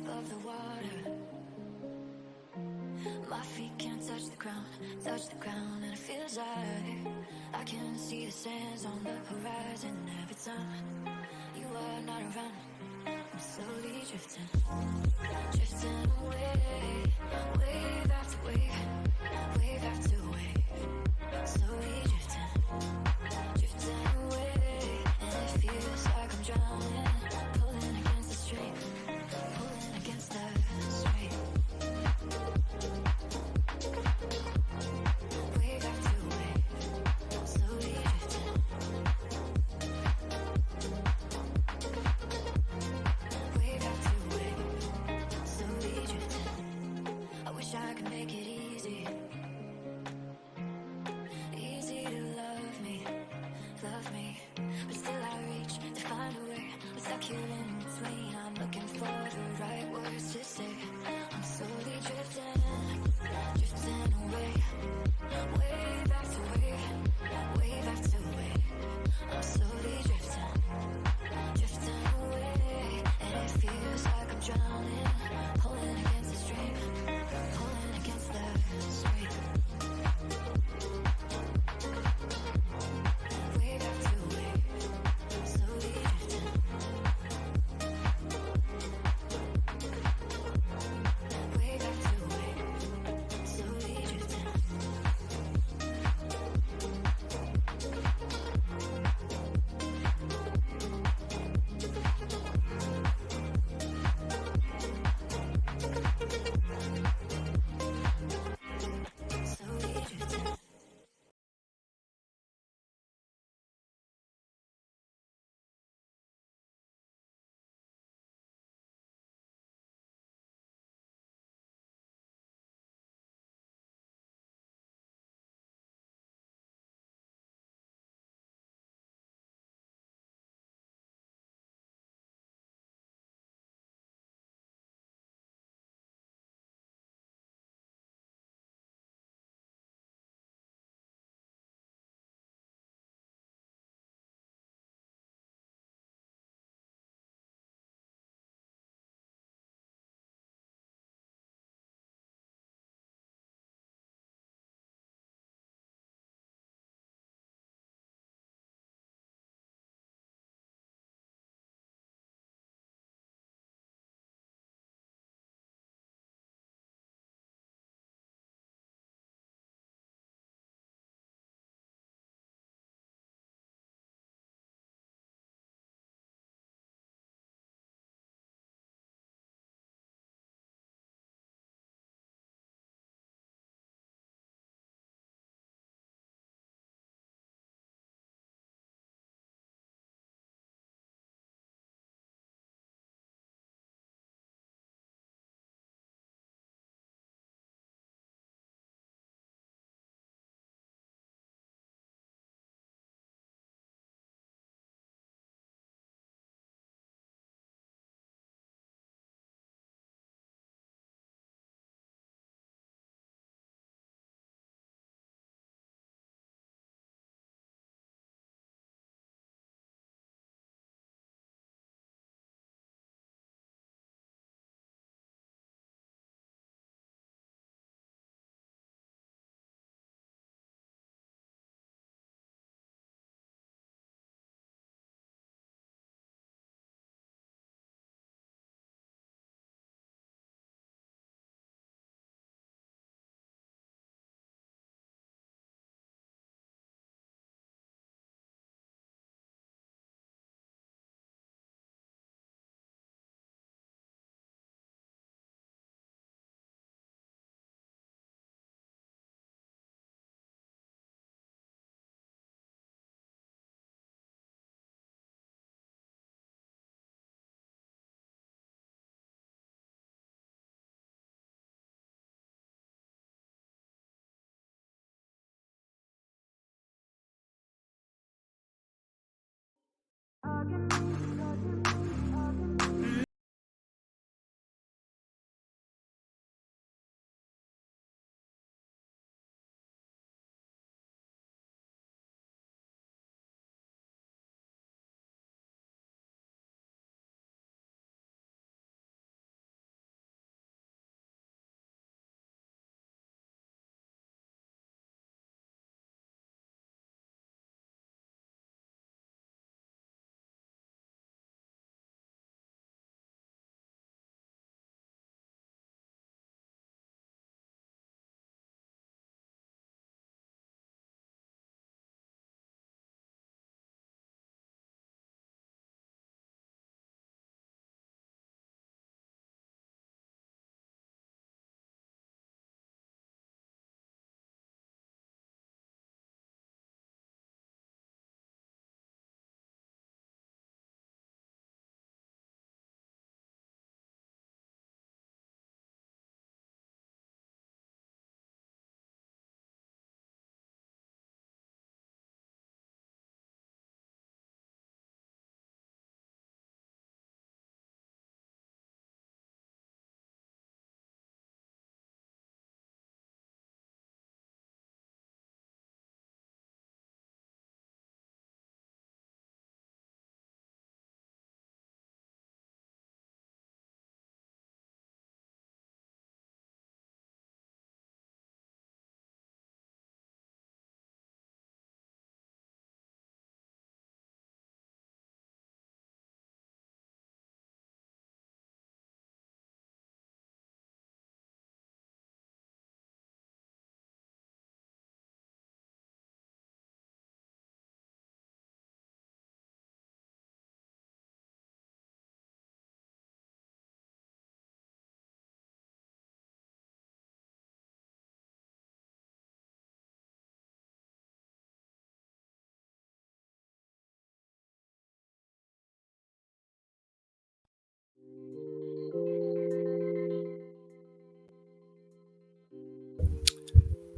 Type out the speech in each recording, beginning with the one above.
above the water. My feet can't touch the ground, and it feels like I can see the sands on the horizon. Every time you are not around, I'm slowly drifting, drifting away, wave after wave, wave after wave, slowly drifting, drifting away, and it feels like I'm drowning, pulling against the stream, pulling against the stream. Wave after wave, slowly drifting. Wave after wave, slowly drifting. I wish I could make it easy.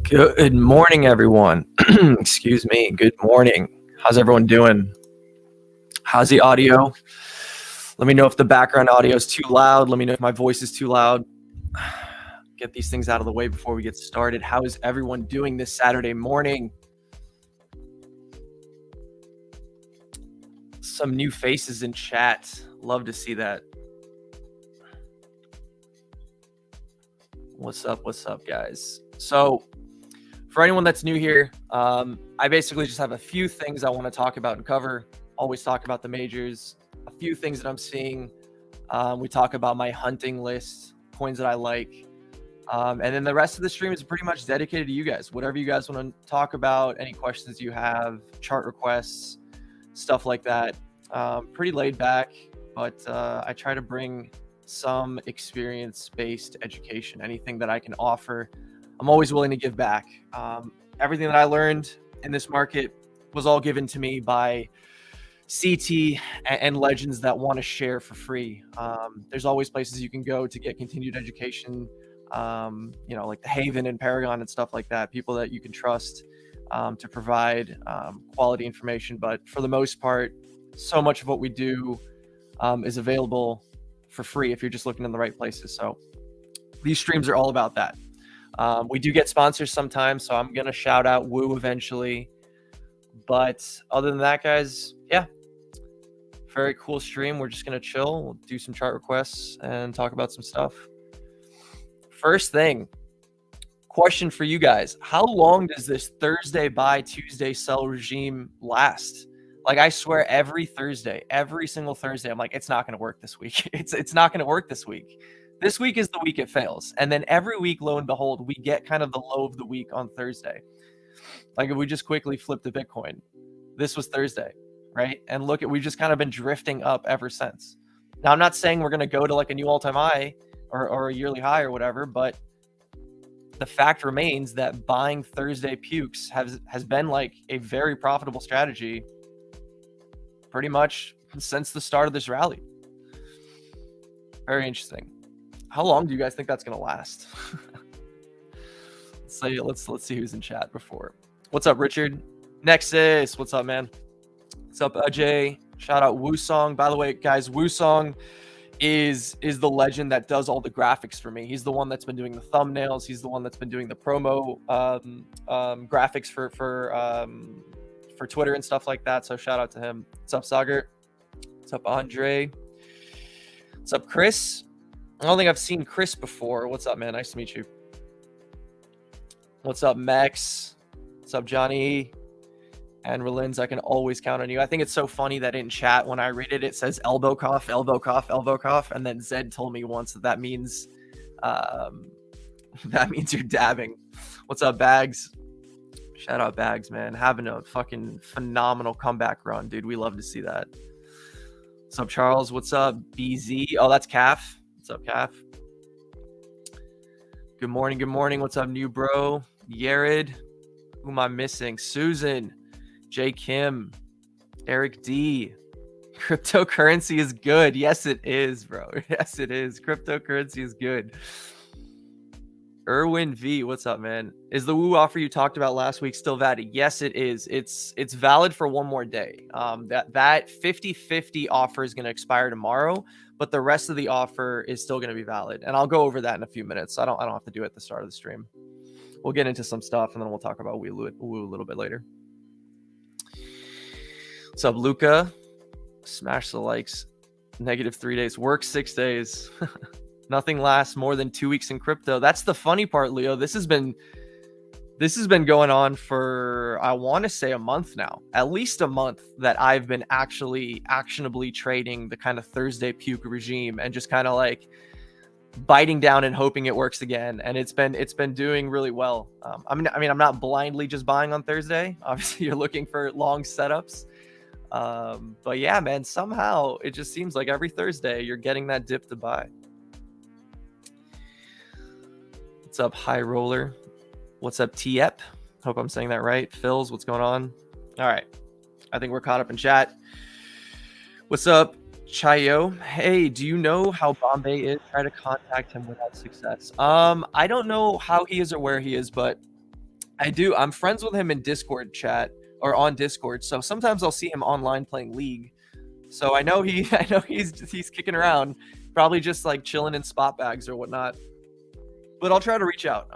Good morning, everyone. Excuse me. Good morning. How's everyone doing? How's the audio? Let me know if the background audio is too loud. Let me know if my voice is too loud. Get these things out of the way before we get started. How is everyone doing this Saturday morning? Some new faces in chat. Love to see that. What's up, guys? So, for anyone that's new here, I basically just have a few things I want to talk about and cover. Always talk about the majors, a few things that I'm seeing. We talk about my hunting list, coins that I like. And then the rest of the stream is pretty much dedicated to you guys. Whatever you guys want to talk about, any questions you have, chart requests, stuff like that. Pretty laid back, but I try to bring some experience-based education. Anything that I can offer, I'm always willing to give back. Everything that I learned in this market was all given to me by CT and legends that want to share for free. There's always places you can go to get continued education, like the Haven and Paragon and stuff like that, people that you can trust to provide quality information. But for the most part, so much of what we do is available for free if you're just looking in the right places. So these streams are all about that. We do get sponsors sometimes, so I'm going to shout out Woo eventually. But other than that, guys, yeah, very cool stream. We're just going to chill. We'll do some chart requests and talk about some stuff. First thing, question for you guys. How long does this Thursday buy, Tuesday sell regime last? Like, I swear every single Thursday, I'm like, it's not going to work this week. It's not going to work this week. This week is the week it fails. And then every week, lo and behold, we get kind of the low of the week on Thursday. Like, if we just quickly flip the Bitcoin, this was Thursday, right? And look, we've just kind of been drifting up ever since. Now, I'm not saying we're going to go to like a new all-time high or a yearly high or whatever, but the fact remains that buying Thursday pukes has been like a very profitable strategy pretty much since the start of this rally. Very interesting. How long do you guys think that's going to last? Let's see who's in chat before. What's up, Richard? Nexus, what's up, man? What's up, Ajay? Shout out Woosong. By the way, guys, Woosong is the legend that does all the graphics for me. He's the one that's been doing the thumbnails. He's the one that's been doing the promo graphics for Twitter and stuff like that. So shout out to him. What's up, Sagar? What's up, Andre? What's up, Chris? I don't think I've seen Chris before. What's up, man? Nice to meet you. What's up, Max? What's up, Johnny? And Relins, I can always count on you. I think it's so funny that in chat, when I read it, it says elbow cough, elbow cough, elbow cough. And then Zed told me once that means you're dabbing. What's up, Bags? Shout out Bags, man. Having a fucking phenomenal comeback run, dude. We love to see that. What's up, Charles? What's up, BZ? Oh, that's Calf. What's up, Calf? Good morning. Good morning. What's up, new bro? Yared. Who am I missing? Susan. J. Kim. Eric D. Cryptocurrency is good. Yes, it is, bro. Yes, it is. Cryptocurrency is good. Erwin V, what's up, man? Is the Woo offer you talked about last week still valid? Yes, it is. It's valid for one more day. That 50-50 offer is going to expire tomorrow, but the rest of the offer is still going to be valid. And I'll go over that in a few minutes. I don't have to do it at the start of the stream. We'll get into some stuff and then we'll talk about Woo a little bit later. What's up, Luca? Smash the likes. -3 days. Work 6 days. Nothing lasts more than 2 weeks in crypto. That's the funny part, Leo. This has been going on for, I want to say, a month now. At least a month that I've been actually actionably trading the kind of Thursday puke regime and just kind of like biting down and hoping it works again. And it's been doing really well. I mean, I'm not blindly just buying on Thursday. Obviously, you're looking for long setups. But yeah, man, somehow it just seems like every Thursday you're getting that dip to buy. What's up, High Roller? What's up, Tiep? Hope I'm saying that right. Phils, what's going on? All right. I think we're caught up in chat. What's up, Chayo? Hey, do you know how Bombay is? Try to contact him without success. I don't know how he is or where he is, but I do. I'm friends with him in Discord chat or on Discord. So sometimes I'll see him online playing League. So I know I know he's kicking around, probably just like chilling in spot bags or whatnot. But I'll try to reach out.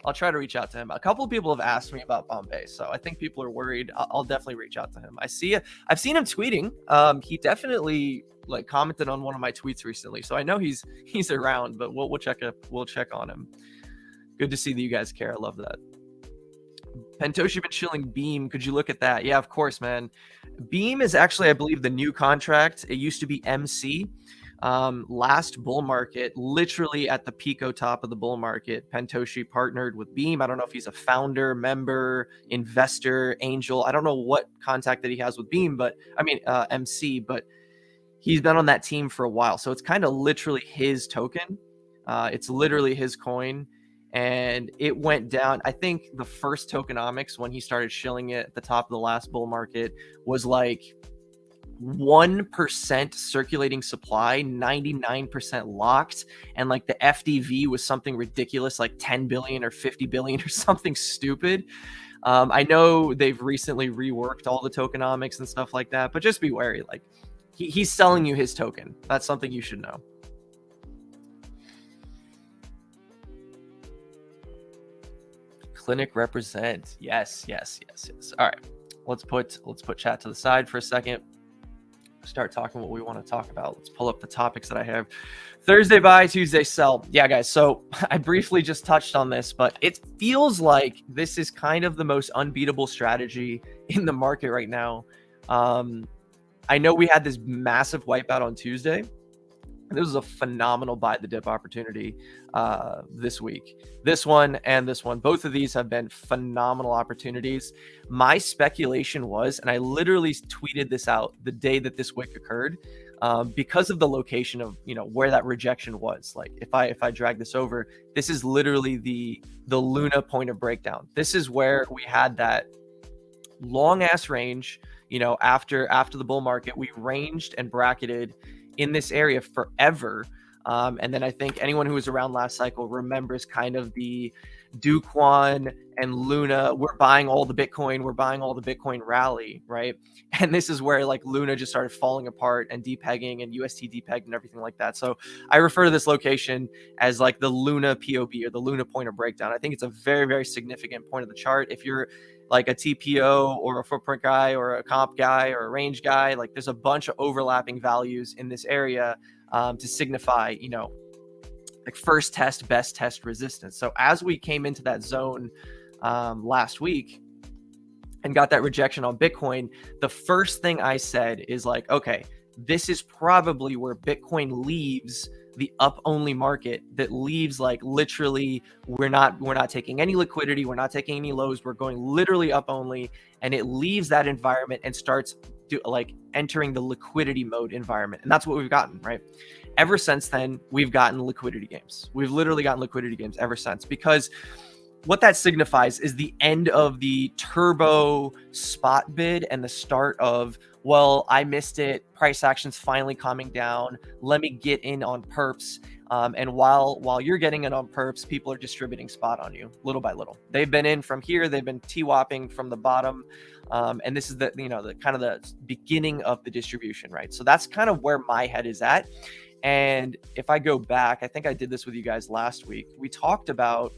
I'll try to reach out to him. A couple of people have asked me about Bombay, so I think people are worried. I'll definitely reach out to him. I've seen him tweeting. He definitely like commented on one of my tweets recently, so I know he's around. But we'll check on him. Good to see that you guys care. I love that. Pentoshi been chilling Beam. Could you look at that? Yeah, of course, man. Beam is actually, I believe, the new contract. It used to be MC. Last bull market, literally at the pico top of the bull market, Pentoshi partnered with Beam. I don't know if he's a founder, member, investor, angel. I don't know what contact that he has with Beam, but I mean, MC, but he's been on that team for a while. So it's kind of literally his token. It's literally his coin. And it went down. I think the first tokenomics when he started shilling it at the top of the last bull market was like 1% circulating supply, 99% locked, and like the FDV was something ridiculous, like 10 billion or 50 billion or something stupid. I know they've recently reworked all the tokenomics and stuff like that, but just be wary. Like he's selling you his token. That's something you should know. Clinic represent. Yes. All right. Let's put chat to the side for a second. Start talking what we want to talk about. Let's pull up the topics that I have. Thursday buy, Tuesday sell. Yeah, guys. So I briefly just touched on this, but it feels like this is kind of the most unbeatable strategy in the market right now. I know we had this massive wipeout on Tuesday. This was a phenomenal buy the dip opportunity this week. This one and this one, both of these have been phenomenal opportunities. My speculation was, and I literally tweeted this out the day that this wick occurred, because of the location of where that rejection was. Like if I drag this over, this is literally the Luna point of breakdown. This is where we had that long ass range. After the bull market, we ranged and bracketed in this area forever. And then I think anyone who was around last cycle remembers kind of the Duquan and Luna, we're buying all the Bitcoin rally, right? And this is where like Luna just started falling apart and depegging and UST depegged and everything like that. So I refer to this location as like the Luna POB or the Luna point of breakdown. I think it's a very, very significant point of the chart. If you're like a TPO or a footprint guy or a comp guy or a range guy, like there's a bunch of overlapping values in this area to signify, like first test, best test resistance. So as we came into that zone last week and got that rejection on Bitcoin, the first thing I said is like, okay, this is probably where Bitcoin leaves the up only market, that leaves like literally we're not taking any liquidity, we're not taking any lows, we're going literally up only, and it leaves that environment and starts entering the liquidity mode environment. And that's what we've gotten, right? Ever since then, we've gotten liquidity games. We've literally gotten liquidity games ever since, because what that signifies is the end of the turbo spot bid and the start of, well, I missed it, price action's finally calming down, let me get in on perps. And while you're getting it on perps, people are distributing spot on you little by little. They've been in from here, they've been TWAPing from the bottom. And this is the kind of the beginning of the distribution, right? So that's kind of where my head is at. And if I go back, I think I did this with you guys last week. We talked about,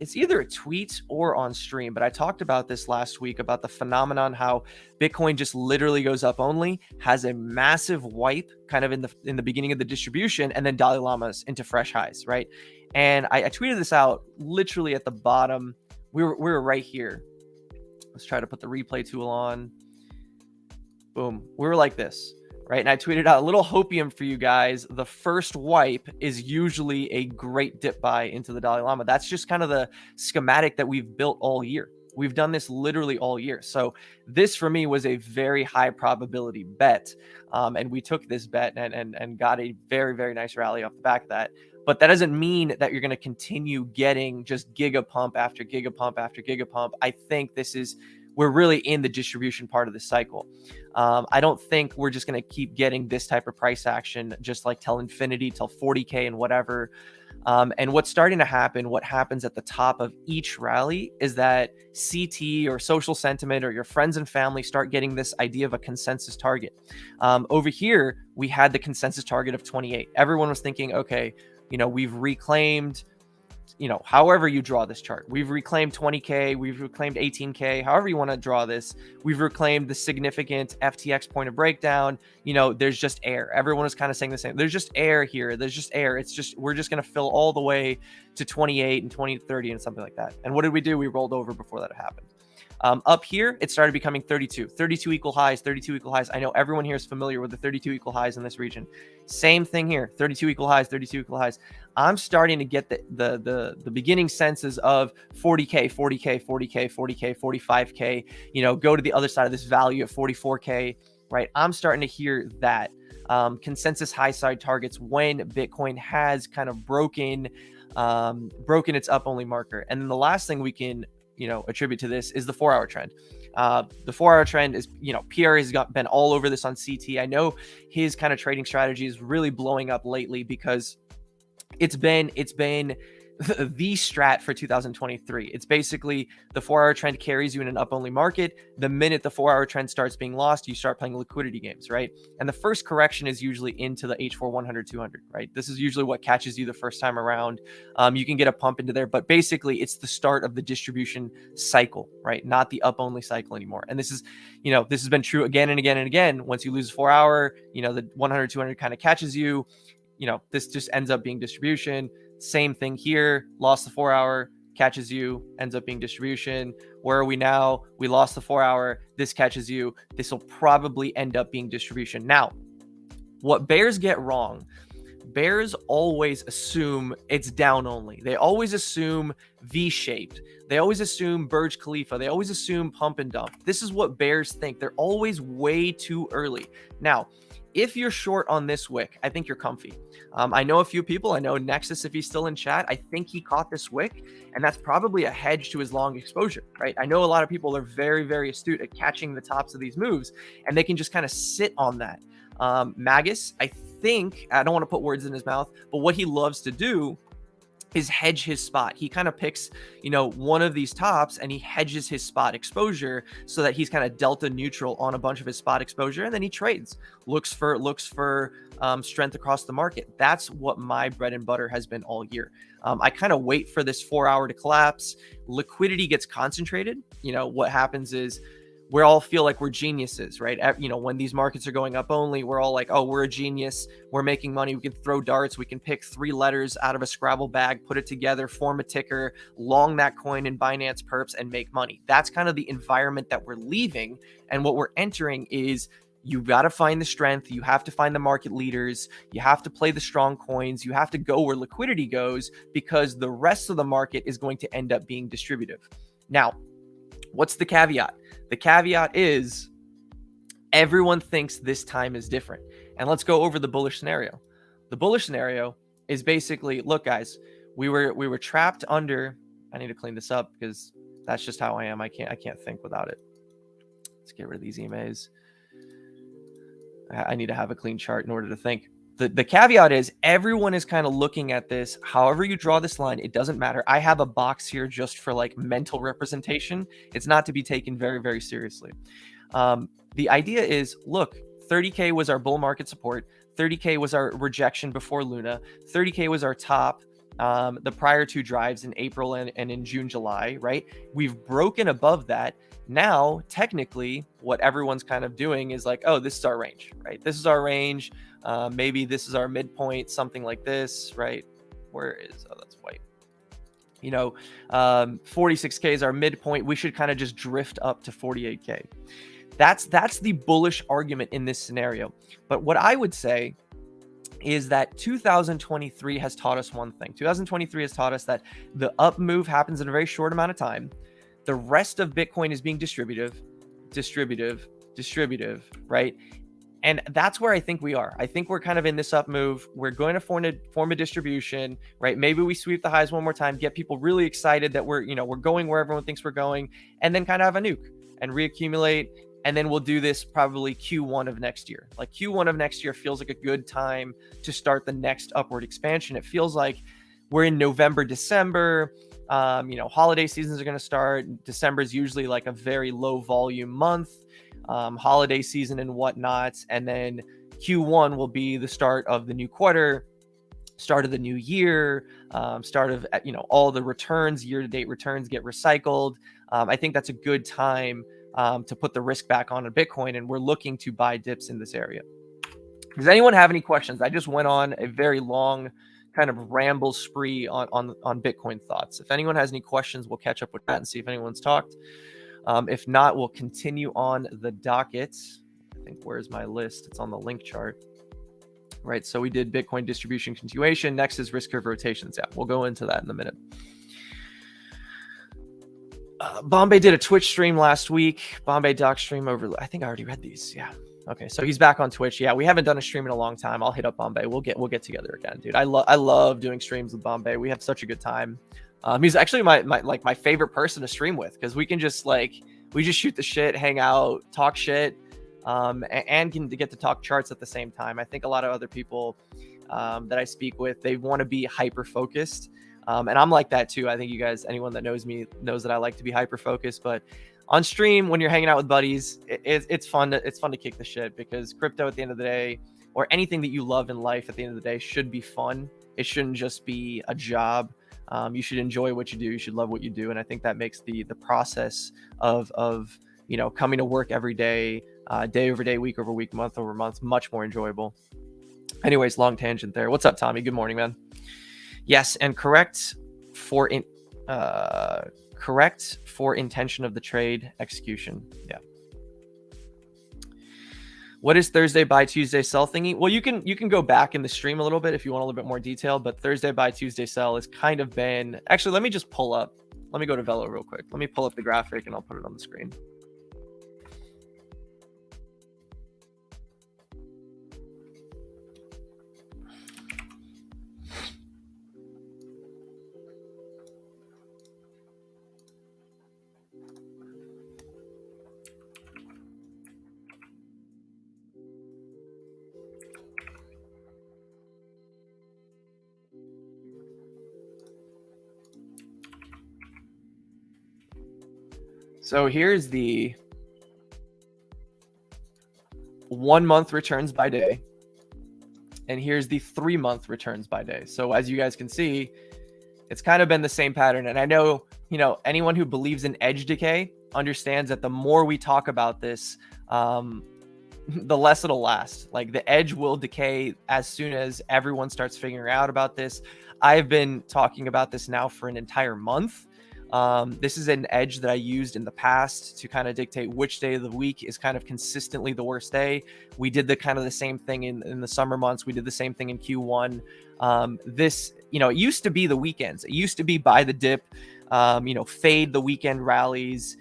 it's either a tweet or on stream, but I talked about this last week about the phenomenon how Bitcoin just literally goes up only, has a massive wipe kind of in the beginning of the distribution, and then Dalai Lama's into fresh highs, right? And I tweeted this out literally at the bottom. We were right here. Let's try to put the replay tool on. Boom. We were like this, right? And I tweeted out a little hopium for you guys. The first wipe is usually a great dip buy into the Dalai Lama. That's just kind of the schematic that we've built all year. We've done this literally all year. So this for me was a very high probability bet. And we took this bet and got a very, very nice rally off the back of that. But that doesn't mean that you're going to continue getting just gigapump after gigapump after gigapump. I think we're really in the distribution part of the cycle. I don't think we're just going to keep getting this type of price action just like till infinity, till 40K and whatever. And what's starting to happen, what happens at the top of each rally is that CT or social sentiment or your friends and family start getting this idea of a consensus target. Over here, we had the consensus target of 28. Everyone was thinking, okay, we've reclaimed, however you draw this chart, we've reclaimed 20K, we've reclaimed 18K, however you want to draw this, we've reclaimed the significant FTX point of breakdown. There's just air. Everyone is kind of saying the same. There's just air here. There's just air. We're just going to fill all the way to 28 and 2030 and something like that. And what did we do? We rolled over before that happened. Up here, it started becoming 32 equal highs, 32 equal highs. I know everyone here is familiar with the 32 equal highs in this region. Same thing here, 32 equal highs, 32 equal highs. I'm starting to get the beginning senses of 40K, 40K, 40K, 40K, 45K, go to the other side of this value at 44K, right? I'm starting to hear that consensus high side targets when Bitcoin has kind of broken its up only marker. And then the last thing we can attribute to this is the 4-hour trend. The 4-hour trend is, Pierre has been all over this on CT. I know his kind of trading strategy is really blowing up lately because it's been the strat for 2023. It's basically the 4-hour trend carries you in an up only market. The minute the 4-hour trend starts being lost, you start playing liquidity games, right? And the first correction is usually into the H4 100 200, right? This is usually what catches you the first time around. You can get a pump into there, but basically it's the start of the distribution cycle, right? Not the up only cycle anymore. And this has been true again and again and again. Once you lose 4-hour, the 100 200 kind of catches you. This just ends up being distribution. Same thing here. Lost the 4-hour, catches you, ends up being distribution. Where are we now? We lost the 4-hour. This catches you. This will probably end up being distribution. Now, what bears get wrong, bears always assume it's down only. They always assume V-shaped. They always assume Burj Khalifa. They always assume pump and dump. This is what bears think. They're always way too early. Now, if you're short on this wick, I think you're comfy. I know a few people. I know Nexus, if he's still in chat, I think he caught this wick, and that's probably a hedge to his long exposure, right? I know a lot of people are very, very astute at catching the tops of these moves, and they can just kind of sit on that. Magus, I don't want to put words in his mouth, but what he loves to do is hedge his spot. He kind of picks, one of these tops and he hedges his spot exposure so that he's kind of delta neutral on a bunch of his spot exposure. And then he trades, looks for strength across the market. That's what my bread and butter has been all year. I kind of wait for this 4-hour to collapse. Liquidity gets concentrated. What happens is we all feel like we're geniuses, right? When these markets are going up only, we're all like, oh, we're a genius. We're making money. We can throw darts. We can pick 3 letters out of a Scrabble bag, put it together, form a ticker, long that coin in Binance Perps and make money. That's kind of the environment that we're leaving. And what we're entering is you got to find the strength. You have to find the market leaders. You have to play the strong coins. You have to go where liquidity goes because the rest of the market is going to end up being distributive. Now, what's the caveat? The caveat is everyone thinks this time is different. And let's go over the bullish scenario. The bullish scenario is basically, look, guys, we were trapped under. I need to clean this up because that's just how I am. I can't think without it. Let's get rid of these emails. I need to have a clean chart in order to think. The caveat is everyone is kind of looking at this. However you draw this line, it doesn't matter. I have a box here just for like mental representation. It's not to be taken very, very seriously. The idea is, look, 30K was our bull market support. 30K was our rejection before Luna. 30K was our top the prior 2 drives in April and in June, July, right? We've broken above that. Now, technically, what everyone's kind of doing is like, oh, this is our range, right? This is our range. Maybe this is our midpoint, something like this, right? That's white. 46K is our midpoint. We should kind of just drift up to 48K. That's the bullish argument in this scenario. But what I would say is that 2023 has taught us one thing. 2023 has taught us that the up move happens in a very short amount of time. The rest of Bitcoin is being distributive, right? And that's where I think we are. I think we're kind of in this up move. We're going to form a distribution, right? Maybe we sweep the highs one more time, get people really excited that we're going where everyone thinks we're going, and then kind of have a nuke and reaccumulate. And then we'll do this probably Q1 of next year. Like Q1 of next year feels like a good time to start the next upward expansion. It feels like we're in November, December. Holiday seasons are going to start. December is usually like a very low volume month, holiday season and whatnot. And then Q1 will be the start of the new quarter, start of the new year, start of, all the returns, year-to-date returns get recycled. I think that's a good time to put the risk back on a Bitcoin, and we're looking to buy dips in this area. Does anyone have any questions? I just went on a very long kind of ramble spree on Bitcoin thoughts. If anyone has any questions, we'll catch up with that and see if anyone's talked. If not, we'll continue on the docket. I think, where's my list? It's on the link chart. Right, so we did Bitcoin distribution continuation. Next is risk curve rotations. Yeah, we'll go into that in a minute. Bombay did a Twitch stream last week. Bombay doc stream over. I think I already read these. Yeah. Okay, so he's back on Twitch. Yeah, we haven't done a stream in a long time. I'll hit up Bombay. We'll get together again, dude. I love doing streams with Bombay. We have such a good time. He's actually my favorite person to stream with, because we can just we just shoot the shit, hang out, talk shit, and can get to talk charts at the same time. I think a lot of other people that I speak with, they want to be hyper focused, and I'm like that too. I think you guys, anyone that knows me, knows that I like to be hyper focused, but on stream, when you're hanging out with buddies, it's fun to kick the shit, because crypto at the end of the day, or anything that you love in life at the end of the day, should be fun. It shouldn't just be a job. You should enjoy what you do. You should love what you do. And I think that makes the process of coming to work every day, day over day, week over week, month over month, much more enjoyable. Anyways, long tangent there. What's up, Tommy? Good morning, man. Yes, and correct for intention of the trade execution. Yeah. What is Thursday buy Tuesday sell thingy? Well, you can go back in the stream a little bit if you want a little bit more detail, but Thursday buy Tuesday sell has kind of been, actually, let me just pull up. Let me go to Velo real quick. Let me pull up the graphic and I'll put it on the screen. So here's the 1 month returns by day, and here's the 3 month returns by day. So as you guys can see, it's kind of been the same pattern. And I know, anyone who believes in edge decay understands that the more we talk about this, the less it'll last. Like, the edge will decay as soon as everyone starts figuring out about this. I've been talking about this now for an entire month. This is an edge that I used in the past to kind of dictate which day of the week is kind of consistently the worst day. We did the same thing in the summer months. We did the same thing in Q1. It used to be the weekends. It used to be buy the dip, fade the weekend rallies.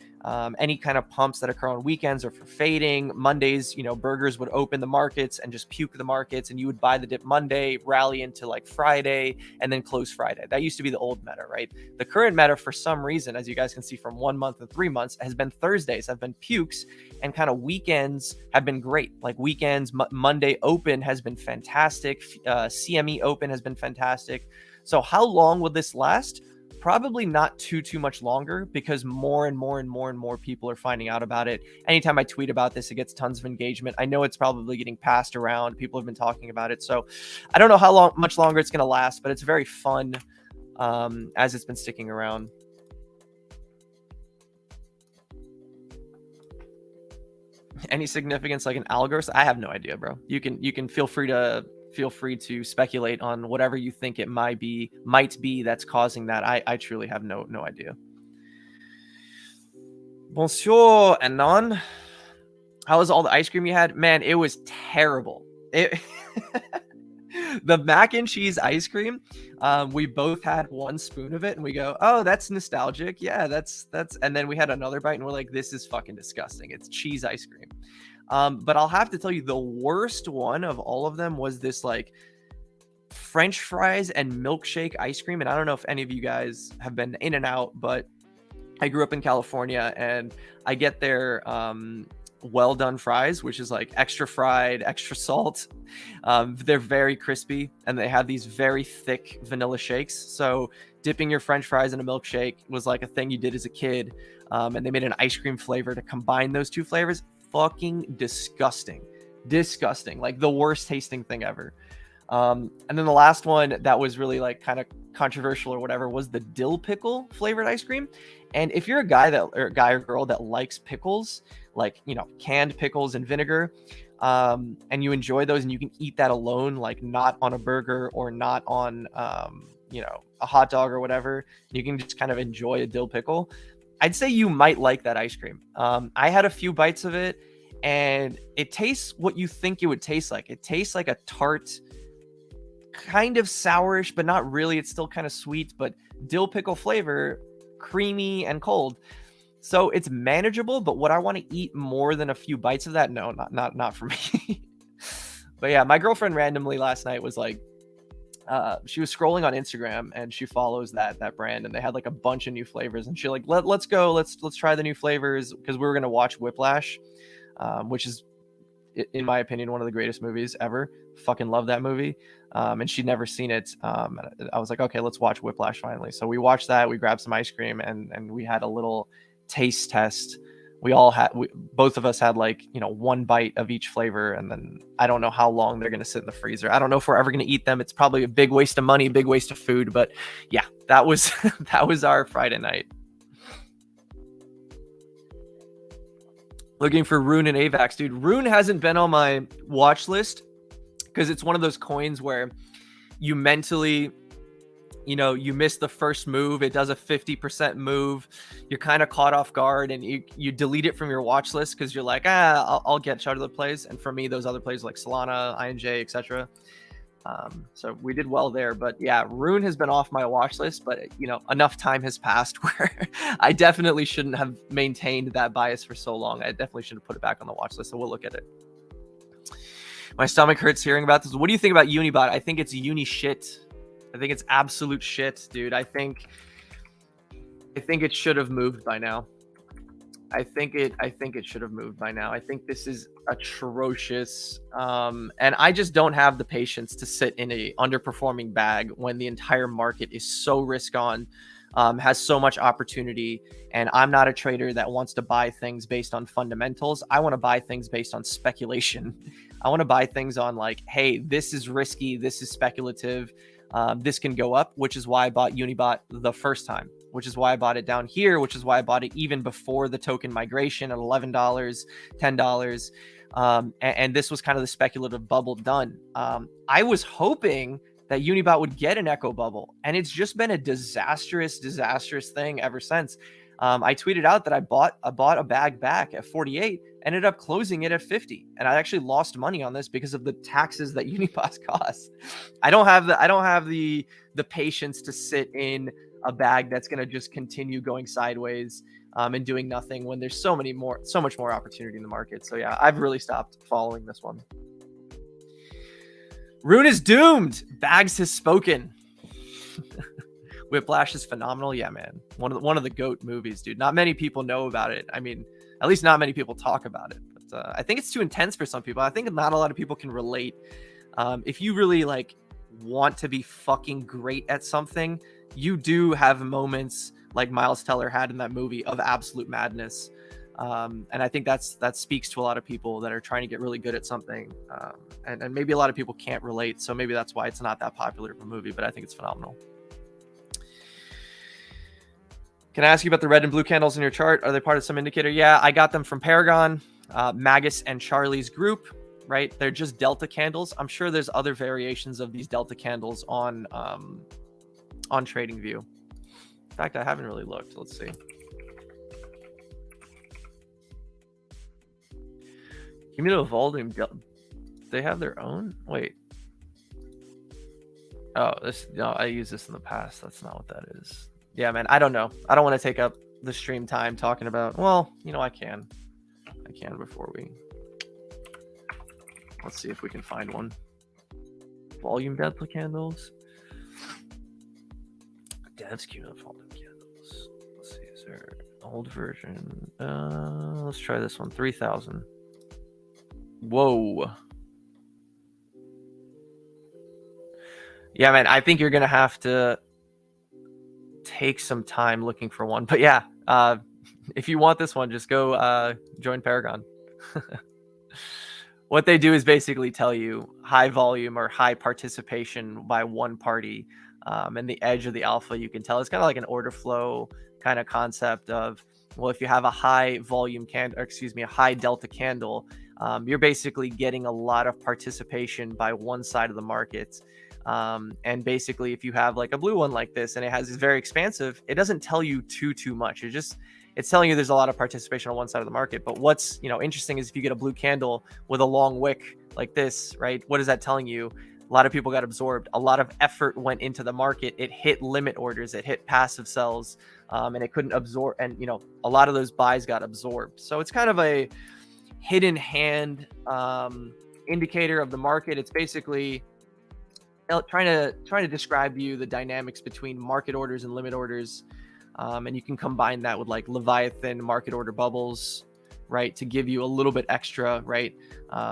Any kind of pumps that occur on weekends are for fading. Mondays, burgers would open the markets and just puke the markets, and you would buy the dip Monday, rally into like Friday, and then close Friday. That used to be the old meta, right? The current meta, for some reason, as you guys can see from 1 month and 3 months, has been Thursdays have been pukes, and kind of weekends have been great. Like weekends, Monday open has been fantastic. CME open has been fantastic. So how long will this last? Probably not too much longer, because more and more people are finding out about it. Anytime I tweet about this, it gets tons of engagement. I know it's probably getting passed around. People have been talking about it. So I don't know how much longer it's going to last, but it's very fun as it's been sticking around. Any significance like an algorithm? I have no idea, bro. You can feel free to speculate on whatever you think it might be that's causing that. I truly have no idea. Bonjour, Anon. How was all the ice cream you had? Man, it was terrible. The mac and cheese ice cream, we both had 1 spoon of it and we go, oh, that's nostalgic. Yeah, that's, and then we had another bite and we're like, this is fucking disgusting. It's cheese ice cream. But I'll have to tell you, the worst one of all of them was this like French fries and milkshake ice cream. And I don't know if any of you guys have been in and out, but I grew up in California and I get their well done fries, which is like extra fried, extra salt. They're very crispy, and they have these very thick vanilla shakes. So dipping your French fries in a milkshake was like a thing you did as a kid. And they made an ice cream flavor to combine those two flavors. Fucking disgusting. Disgusting. Like the worst tasting thing ever. And then the last one that was really like kind of controversial or whatever was the dill pickle flavored ice cream. And if you're a guy or girl that likes pickles, like, you know, canned pickles and vinegar, and you enjoy those and you can eat that alone, like not on a burger or not on, you know, a hot dog or whatever, you can just kind of enjoy a dill pickle. I'd say you might like that ice cream. I had a few bites of it and it tastes what you think it would taste like. It tastes like a tart, kind of sourish, but not really. It's still kind of sweet, but dill pickle flavor, creamy and cold. So it's manageable, but would I want to eat more than a few bites of that? No, not for me. But yeah, my girlfriend randomly last night was like, she was scrolling on Instagram and she follows that brand, and they had like a bunch of new flavors, and she like, let's try the new flavors, because we were gonna watch Whiplash, which is, in my opinion, one of the greatest movies ever. Fucking love that movie. And she'd never seen it. And I was like, okay, let's watch Whiplash finally. So we watched that. We grabbed some ice cream, and we had a little taste test. Both of us had like, you know, one bite of each flavor, and then I don't know how long they're gonna sit in the freezer. I don't know if we're ever gonna eat them. It's probably a big waste of money, big waste of food. But yeah, that was that was our Friday night. Looking for Rune and Avax, dude. Rune hasn't been on my watch list because it's one of those coins where you mentally, you know, you miss the first move. It does a 50% move. You're kind of caught off guard, and you delete it from your watch list because you're like, I'll get other plays. And for me, those other plays like Solana, INJ, etc. So we did well there. But yeah, Rune has been off my watch list, but you know, enough time has passed where I definitely shouldn't have maintained that bias for so long. I definitely should have put it back on the watch list. So we'll look at it. My stomach hurts hearing about this. What do you think about Unibot? I think it's uni shit. I think it's absolute shit, dude. I think it should have moved by now. I think it should have moved by now. I think this is atrocious. And I just don't have the patience to sit in a underperforming bag when the entire market is so risk on, has so much opportunity. And I'm not a trader that wants to buy things based on fundamentals. I want to buy things based on speculation. I want to buy things on like, hey, this is risky. This is speculative. This can go up, which is why I bought Unibot the first time, which is why I bought it down here, which is why I bought it even before the token migration at $11, $10. And this was kind of the speculative bubble done. I was hoping that Unibot would get an echo bubble, and it's just been a disastrous thing ever since. I tweeted out that I bought a bag back at 48, ended up closing it at 50, and I actually lost money on this because of the taxes that Unibot costs. I don't have the patience to sit in a bag that's going to just continue going sideways and doing nothing when there's so much more opportunity in the market. So yeah, I've really stopped following this one. Rune is doomed. Bags has spoken. Whiplash is phenomenal. Yeah, man. One of the GOAT movies, dude. Not many people know about it. I mean, at least not many people talk about it. But I think it's too intense for some people. I think not a lot of people can relate. If you really like want to be fucking great at something, you do have moments like Miles Teller had in that movie of absolute madness. And I think that speaks to a lot of people that are trying to get really good at something. And maybe a lot of people can't relate. So maybe that's why it's not that popular of a movie, but I think it's phenomenal. Can I ask you about the red and blue candles in your chart? Are they part of some indicator? Yeah, I got them from Paragon, Magus and Charlie's group, right? They're just Delta candles. I'm sure there's other variations of these Delta candles on TradingView. In fact, I haven't really looked. Let's see. Cumulative volume, they have their own? Wait. Oh, no, I used this in the past. That's not what that is. Yeah, man, I don't know. I don't want to take up the stream time talking about, well, you know, I can before we, let's see if we can find one. Volume Delta candles. Dev's cumulative volume candles. Let's see, is there, Old version. Let's try this one. 3,000. Whoa. Yeah, man, I think you're gonna have to take some time looking for one. But yeah, if you want this one, just go join Paragon. What they do is basically tell you high volume or high participation by one party. And the edge of the alpha, you can tell it's kind of like an order flow kind of concept of, well, if you have a high volume candle, a high delta candle, you're basically getting a lot of participation by one side of the market. And basically, if you have like a blue one like this and it's very expansive, it doesn't tell you too much. It's telling you there's a lot of participation on one side of the market. But what's interesting is if you get a blue candle with a long wick like this, right? What is that telling you? A lot of people got absorbed. A lot of effort went into the market. It hit limit orders. It hit passive sells, and it couldn't absorb. And a lot of those buys got absorbed. So it's kind of a hidden hand indicator of the market. It's basically trying to describe to you the dynamics between market orders and limit orders. And you can combine that with like Leviathan market order bubbles, right? To give you a little bit extra, right?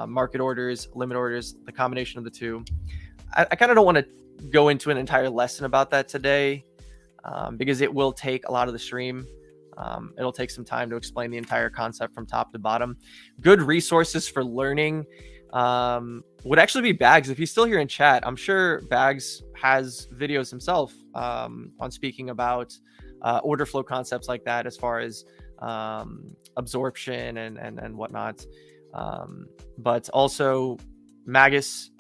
Market orders, limit orders, the combination of the two. I kind of don't want to go into an entire lesson about that today because it will take a lot of the stream. It'll take some time to explain the entire concept from top to bottom. Good resources for learning would actually be Bags. If he's still here in chat, I'm sure Bags has videos himself on speaking about order flow concepts like that, as far as absorption and whatnot. But also Magus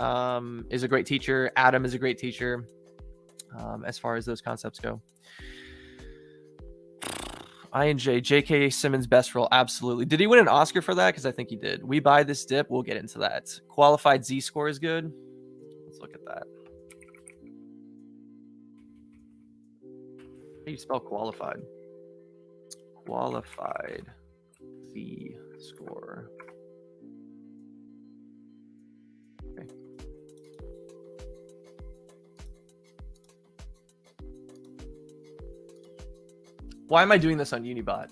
is a great teacher. Adam is a great teacher as far as those concepts go. INJ, J.K. Simmons best roll, absolutely. Did he win an Oscar for that? Because I think he did. We buy this dip. We'll get into that. Qualified Z score is good. Let's look at that. How do you spell qualified? Qualified Z score. Okay. Why am I doing this on Unibot?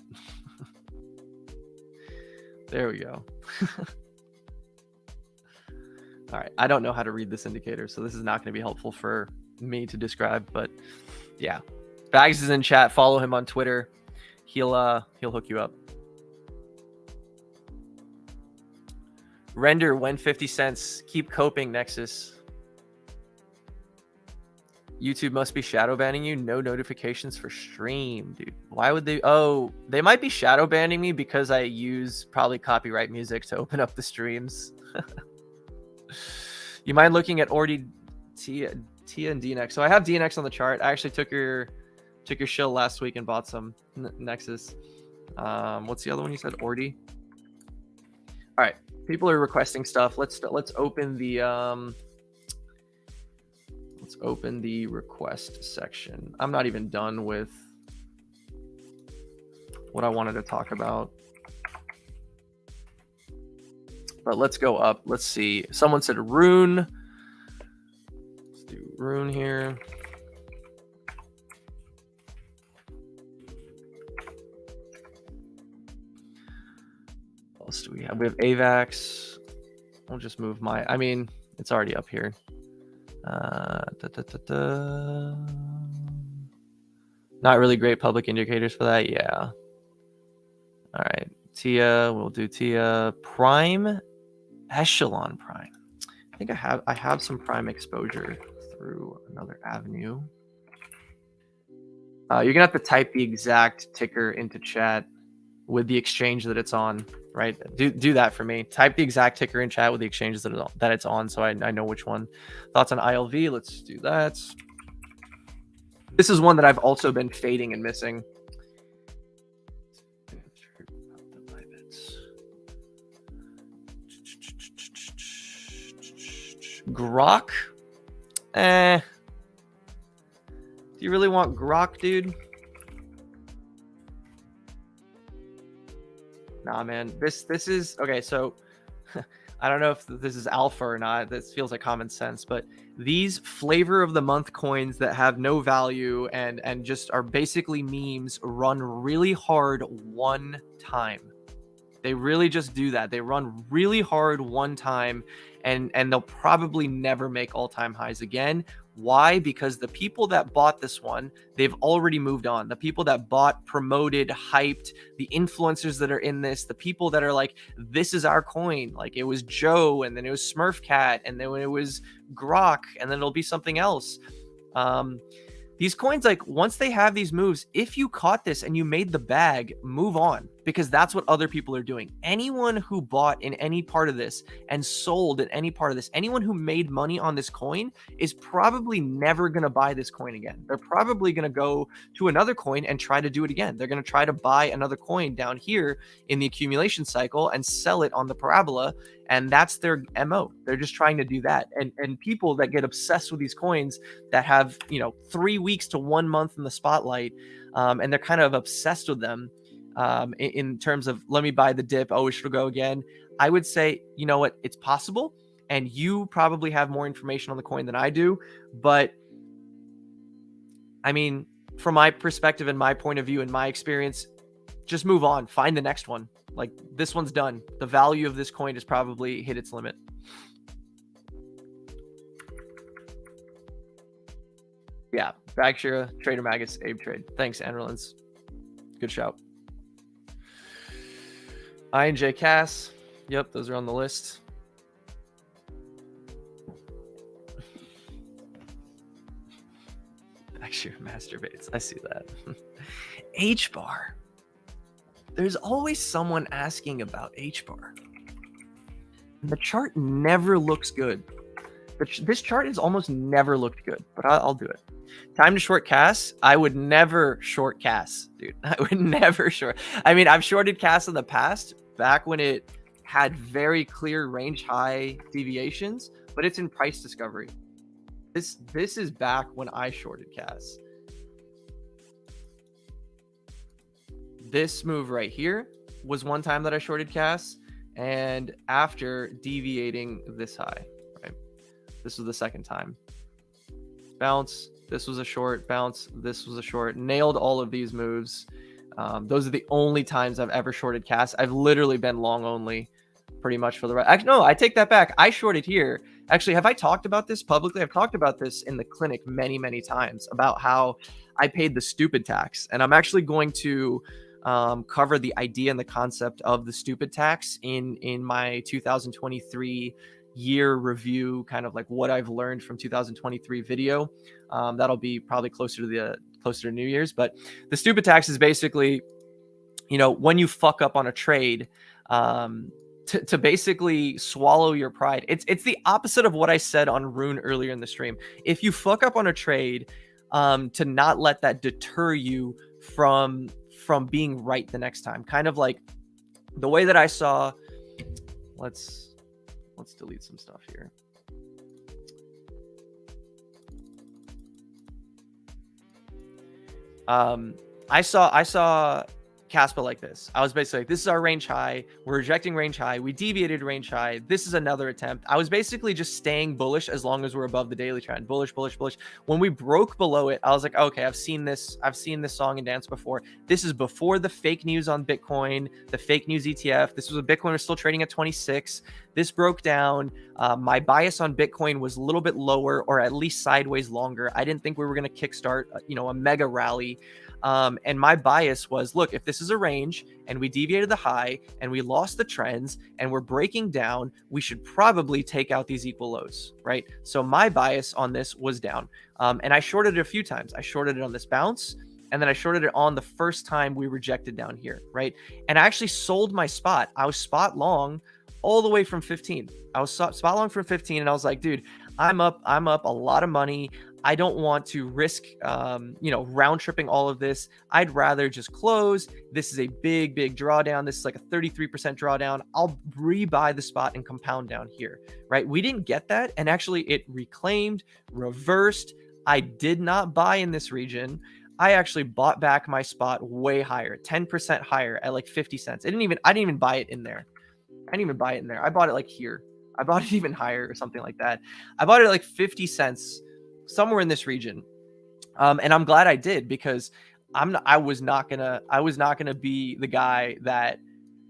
There we go. All right. I don't know how to read this indicator, so this is not going to be helpful for me to describe, but yeah. Bags is in chat. Follow him on Twitter. He'll hook you up. Render when 50 cents. Keep coping, Nexus. YouTube must be shadow banning you. No notifications for stream, dude. Why would they? Oh, they might be shadow banning me because I use probably copyright music to open up the streams. You mind looking at Ordi, Tia, and DNX? So I have DNX on the chart. I actually took your shill last week and bought some Nexus. What's the other one you said? Ordi. All right, people are requesting stuff. Let's open the Let's open the request section. I'm not even done with what I wanted to talk about. But let's go up. Let's see. Someone said Rune. Let's do Rune here. What else do we have? We have AVAX. I'll just move my... I mean, it's already up here. Not really great public indicators for that. Yeah. All right. Tia, we'll do Tia. Prime, Echelon Prime. I think I have some Prime exposure through another avenue. You're gonna have to type the exact ticker into chat with the exchange that it's on. Right? Do that for me. Type the exact ticker in chat with the exchanges that it's on, so I know which one. Thoughts on ILV? Let's do that. This is one that I've also been fading and missing. Grok? Do you really want Grok, dude? Nah, man. This is okay. So I don't know if this is alpha or not. This feels like common sense, but these flavor of the month coins that have no value and just are basically memes run really hard one time. They really just do that. They run really hard one time, and they'll probably never make all-time highs again. Why? Because the people that bought this one, they've already moved on. The people that bought, promoted, hyped, the influencers that are in this, the people that are like, this is our coin. Like it was Joe, and then it was Smurf Cat, and then it was Grok, and then it'll be something else. These coins, like once they have these moves, if you caught this and you made the bag, move on, because that's what other people are doing. Anyone who bought in any part of this and sold in any part of this, anyone who made money on this coin is probably never going to buy this coin again. They're probably going to go to another coin and try to do it again. They're going to try to buy another coin down here in the accumulation cycle and sell it on the parabola. And that's their MO. They're just trying to do that. And people that get obsessed with these coins that have, 3 weeks to 1 month in the spotlight, and they're kind of obsessed with them in terms of, let me buy the dip. Oh, it should go again. I would say, you know what? It's possible. And you probably have more information on the coin than I do. But I mean, from my perspective and my point of view and my experience, just move on. Find the next one. Like this one's done. The value of this coin has probably hit its limit. Yeah, Bagshira, Trader Magus, Abe Trade. Thanks, Anderlins. Good shout. I and J Cass. Yep, those are on the list. Bagshira masturbates. I see that. H bar. There's always someone asking about H bar. The chart never looks good. This chart has almost never looked good, but I'll do it. Time to short Cass. I would never short Cass, dude. I would never short. I mean, I've shorted Cass in the past, back when it had very clear range high deviations, but it's in price discovery. This is back when I shorted Cass. This move right here was one time that I shorted Cass, and after deviating this high, right? This was the second time. Bounce. This was a short. Bounce. This was a short. Nailed all of these moves. Those are the only times I've ever shorted Cass. I've literally been long only pretty much for the rest. Actually, no, I take that back. I shorted here. Actually, have I talked about this publicly? I've talked about this in the clinic many, many times about how I paid the stupid tax. And I'm actually going to cover the idea and the concept of the stupid tax in my 2023 year review, kind of like what I've learned from 2023 video. That'll be probably closer to New Year's. But the stupid tax is basically, when you fuck up on a trade, to basically swallow your pride. It's the opposite of what I said on Rune earlier in the stream. If you fuck up on a trade, to not let that deter you from being right the next time. Kind of like the way that I saw, let's delete some stuff here. I saw Caspa like this. I was basically like, this is our range high. We're rejecting range high. We deviated range high. This is another attempt. I was basically just staying bullish as long as we're above the daily trend. Bullish, bullish, bullish. When we broke below it, I was like, okay, I've seen this song and dance before. This is before the fake news on Bitcoin, the fake news ETF. This was a Bitcoin was still trading at 26. This broke down. My bias on Bitcoin was a little bit lower, or at least sideways longer. I didn't think we were going to kickstart, a mega rally. And my bias was, look, if this is a range and we deviated the high and we lost the trends and we're breaking down, we should probably take out these equal lows, right? So my bias on this was down. And I shorted it a few times. I shorted it on this bounce, and then I shorted it on the first time we rejected down here, right? And I actually sold my spot. I was spot long all the way from 15. I was spot long from 15, and I was like, dude, I'm up a lot of money. I don't want to risk, round tripping all of this. I'd rather just close. This is a big, big drawdown. This is like a 33% drawdown. I'll rebuy the spot and compound down here, right? We didn't get that. And actually it reclaimed, reversed. I did not buy in this region. I actually bought back my spot way higher, 10% higher at like 50 cents. I didn't even buy it in there. I didn't even buy it in there. I bought it like here. I bought it even higher or something like that. I bought it at like 50 cents, somewhere in this region. And I'm glad I did, because I was not gonna be the guy that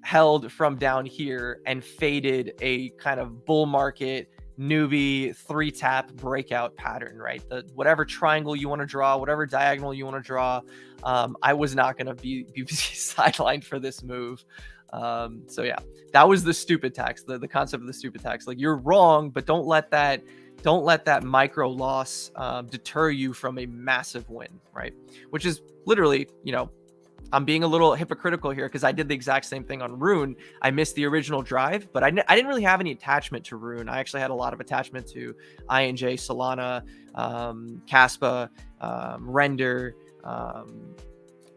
held from down here and faded a kind of bull market newbie 3-tap breakout pattern, right? The whatever triangle you want to draw, whatever diagonal you want to draw. I was not going to be sidelined for this move. So yeah, that was the stupid tax, the concept of the stupid tax. Like, you're wrong, but don't let that micro loss deter you from a massive win, right? Which is literally, I'm being a little hypocritical here, because I did the exact same thing on Rune. I missed the original drive, but I didn't really have any attachment to Rune. I actually had a lot of attachment to INJ, Solana, Caspa, Render,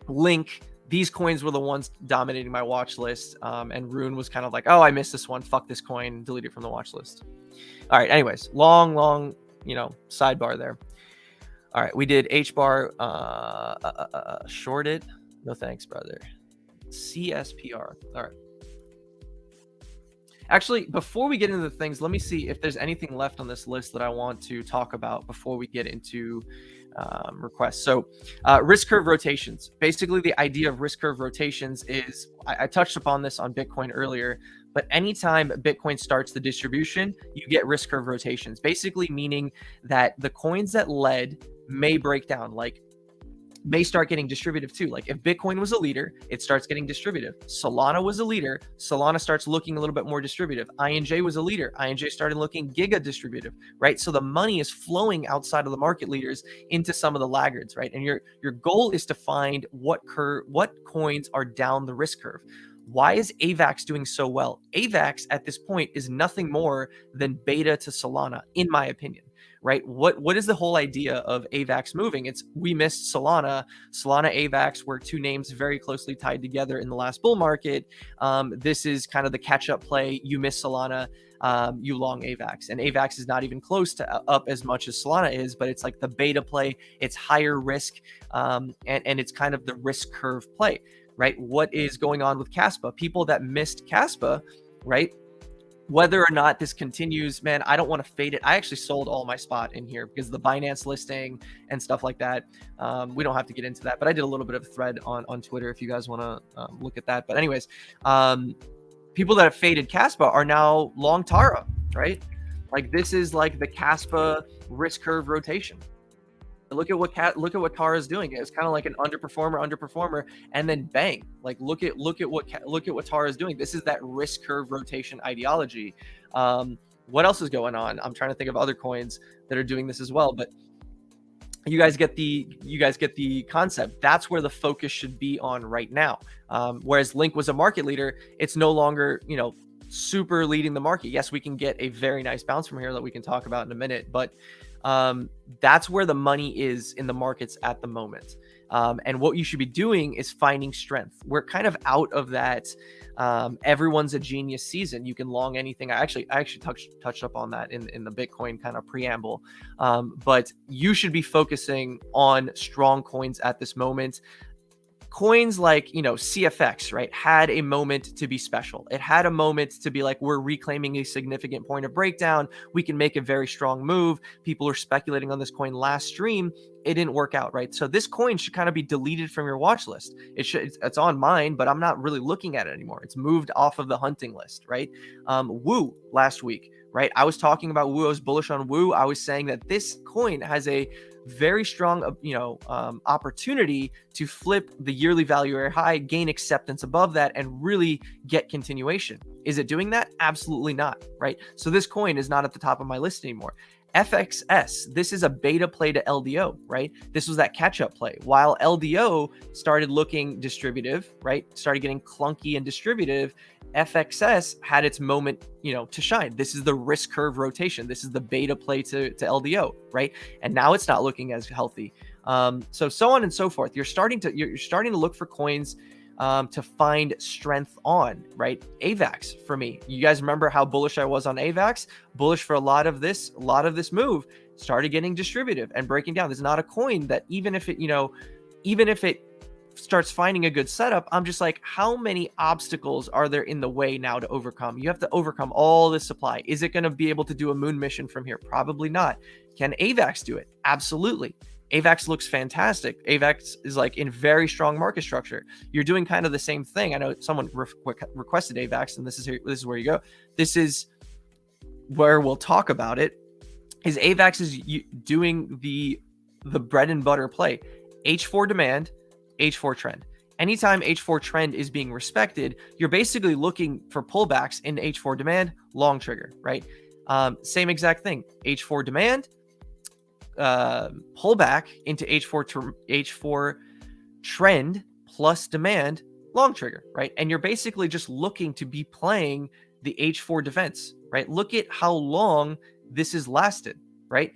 Link. These coins were the ones dominating my watch list, and Rune was kind of like, oh, I missed this one. Fuck this coin. Delete it from the watch list. All right. Anyways, long, sidebar there. All right. We did H-bar, shorted. No thanks, brother. CSPR. All right. Actually, before we get into the things, let me see if there's anything left on this list that I want to talk about before we get into requests. So risk curve rotations. Basically, the idea of risk curve rotations is, I touched upon this on Bitcoin earlier, but anytime Bitcoin starts the distribution, you get risk curve rotations, basically meaning that the coins that led may break down, like may start getting distributive too. Like, if Bitcoin was a leader, it starts getting distributive. Solana was a leader, Solana starts looking a little bit more distributive. INJ was a leader, INJ started looking giga distributive, right? So the money is flowing outside of the market leaders into some of the laggards, right? And your goal is to find what coins are down the risk curve. Why is AVAX doing so well? AVAX at this point is nothing more than beta to Solana, in my opinion. Right? What is the whole idea of AVAX moving? It's, we missed Solana. Solana AVAX were two names very closely tied together in the last bull market. This is kind of the catch-up play. You miss Solana, you long AVAX. And AVAX is not even close to up as much as Solana is, but it's like the beta play. It's higher risk, and it's kind of the risk curve play, right? What is going on with Caspa? People that missed Caspa, right? Whether or not this continues, man, I don't want to fade it. I actually sold all my spot in here because of the Binance listing and stuff like that. We don't have to get into that, but I did a little bit of a thread on Twitter if you guys want to look at that. But anyways, people that have faded Caspa are now long Tara, right? Like, this is like the Caspa risk curve rotation. Look at what Tara is doing. It's kind of like an underperformer, and then bang! Like, look at what Tara is doing. This is that risk curve rotation ideology. What else is going on? I'm trying to think of other coins that are doing this as well, but you guys get the concept. That's where the focus should be on right now. Whereas Link was a market leader, it's no longer, super leading the market. Yes, we can get a very nice bounce from here that we can talk about in a minute, but that's where the money is in the markets at the moment. And what you should be doing is finding strength. We're kind of out of that everyone's a genius season. You can long anything. I actually touched up on that in the Bitcoin kind of preamble. But you should be focusing on strong coins at this moment. Coins like, CFX, right, had a moment to be special. It had a moment to be like, we're reclaiming a significant point of breakdown. We can make a very strong move. People are speculating on this coin last stream. It didn't work out, right? So this coin should kind of be deleted from your watch list. It's on mine, but I'm not really looking at it anymore. It's moved off of the hunting list, right? Woo last week, right? I was talking about Woo. I was bullish on Woo. I was saying that this coin has a very strong, opportunity to flip the yearly value area high, gain acceptance above that, and really get continuation. Is it doing that? Absolutely not, right? So this coin is not at the top of my list anymore. FXS, this is a beta play to LDO, right? This was that catch-up play. While LDO started looking distributive, right? Started getting clunky and distributive, FXS had its moment, to shine. This is the risk curve rotation. This is the beta play to LDO, right? And now it's not looking as healthy. So on and so forth. You're starting to look for coins to find strength on, right? AVAX for me. You guys remember how bullish I was on AVAX? Bullish for a lot of this move. Started getting distributive and breaking down. There's not a coin that even if it starts finding a good setup, I'm just like, how many obstacles are there in the way now to overcome? You have to overcome all this supply. Is it going to be able to do a moon mission from here? Probably not. Can AVAX do it? Absolutely. AVAX looks fantastic. AVAX is like in very strong market structure. You're doing kind of the same thing. I know someone requested AVAX, and this is where you go. This is where we'll talk about it. Is AVAX is doing the bread and butter play. H4 demand, H4 trend. Anytime H4 trend is being respected, you're basically looking for pullbacks in H4 demand, long trigger, right? Same exact thing. H4 demand, pullback into H4 trend plus demand, long trigger, right? And you're basically just looking to be playing the H4 defense, right? Look at how long this has lasted, right?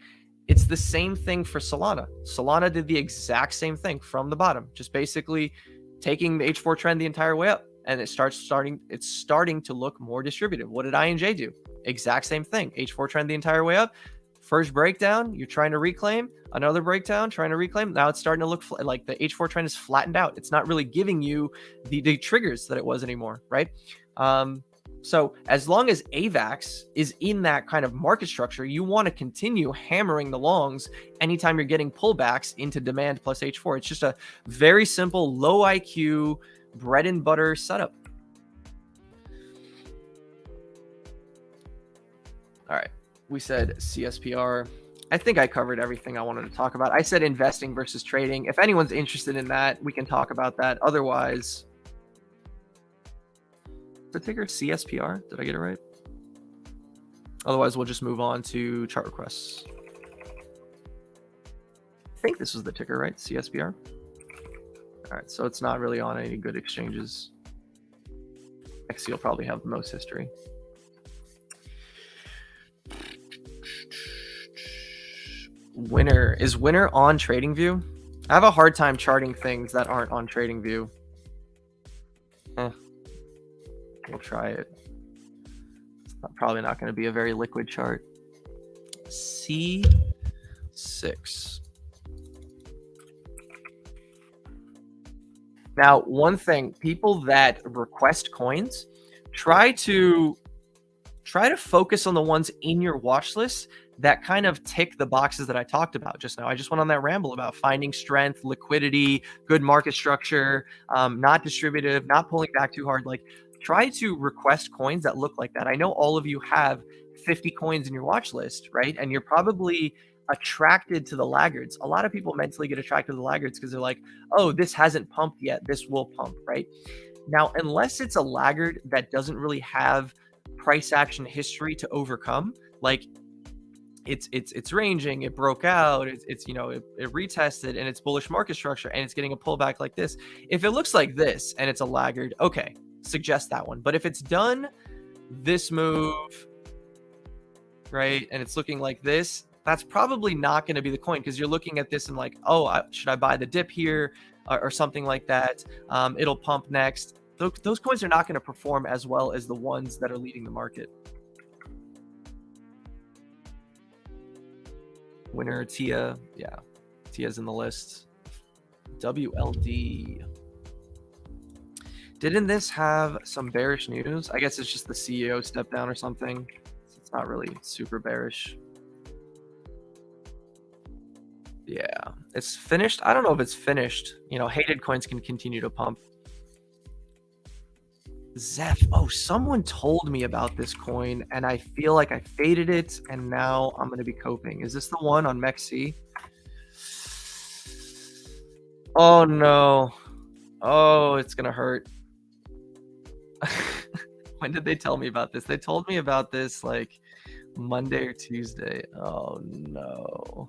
It's the same thing for Solana. Solana did the exact same thing from the bottom, just basically taking the H4 trend the entire way up, and it's starting to look more distributed. What did INJ do? Exact same thing. H4 trend the entire way up. First breakdown, you're trying to reclaim. Another breakdown, trying to reclaim. Now it's starting to look like the H4 trend is flattened out. It's not really giving you the triggers that it was anymore, right? So as long as AVAX is in that kind of market structure, you want to continue hammering the longs anytime you're getting pullbacks into demand plus H4. It's just a very simple, low IQ, bread and butter setup. All right. We said CSPR. I think I covered everything I wanted to talk about. I said investing versus trading. If anyone's interested in that, we can talk about that. Otherwise, the ticker CSPR. Did I get it right? Otherwise, we'll just move on to chart requests. I think this was the ticker, right? CSPR. All right, so it's not really on any good exchanges. XC will probably have the most history. Winner. Is Winner on TradingView? I have a hard time charting things that aren't on TradingView. We'll try it. It's probably not going to be a very liquid chart. C6. Now, one thing, people that request coins, try to focus on the ones in your watch list that kind of tick the boxes that I talked about just now. I just went on that ramble about finding strength, liquidity, good market structure, not distributive, not pulling back too hard. Like, try to request coins that look like that. I know all of you have 50 coins in your watch list, right? And you're probably attracted to the laggards. A lot of people mentally get attracted to the laggards because they're like, oh, this hasn't pumped yet. This will pump, right? Now, unless it's a laggard that doesn't really have price action history to overcome, like it's ranging, it broke out, it retested, and it's bullish market structure, and it's getting a pullback like this. If it looks like this and it's a laggard, okay, suggest that one. But if it's done this move, right, and it's looking like this, that's probably not going to be the coin, because you're looking at this and like, oh, should I buy the dip here or something like that? It'll pump next. Those coins are not going to perform as well as the ones that are leading the market. Winner, Tia. Yeah, Tia's in the list. WLD. Didn't this have some bearish news? I guess it's just the CEO stepped down or something. It's not really super bearish. Yeah, it's finished. I don't know if it's finished. Hated coins can continue to pump. Zeph. Oh, someone told me about this coin, and I feel like I faded it, and now I'm going to be coping. Is this the one on MEXC? Oh, no. Oh, it's going to hurt. When did they tell me about this? They told me about this like Monday or Tuesday. Oh, no.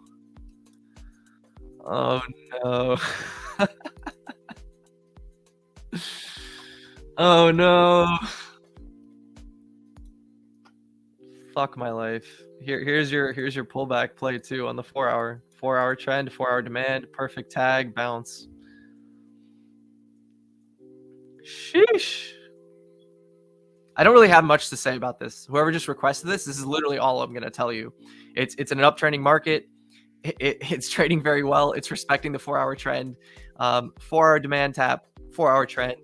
Oh, no. Oh no. Fuck my life. Here's your pullback play too on the 4-hour. 4-hour trend, 4-hour demand, perfect tag, bounce. Sheesh. I don't really have much to say about this. Whoever just requested this is literally all I'm gonna tell you. It's an uptrending market. it's trading very well. It's respecting the 4-hour trend, 4-hour demand tap, 4-hour trend.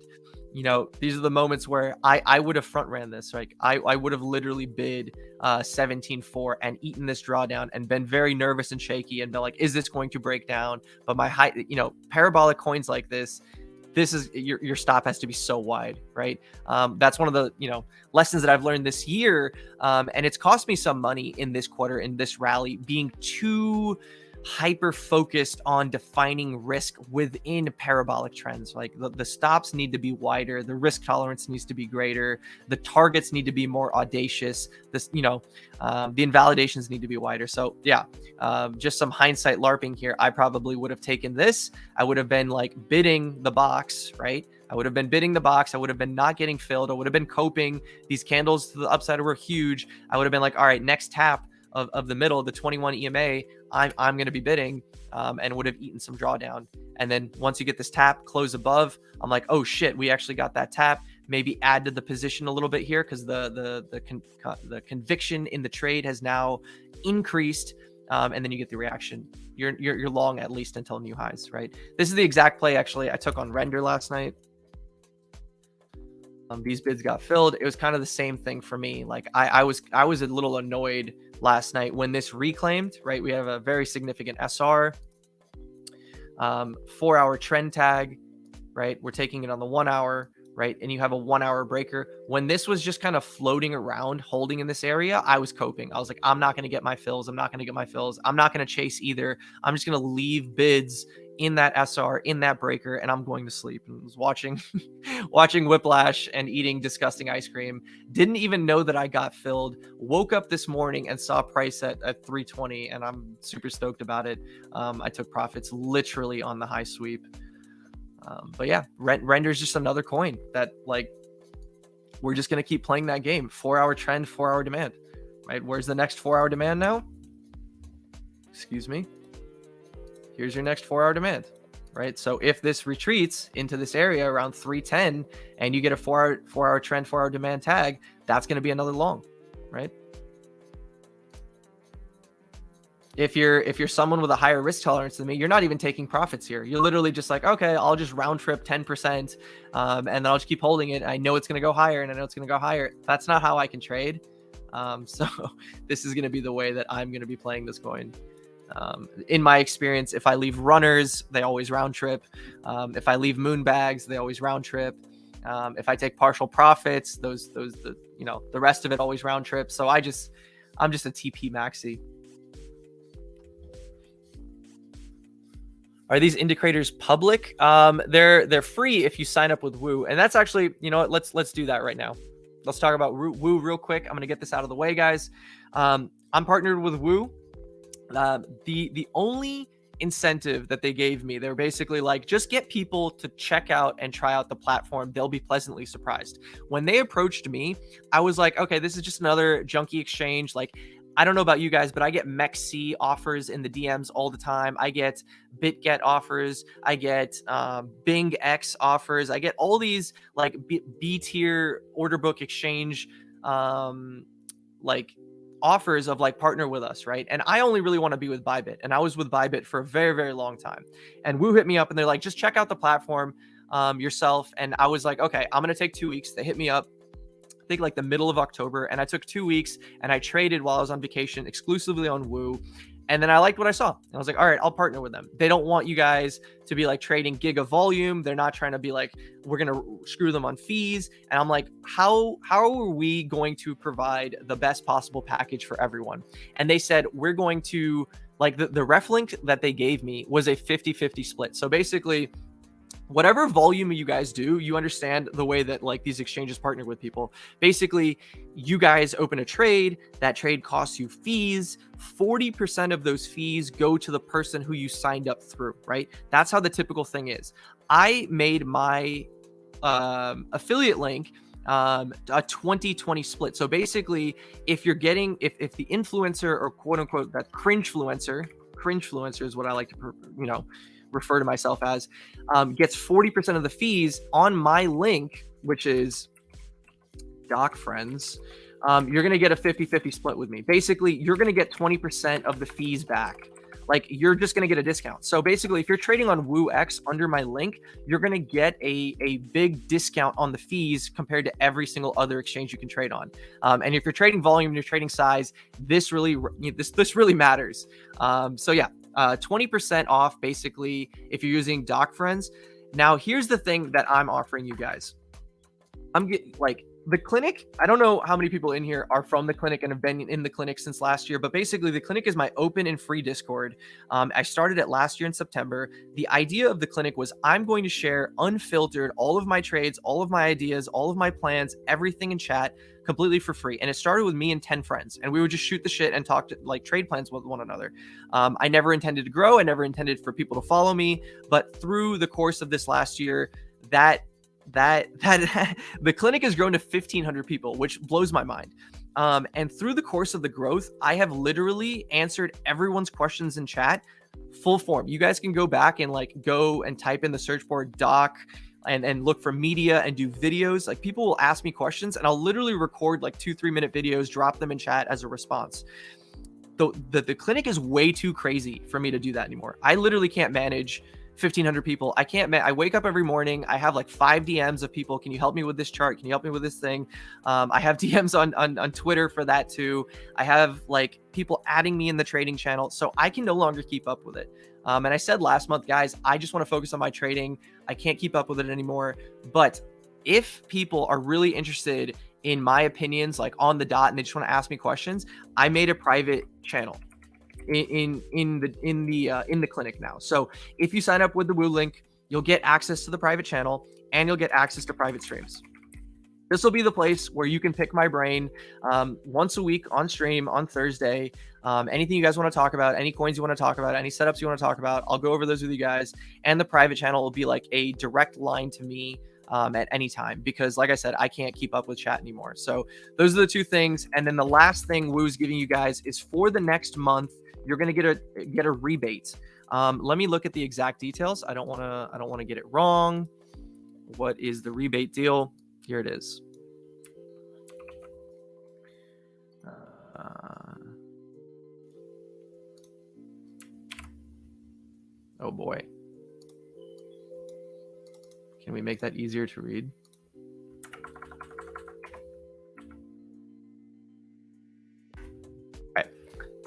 You know, these are the moments where I would have front ran this. Like I would have literally bid 17.4 and eaten this drawdown and been very nervous and shaky and been like, is this going to break down? But my high, you know, parabolic coins like this is your stop has to be so wide, right? That's one of the, you know, lessons that I've learned this year. And it's cost me some money in this quarter, in this rally, being too hyper focused on defining risk within parabolic trends. Like the stops need to be wider, the risk tolerance needs to be greater, the targets need to be more audacious. This, you know, the invalidations need to be wider. So yeah, just some hindsight LARPing here. I probably would have taken this. I would have been like bidding the box, right? I would have been bidding the box. I would have been not getting filled. I would have been coping. These candles to the upside were huge. I would have been like, all right, next tap of the middle, the 21 EMA, I'm going to be bidding, and would have eaten some drawdown. And then once you get this tap, close above, I'm like, oh shit, we actually got that tap. Maybe add to the position a little bit here because the conviction in the trade has now increased, and then you get the reaction. You're long at least until new highs, right? This is the exact play actually I took on Render last night. These bids got filled. It was kind of the same thing for me. Like I was a little annoyed last night when this reclaimed, right? We have a very significant SR, 4-hour trend tag, right? We're taking it on the 1 hour, right? And you have a 1 hour breaker. When this was just kind of floating around, holding in this area, I was coping. I was like, I'm not going to get my fills. I'm not going to get my fills. I'm not going to chase either. I'm just going to leave bids in that SR, in that breaker, and I'm going to sleep. And was watching watching Whiplash and eating disgusting ice cream. Didn't even know that I got filled. Woke up this morning and saw price at 320, and I'm super stoked about it. I took profits literally on the high sweep. But yeah, Render is just another coin that, like, we're just going to keep playing that game. 4-hour trend, 4-hour demand, right? Where's the next 4-hour demand now? Excuse me. Here's your next 4-hour demand, right? So if this retreats into this area around 310 and you get a 4-hour trend, 4-hour demand tag, that's going to be another long, right? If you're someone with a higher risk tolerance than me, you're not even taking profits here. You're literally just like, okay, I'll just round trip 10%, and then I'll just keep holding it. I know it's going to go higher, and I know it's going to go higher. That's not how I can trade. So this is going to be the way that I'm going to be playing this coin. In my experience, if I leave runners, they always round trip. If I leave moon bags, they always round trip. If I take partial profits, the rest of it always round trip. So I'm just a TP maxi. Are these indicators public? They're free if you sign up with Woo, and that's actually, you know what? Let's do that right now. Let's talk about Woo real quick. I'm gonna get this out of the way, guys. I'm partnered with Woo. The only incentive that they gave me, they're basically like, just get people to check out and try out the platform. They'll be pleasantly surprised. When they approached me, I was like, okay, this is just another junkie exchange. Like, I don't know about you guys, but I get MEXC offers in the DMs all the time. I get BitGet offers. I get Bing X offers. I get all these like B tier order book exchange like offers of like partner with us, right? And I only really want to be with Bybit, and I was with Bybit for a very, very long time. And Woo hit me up and they're like, just check out the platform yourself. And I was like, okay, I'm gonna take 2 weeks. They hit me up, I think like the middle of October, and I took 2 weeks and I traded while I was on vacation exclusively on Woo. And then I liked what I saw. And I was like, all right, I'll partner with them. They don't want you guys to be like trading giga volume. They're not trying to be like, we're going to screw them on fees. And I'm like, how are we going to provide the best possible package for everyone? And they said, we're going to, like, the ref link that they gave me was a 50-50 split. So basically, whatever volume you guys do, you understand the way that like these exchanges partner with people. Basically, you guys open a trade, that trade costs you fees. 40% of those fees go to the person who you signed up through, right? That's how the typical thing is. I made my affiliate link a 20-20 split. So basically, if you're getting, if the influencer, or quote unquote that cringefluencer is what I like to, refer to myself as, gets 40% of the fees on my link, which is Doc Friends, you're going to get a 50-50 split with me. Basically, you're going to get 20% of the fees back like you're just going to get a discount. So basically, if you're trading on WooX under my link, you're going to get a big discount on the fees compared to every single other exchange you can trade on. And if you're trading volume, you're trading size, this really matters. So yeah, 20% off basically if you're using Doc Friends. Now, here's the thing that I'm offering you guys. I'm getting like the clinic. I don't know how many people in here are from the clinic and have been in the clinic since last year, but basically the clinic is my open and free Discord. I started it last year in September. The idea of the clinic was I'm going to share unfiltered all of my trades, all of my ideas, all of my plans, everything in chat completely for free. And it started with me and 10 friends, and we would just shoot the shit and talk to like trade plans with one another. I never intended to grow. I never intended for people to follow me, but through the course of this last year, that the clinic has grown to 1,500 people, which blows my mind. And through the course of the growth, I have literally answered everyone's questions in chat, full form. You guys can go back and like go and type in the search board doc and look for media and do videos. Like people will ask me questions and I'll literally record like 2-3 minute videos, drop them in chat as a response. The clinic is way too crazy for me to do that anymore. I literally can't manage 1,500 people. I wake up every morning. I have like 5 DMs of people. Can you help me with this chart? Can you help me with this thing? I have DMs on Twitter for that too. I have like people adding me in the trading channel. So I can no longer keep up with it. And I said last month, guys, I just want to focus on my trading. I can't keep up with it anymore. But if people are really interested in my opinions, like on the dot, and they just want to ask me questions, I made a private channel in the clinic now. So if you sign up with the Woo link, you'll get access to the private channel and you'll get access to private streams. This will be the place where you can pick my brain once a week on stream on Thursday. Anything you guys want to talk about, any coins you want to talk about, any setups you want to talk about, I'll go over those with you guys. And the private channel will be like a direct line to me at any time, because like I said, I can't keep up with chat anymore. So those are the two things. And then the last thing Woo's giving you guys is for the next month, you're going to get a rebate. Let me look at the exact details. I don't want to get it wrong. What is the rebate deal? Here it is. Oh boy. Can we make that easier to read? All right.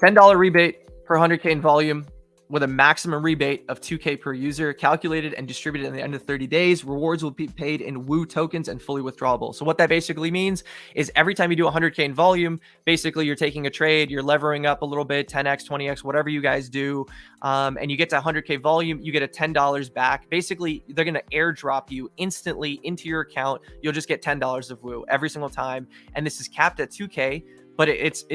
$10 rebate per 100K in volume with a maximum rebate of 2K per user, calculated and distributed in the end of 30 days. Rewards will be paid in Woo tokens and fully withdrawable. So what that basically means is every time you do 100K in volume, basically you're taking a trade, you're levering up a little bit, 10x, 20x, whatever you guys do, and you get to 100K volume, you get a $10 back. Basically, they're going to airdrop you instantly into your account. You'll just get $10 of Woo every single time. And this is capped at 2K. But it's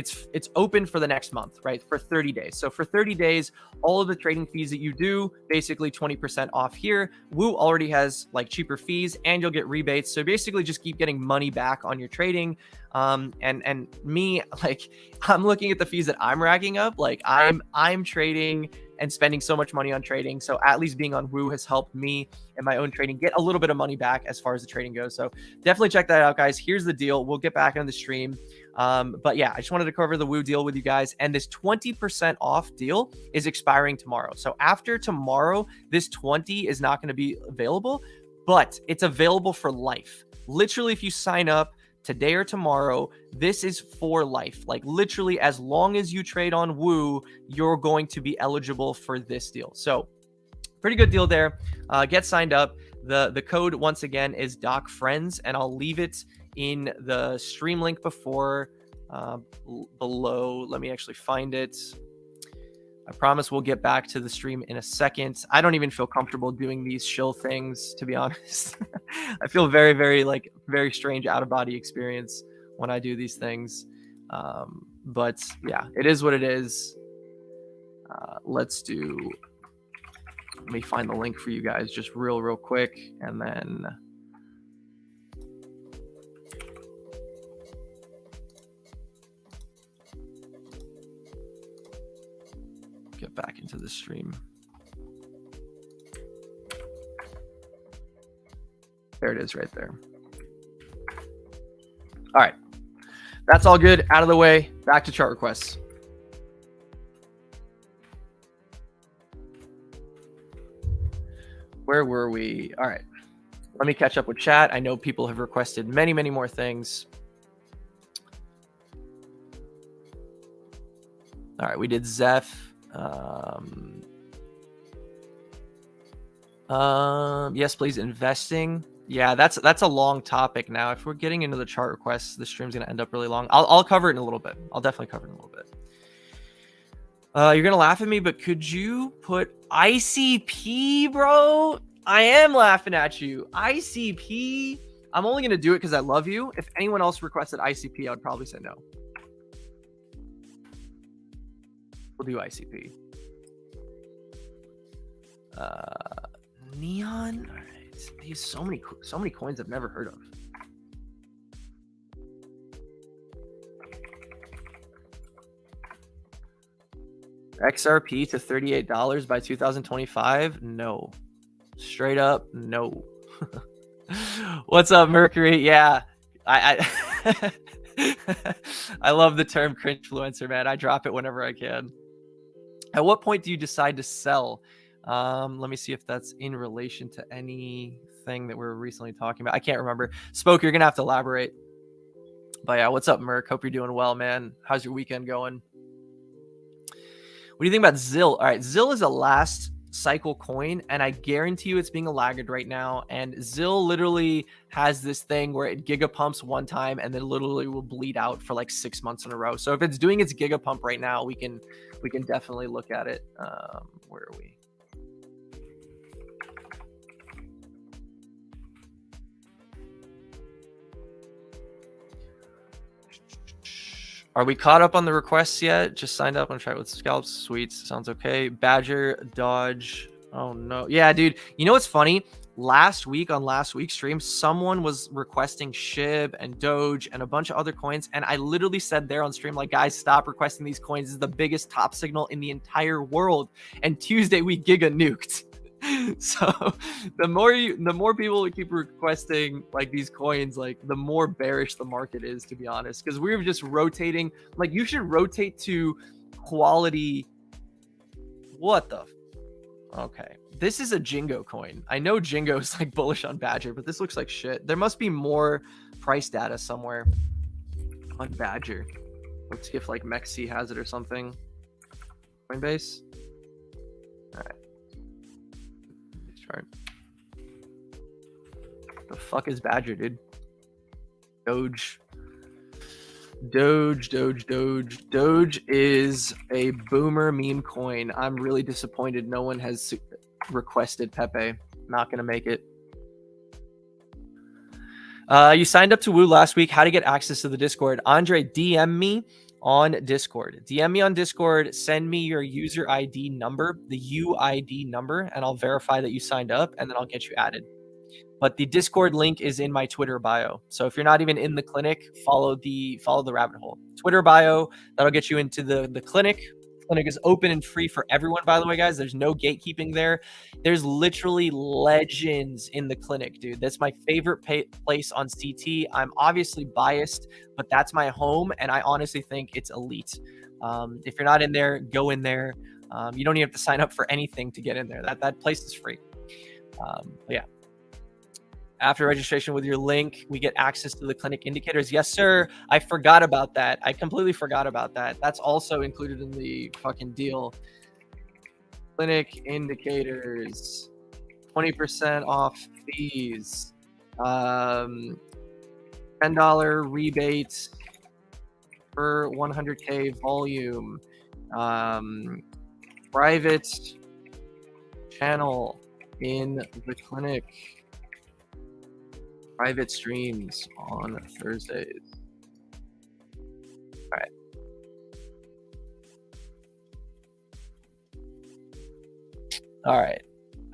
open for the next month, right? For 30 days. So for 30 days, all of the trading fees that you do, basically 20% off here. Woo already has like cheaper fees and you'll get rebates. So basically just keep getting money back on your trading. And me, like I'm looking at the fees that I'm racking up. Like I'm trading and spending so much money on trading. So at least being on Woo has helped me and my own trading get a little bit of money back as far as the trading goes. So definitely check that out, guys. Here's the deal. We'll get back on the stream. But yeah, I just wanted to cover the Woo deal with you guys. And this 20% off deal is expiring tomorrow. So after tomorrow, this 20 is not going to be available, but it's available for life. Literally, if you sign up today or tomorrow, this is for life. Like literally, as long as you trade on Woo, you're going to be eligible for this deal. So pretty good deal there. Get signed up. The code once again is DocFriends, and I'll leave it in the stream link below. Let me actually find it. I promise we'll get back to the stream in a second. I don't even feel comfortable doing these shill things, to be honest. I feel very, very strange out of body experience when I do these things. But yeah, it is what it is. Let me find the link for you guys just real quick, and then get back into the stream. There it is right there. All right. That's all good. Out of the way. Back to chart requests. Where were we? All right. Let me catch up with chat. I know people have requested many, many more things. All right, we did Zeph. Yes, please. Investing. Yeah, that's a long topic now. If we're getting into the chart requests, the stream's gonna end up really long. I'll cover it in a little bit. I'll definitely cover it in a little bit. You're gonna laugh at me, but could you put ICP, bro? I am laughing at you. ICP. I'm only gonna do it because I love you. If anyone else requested ICP, I would probably say no. We'll do ICP. Neon. All right. These so many coins I've never heard of. XRP to $38 by 2025? No. Straight up, no. What's up, Mercury? Yeah, I I love the term cringefluencer, man. I drop it whenever I can. At what point do you decide to sell? Let me see if that's in relation to anything that we're recently talking about. I can't remember. Spoke, you're gonna have to elaborate. But yeah, what's up, Merc? Hope you're doing well, man. How's your weekend going? What do you think about ZIL? All right, ZIL is a last cycle coin, and I guarantee you it's being a laggard right now. And ZIL literally has this thing where it gigapumps one time and then literally will bleed out for like 6 months in a row. So if it's doing its gigapump right now, we can definitely look at it. Where are we? Are we caught up on the requests yet? Just signed up on Try with Scalps. Sweets. Sounds okay. Badger, Dodge. Oh, no. Yeah, dude. You know what's funny? Last week on last week's stream, someone was requesting SHIB and Doge and a bunch of other coins. And I literally said there on stream, like, guys, stop requesting these coins. This is the biggest top signal in the entire world. And Tuesday, we giga nuked. So the more people we keep requesting like these coins, like the more bearish the market is, to be honest, because we're just rotating. Like, you should rotate to quality. What the okay, this is a Jingo coin. I know Jingo is like bullish on Badger, but this looks like shit. There must be more price data somewhere on Badger. Let's see if like Mexi has it or something. Coinbase. All right. Chart. The fuck is Badger, dude? Doge is a boomer meme coin. I'm really disappointed no one has requested Pepe. Not gonna make it. You signed up to Woo last week. How to get access to the Discord? Andre, DM me on Discord. DM me on Discord. Send me your user ID number, the UID number, and I'll verify that you signed up, and then I'll get you added. But the Discord link is in my Twitter bio. So if you're not even in the clinic, follow the rabbit hole. Twitter bio, that'll get you into the clinic. Clinic is open and free for everyone, by the way, guys. There's no gatekeeping there. There's literally legends in the clinic, dude. That's my favorite place on CT. I'm obviously biased, but that's my home, and I honestly think it's elite. If you're not in there, go in there. You don't even have to sign up for anything to get in there. That place is free. Yeah. After registration with your link, we get access to the clinic indicators. Yes, sir. I forgot about that. I completely forgot about that. That's also included in the fucking deal. Clinic indicators, 20% off fees, $10 rebate per 100K volume, private channel in the clinic. Private streams on Thursdays. All right. All right.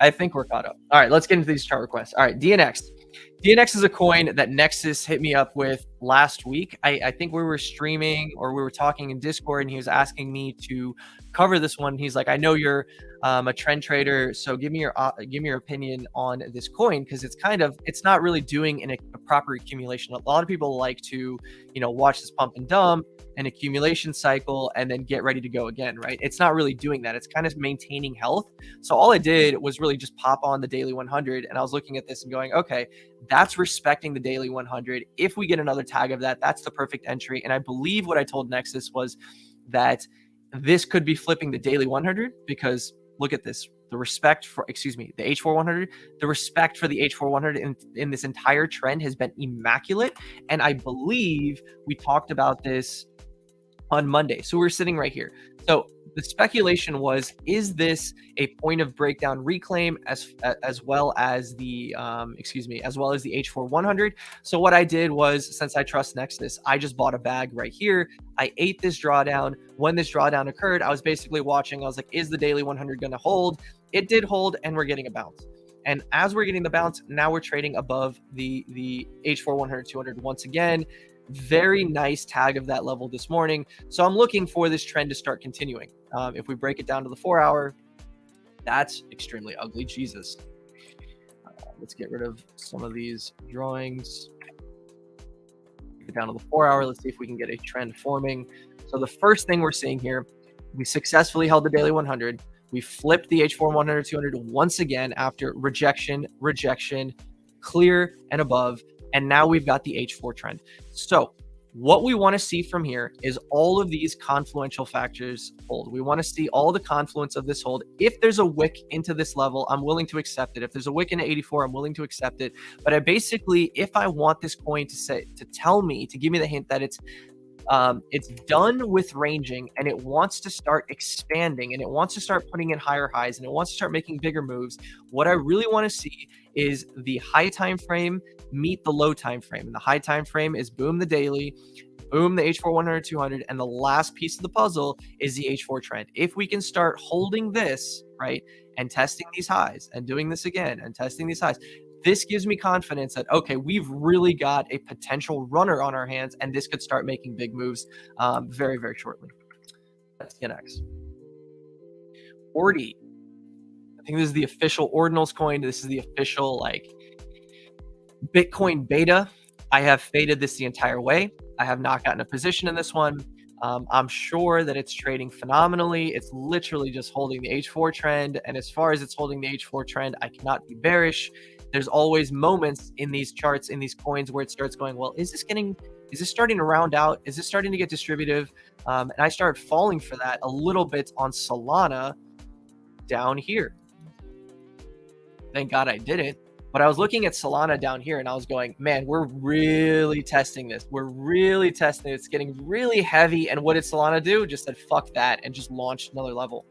I think we're caught up. All right, let's get into these chart requests. All right, DNX. DNX is a coin that Nexus hit me up with last week. I think we were streaming or we were talking in Discord, and he was asking me to cover this one. He's like, I know you're a trend trader, so give me your opinion on this coin, because it's not really doing a proper accumulation. A lot of people like to watch this pump and dump, an accumulation cycle, and then get ready to go again, right? It's not really doing that. It's kind of maintaining health. So all I did was really just pop on the daily 100, and I was looking at this and going, okay, that's respecting the daily 100. If we get another tag of that, that's the perfect entry. And I believe what I told Nexus was that this could be flipping the daily 100, because look at this. The respect for, the H4 100, the respect for the H4 100 in this entire trend has been immaculate. And I believe we talked about this on Monday. So we're sitting right here. So the speculation was, is this a point of breakdown reclaim as well as the H4 100? So what I did was, since I trust Nexus, I just bought a bag right here. I ate this drawdown. When this drawdown occurred, I was basically watching. I was like, is the daily 100 going to hold? It did hold, and we're getting a bounce. And as we're getting the bounce, now we're trading above the H4 100 200 once again. Very nice tag of that level this morning. So I'm looking for this trend to start continuing. If we break it down to the 4 hour, that's extremely ugly. Jesus. Let's get rid of some of these drawings. Get down to the 4 hour. Let's see if we can get a trend forming. So the first thing we're seeing here, we successfully held the daily 100. We flipped the H4 100 200 once again after rejection, clear and above. And now we've got the H4 trend. So what we want to see from here is all of these confluential factors hold. We want to see all the confluence of this hold. If there's a wick into this level, I'm willing to accept it. If there's a wick into 84, I'm willing to accept it. But if I want this coin to give me the hint that it's done with ranging, and it wants to start expanding, and it wants to start putting in higher highs, and it wants to start making bigger moves, what I really want to see is the high time frame meet the low time frame. And the high time frame is boom the daily, boom the H4 100 200, and the last piece of the puzzle is the H4 trend. If we can start holding this, right, and testing these highs and doing this again and testing these highs, this gives me confidence that, okay, we've really got a potential runner on our hands, and this could start making big moves very, very shortly. That's TNX. Ordi. I think this is the official Ordinals coin. This is the official Bitcoin beta. I have faded this the entire way. I have not gotten a position in this one. I'm sure that it's trading phenomenally. It's literally just holding the H4 trend. And as far as it's holding the H4 trend, I cannot be bearish. There's always moments in these charts, in these coins, where it starts going, well, is this starting to round out? Is this starting to get distributive? And I start falling for that a little bit on Solana down here. Thank God I didn't. But I was looking at Solana down here, and I was going, man, we're really testing this. We're really testing it. It's getting really heavy. And what did Solana do? Just said, fuck that, and just launched another level.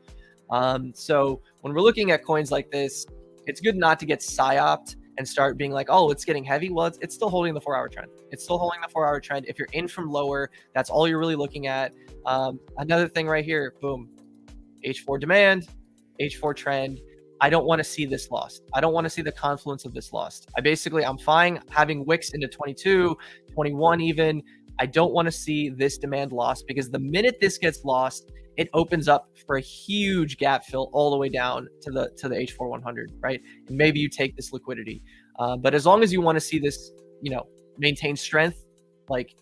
So when we're looking at coins like this, it's good not to get psyoped and start being like, oh, it's getting heavy. Well, it's still holding the 4 hour trend. It's still holding the 4 hour trend. If you're in from lower, that's all you're really looking at. Another thing right here, boom, H4 demand, H4 trend. I don't want to see this lost. I don't want to see the confluence of this lost. I'm fine having wicks into 22, 21 even. I don't want to see this demand lost, because the minute this gets lost, it opens up for a huge gap fill all the way down to the H4 100, right? And maybe you take this liquidity. But as long as you want to see this, maintain strength, like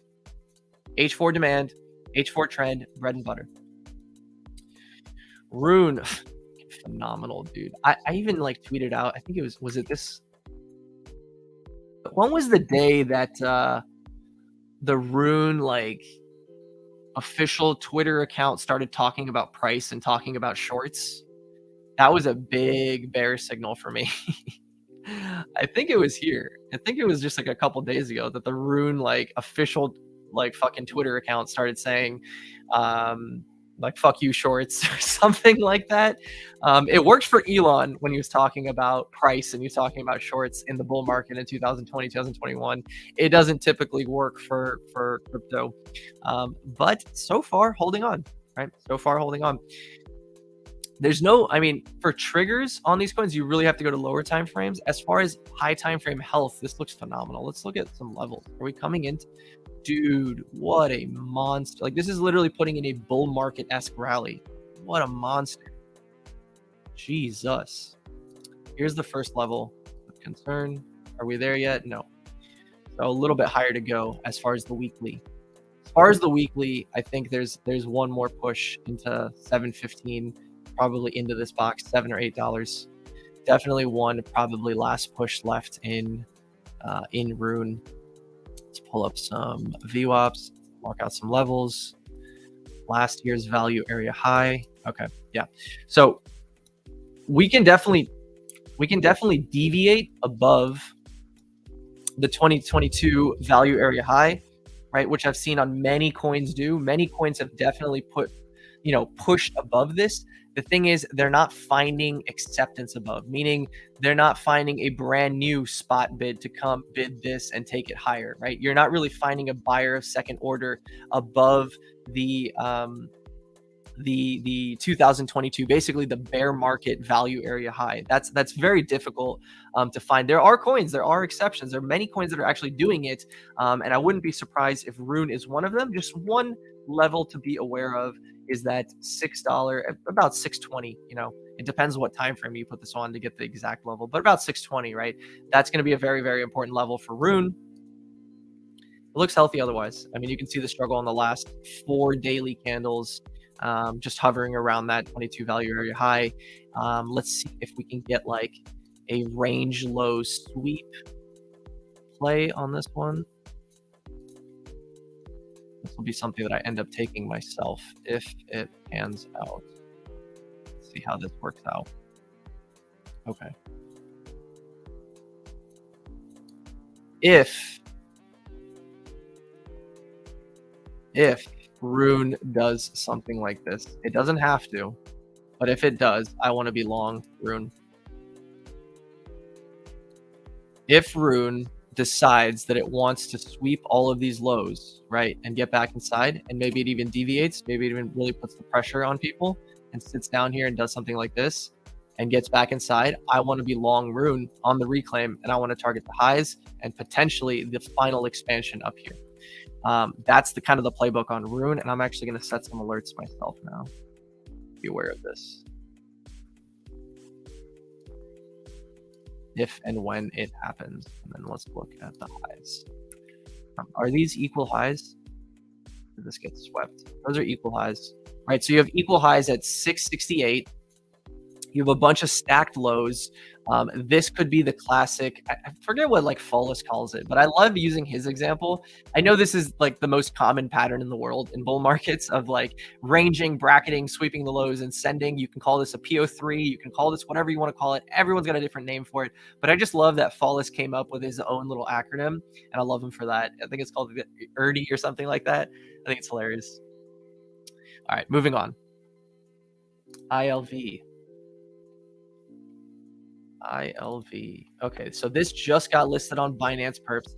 H4 demand, H4 trend, bread and butter. Rune. Phenomenal, dude. I even tweeted out, I think was it this? When was the day that the Rune official Twitter account started talking about price and talking about shorts? That was a big bear signal for me. I think it was here. I think it was just a couple days ago that the Rune official fucking Twitter account started saying fuck you shorts or something like that. It worked for Elon when he was talking about price and he was talking about shorts in the bull market in 2020, 2021. It doesn't typically work for crypto. But so far holding on, right? So far holding on. There's for triggers on these coins, you really have to go to lower time frames. As far as high time frame health, this looks phenomenal. Let's look at some levels. Are we coming into dude, what a monster. Like, this is literally putting in a bull market-esque rally. What a monster. Jesus. Here's the first level of concern. Are we there yet? No. So a little bit higher to go as far as the weekly. As far as the weekly, I think there's one more push into 715, probably into this box, $7 or $8. Definitely one, probably last push left in Rune. Let's pull up some VWAPs, mark out some levels. Last year's value area high. Okay, yeah. So we can definitely deviate above the 2022 value area high, right? Which I've seen on many coins do. Many coins have definitely pushed above this. The thing is, they're not finding acceptance above, meaning they're not finding a brand new spot bid to come bid this and take it higher, right? You're not really finding a buyer of second order above the 2022, basically the bear market value area high. That's very difficult to find. There are coins, there are exceptions. There are many coins that are actually doing it, and I wouldn't be surprised if Rune is one of them. Just one level to be aware of is that $6, about 620. It depends what time frame you put this on to get the exact level, but about 620, right? That's going to be a very, very important level for Rune. It looks healthy otherwise. I mean, you can see the struggle on the last 4 daily candles, just hovering around that 22 value area high. Let's see if we can get like a range low sweep play on this one. This will be something that I end up taking myself if it pans out. Let's see how this works out. Okay. If Rune does something like this, it doesn't have to, but if it does, I want to be long Rune. If Rune decides that it wants to sweep all of these lows, right, and get back inside, and maybe it even deviates, maybe it even really puts the pressure on people and sits down here and does something like this and gets back inside, I want to be long Rune on the reclaim, and I want to target the highs and potentially the final expansion up here. That's the kind of the playbook on Rune, and I'm actually going to set some alerts myself now. Be aware of this. If and when it happens. And then let's look at the highs. Are these equal highs? Did this get swept? Those are equal highs, right? So you have equal highs at 668. You have a bunch of stacked lows. This could be the classic, I forget what like Follis calls it, but I love using his example. I know this is like the most common pattern in the world in bull markets of like ranging, bracketing, sweeping the lows and sending. You can call this a PO3. You can call this whatever you want to call it. Everyone's got a different name for it. But I just love that Follis came up with his own little acronym, and I love him for that. I think it's called ERDI or something like that. I think it's hilarious. All right, moving on. ILV. Okay, so this just got listed on Binance Perps.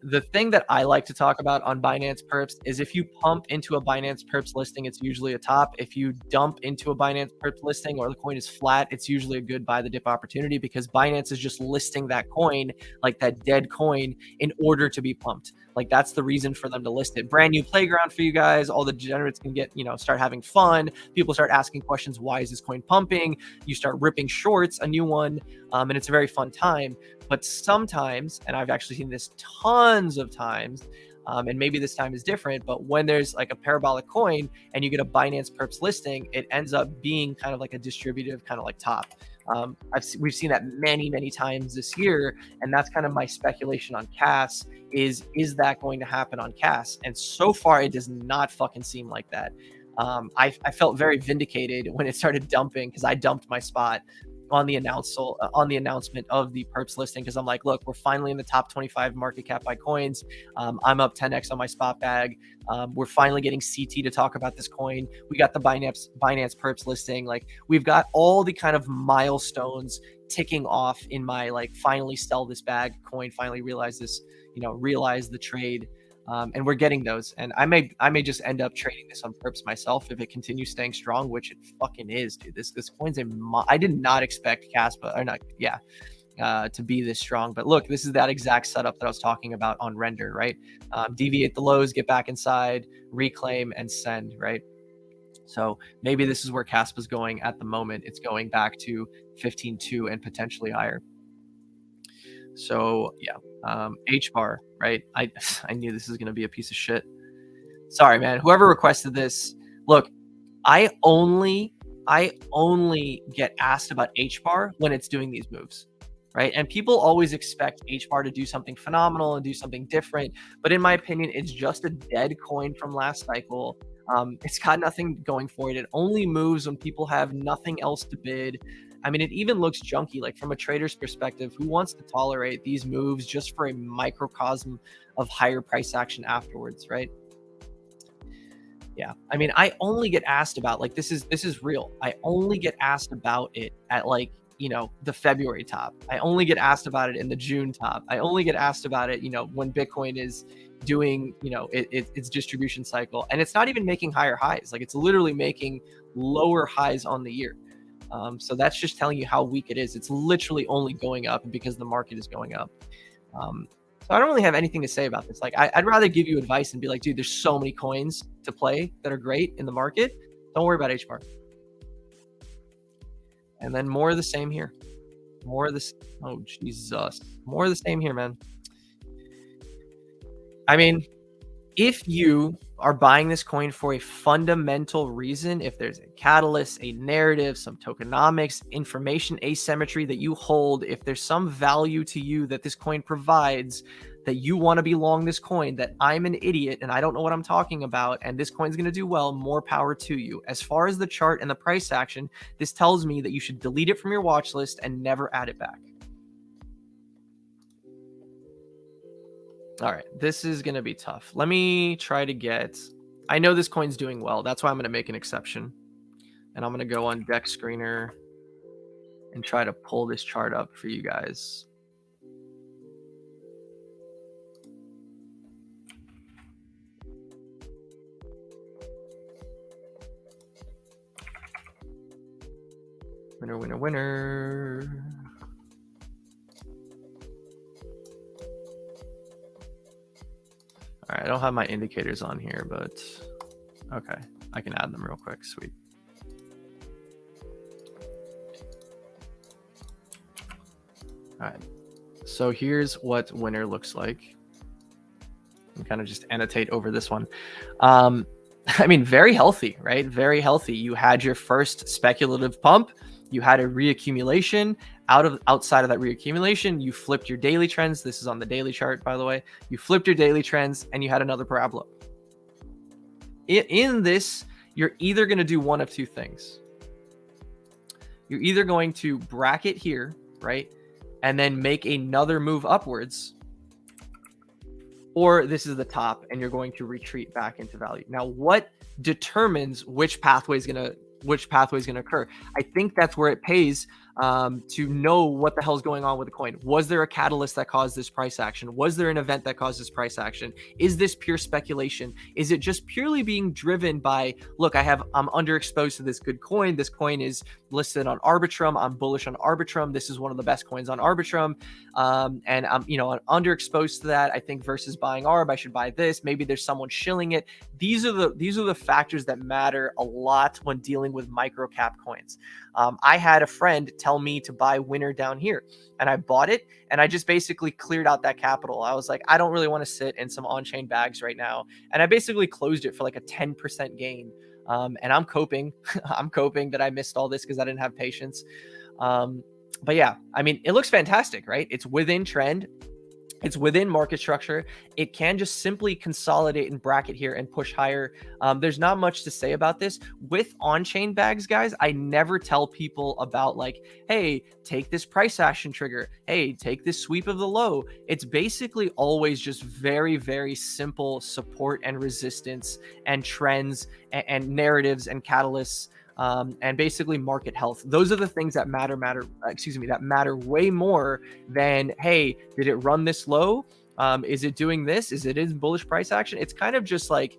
The thing that I like to talk about on Binance Perps is if you pump into a Binance Perps listing, it's usually a top. If you dump into a Binance Perps listing or the coin is flat, it's usually a good buy the dip opportunity because Binance is just listing that coin, like that dead coin, in order to be pumped. Like that's the reason for them to list it. Brand new playground for you guys. All the degenerates can get, start having fun. People start asking questions. Why is this coin pumping? You start ripping shorts, a new one. And it's a very fun time. But sometimes, and I've actually seen this tons of times, and maybe this time is different, but when there's like a parabolic coin and you get a Binance Perps listing, it ends up being kind of like a distributive kind of like top. We've seen that many times this year, and that's kind of my speculation on CAS is that going to happen on CAS? And so far, it does not fucking seem like that. I felt very vindicated when it started dumping because I dumped my spot on the announcement of the Perps listing because I'm like, look, we're finally in the top 25 market cap by coins. I'm up 10x on my spot bag. We're finally getting CT to talk about this coin. We got the Binance Perps listing. Like we've got all the kind of milestones ticking off in my like finally sell this bag coin, finally realize this, realize the trade. And we're getting those. And I may just end up trading this on Perps myself if it continues staying strong, which it fucking is, dude. This coin's I did not expect Caspa or not. Yeah. to be this strong. But look, this is that exact setup that I was talking about on render, right? Deviate the lows, get back inside, reclaim, and send, right? So maybe this is where Caspa's going at the moment. It's going back to 15.2 and potentially higher. So yeah, H bar, right? I knew this is going to be a piece of shit. Sorry, man. Whoever requested this, look, I only get asked about H bar when it's doing these moves, right? And people always expect H bar to do something phenomenal and do something different, but in my opinion, it's just a dead coin from last cycle. It's got nothing going for it. It only moves when people have nothing else to bid. I mean, it even looks junky. Like from a trader's perspective, who wants to tolerate these moves just for a microcosm of higher price action afterwards, right? Yeah, I mean, I only get asked about, like, this is real. I only get asked about it at, like, you know, the February top. I only get asked about it in the June top. I only get asked about it, you know, when Bitcoin is doing, you know, its distribution cycle, and it's not even making higher highs. Like, it's literally making lower highs on the year. So that's just telling you how weak it is. It's literally only going up because the market is going up. So I don't really have anything to say about this. Like, I'd rather give you advice and be like, dude, there's so many coins to play that are great in the market. Don't worry about H bar. And then more of the same here. More of this. Oh, Jesus. More of the same here, man. I mean, if you are buying this coin for a fundamental reason, if there's a catalyst, a narrative, some tokenomics, information asymmetry that you hold, if there's some value to you that this coin provides, that you want to be long this coin, that I'm an idiot and I don't know what I'm talking about, and this coin's going to do well, more power to you. As far as the chart and the price action, this tells me that you should delete it from your watch list and never add it back. All right, this is going to be tough. Let me try to get... I know this coin's doing well. That's why I'm going to make an exception. And I'm going to go on Deck Screener and try to pull this chart up for you guys. Winner, winner, winner. All right, I don't have my indicators on here, but okay, I can add them real quick. Sweet. All right, so here's what winner looks like. I'm kind of just annotate over this one. I mean, very healthy, right? Very healthy. You had your first speculative pump. You had a reaccumulation. Outside of that reaccumulation, you flipped your daily trends. This is on the daily chart, by the way. You flipped your daily trends and you had another parabola. In this, you're either going to do one of two things. You're either going to bracket here, right? And then make another move upwards, or this is the top and you're going to retreat back into value. Now, what determines which pathway is going to occur? I think that's where it pays to know what the hell is going on with the coin. Was there a catalyst that caused this price action? Was there an event that caused this price action? Is this pure speculation? Is it just purely being driven by, look, I'm underexposed to this good coin. This coin is listed on Arbitrum. I'm bullish on Arbitrum. This is one of the best coins on Arbitrum. And I'm underexposed to that. I think versus buying ARB, I should buy this. Maybe there's someone shilling it. These are the factors that matter a lot when dealing with micro cap coins. I had a friend tell me to buy Winner down here, and I bought it, and I just basically cleared out that capital. I was like, I don't really want to sit in some on-chain bags right now, and I basically closed it for like a 10% gain. And I'm coping. I'm coping that I missed all this because I didn't have patience. But yeah, I mean, it looks fantastic, right? It's within trend. It's within market structure. It can just simply consolidate and bracket here and push higher. There's not much to say about this. With on-chain bags, guys, I never tell people about like, hey, take this price action trigger. Hey, take this sweep of the low. It's basically always just very, very simple support and resistance and trends and narratives and catalysts. And basically market health. Those are the things that matter way more than, hey, did it run this low? Is it doing this? Is it in bullish price action? It's kind of just like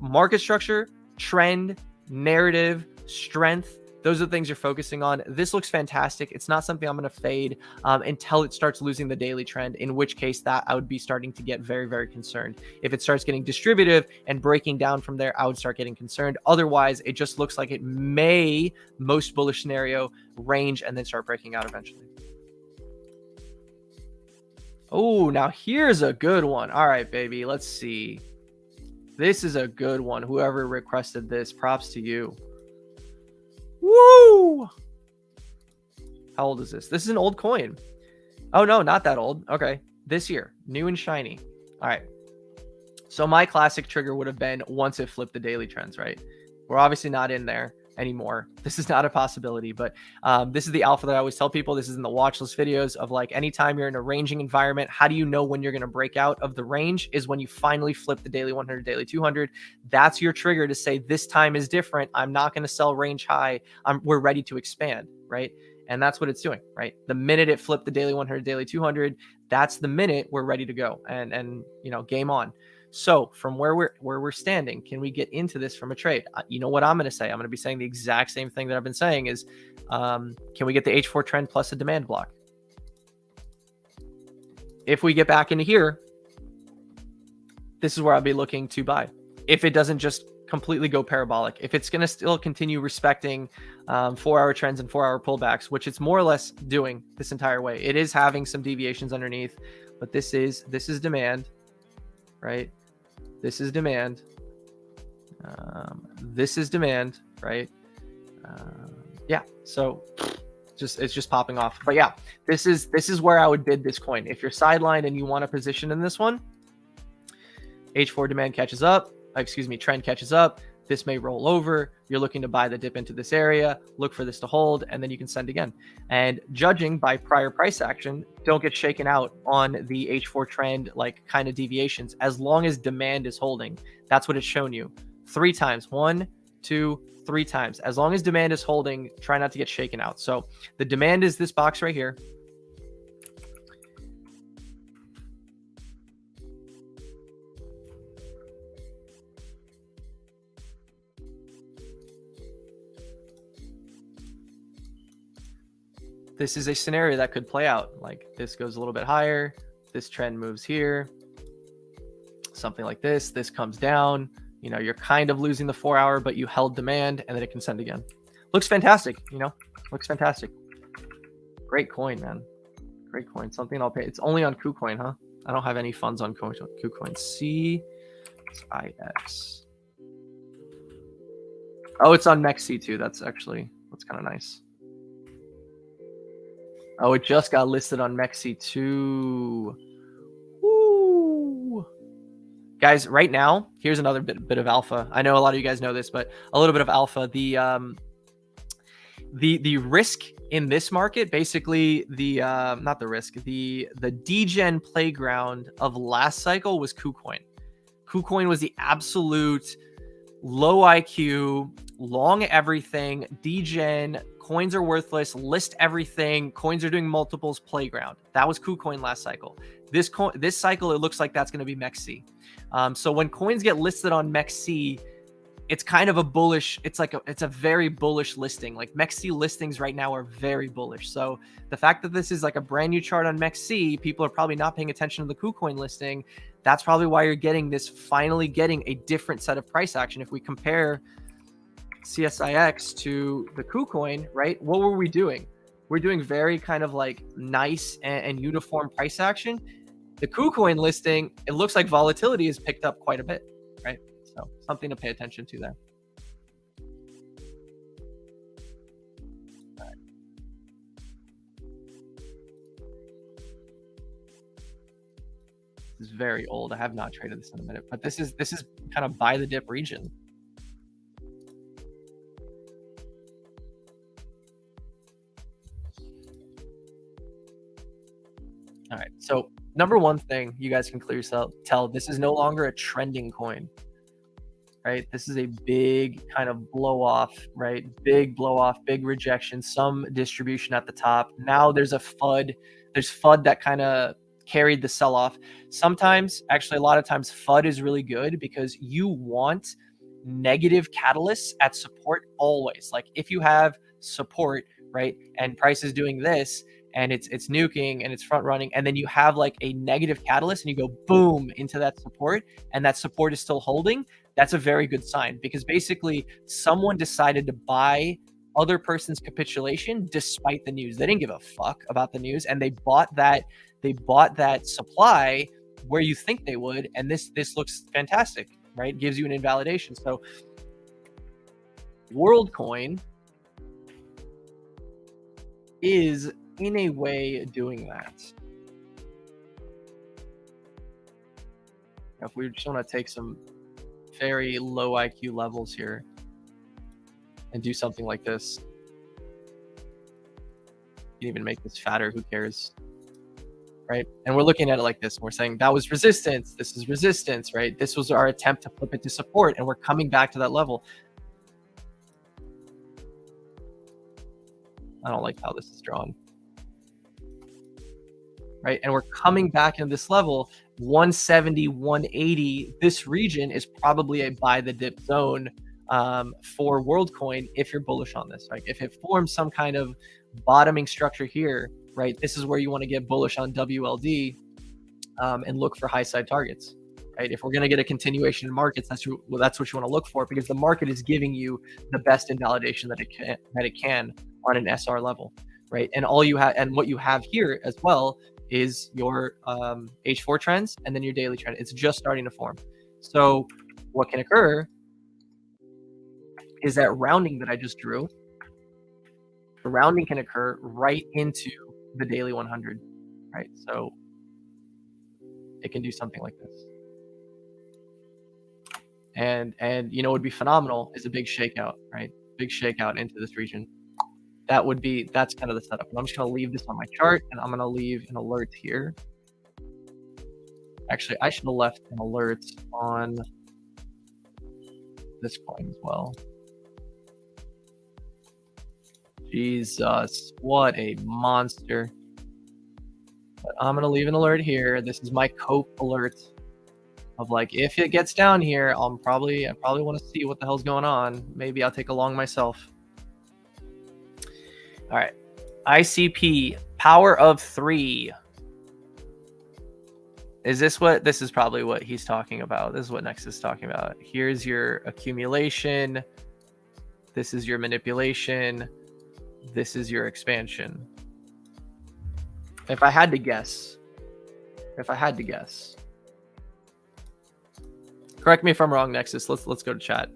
market structure, trend, narrative, strength. Those are the things you're focusing on. This looks fantastic. It's not something I'm going to fade until it starts losing the daily trend, in which case that I would be starting to get very, very concerned. If it starts getting distributive and breaking down from there, I would start getting concerned. Otherwise, it just looks like it may, most bullish scenario, range and then start breaking out eventually. Oh, now here's a good one. All right, baby. Let's see. This is a good one. Whoever requested this, props to you. Woo! How old is this? This is an old coin. Oh, no, not that old. Okay. This year, new and shiny. All right. So my classic trigger would have been once it flipped the daily trends, right? We're obviously not in there anymore. This is not a possibility, but this is the alpha that I always tell people. This is in the watch list videos of like anytime you're in a ranging environment, how do you know when you're going to break out of the range is when you finally flip the daily 100, daily 200. That's your trigger to say this time is different. I'm not going to sell range high. We're ready to expand, right? And that's what it's doing, right? The minute it flipped the daily 100, daily 200, that's the minute we're ready to go and you know, game on. So from where we're standing, can we get into this from a trade? You know what I'm going to say? I'm going to be saying the exact same thing that I've been saying is, can we get the H4 trend plus a demand block? If we get back into here, this is where I'll be looking to buy. If it doesn't just completely go parabolic, if it's going to still continue respecting 4-hour trends and 4-hour pullbacks, which it's more or less doing this entire way. It is having some deviations underneath, but this is demand, right? This is demand. This is demand, right? Yeah. So it's just popping off. But yeah, this is where I would bid this coin. If you're sidelined and you want a position in this one, H4 demand catches up. Trend catches up. This may roll over. You're looking to buy the dip into this area, look for this to hold, and then you can send again. And judging by prior price action, don't get shaken out on the H4 trend, like kind of deviations, as long as demand is holding. That's what it's shown you 3 times. 1, 2, 3 times. As long as demand is holding, try not to get shaken out. So the demand is this box right here. This is a scenario that could play out. Like this goes a little bit higher. This trend moves here. Something like this. This comes down. You know, you're kind of losing the 4-hour, but you held demand and then it can send again. Looks fantastic. You know, looks fantastic. Great coin, man. Great coin. Something I'll pay. It's only on KuCoin, huh? I don't have any funds on KuCoin. CIX. Oh, it's on MEXC too. That's kind of nice. Oh, it just got listed on MEXC too. Woo. Guys, right now, here's another bit of alpha. I know a lot of you guys know this, but a little bit of alpha. The risk in this market, basically not the risk, the degen playground of last cycle was KuCoin. KuCoin was the absolute low IQ, long everything, degen, coins are worthless, list everything, coins are doing multiples playground. That was KuCoin last cycle. This cycle, it looks like that's going to be MEXC. So when coins get listed on MEXC, it's kind of a bullish, it's a very bullish listing. Like MEXC listings right now are very bullish. So the fact that this is like a brand new chart on MEXC, people are probably not paying attention to the KuCoin listing. That's probably why you're getting this, finally getting a different set of price action. If we compare CSIX to the KuCoin, right? What were we doing? We're doing very kind of like nice and uniform price action. The KuCoin listing, it looks like volatility has picked up quite a bit, right? So something to pay attention to there. Right. This is very old. I have not traded this in a minute, but this is kind of buy the dip region. All right. So number one thing you guys can clearly tell, this is no longer a trending coin, right? This is a big kind of blow off, right? Big blow off, big rejection, some distribution at the top. Now there's a FUD. There's FUD that kind of carried the sell off. Sometimes, actually a lot of times, FUD is really good because you want negative catalysts at support always. Like if you have support, right? And price is doing this, and it's nuking and it's front running, and then you have like a negative catalyst and you go boom into that support, and that support is still holding, that's a very good sign, because basically someone decided to buy other person's capitulation despite the news. They didn't give a fuck about the news, and they bought that supply where you think they would, and this looks fantastic, right? It gives you an invalidation. So WorldCoin is in a way doing that. If we just want to take some very low IQ levels here and do something like this, you can even make this fatter, who cares, right? And we're looking at it like this, and we're saying that was resistance, this is resistance, right? This was our attempt to flip it to support, and we're coming back to that level. I don't like how this is drawn, right? And we're coming back into this level, 170, 180. This region is probably a buy the dip zone for WorldCoin if you're bullish on this. Like if it forms some kind of bottoming structure here, right? This is where you want to get bullish on WLD and look for high side targets, right? If we're going to get a continuation in markets, that's what you want to look for, because the market is giving you the best invalidation that it can on an SR level, right? And all you have, and what you have here as well, is your H4 trends and then your daily trend. It's just starting to form. So what can occur is that rounding that I just drew, the rounding can occur right into the daily 100, right? So it can do something like this. And you know what would be phenomenal is a big shakeout, right? Big shakeout into this region. That's kind of the setup. And I'm just going to leave this on my chart, and I'm going to leave an alert here. Actually, I should have left an alert on this coin as well. Jesus, what a monster. But I'm going to leave an alert here. This is my cope alert of like, if it gets down here, I probably want to see what the hell's going on. Maybe I'll take a long myself. All right, ICP, power of 3. This is probably what he's talking about. This is what Nexus is talking about. Here's your accumulation. This is your manipulation. This is your expansion. If I had to guess, correct me if I'm wrong, Nexus. Let's go to chat.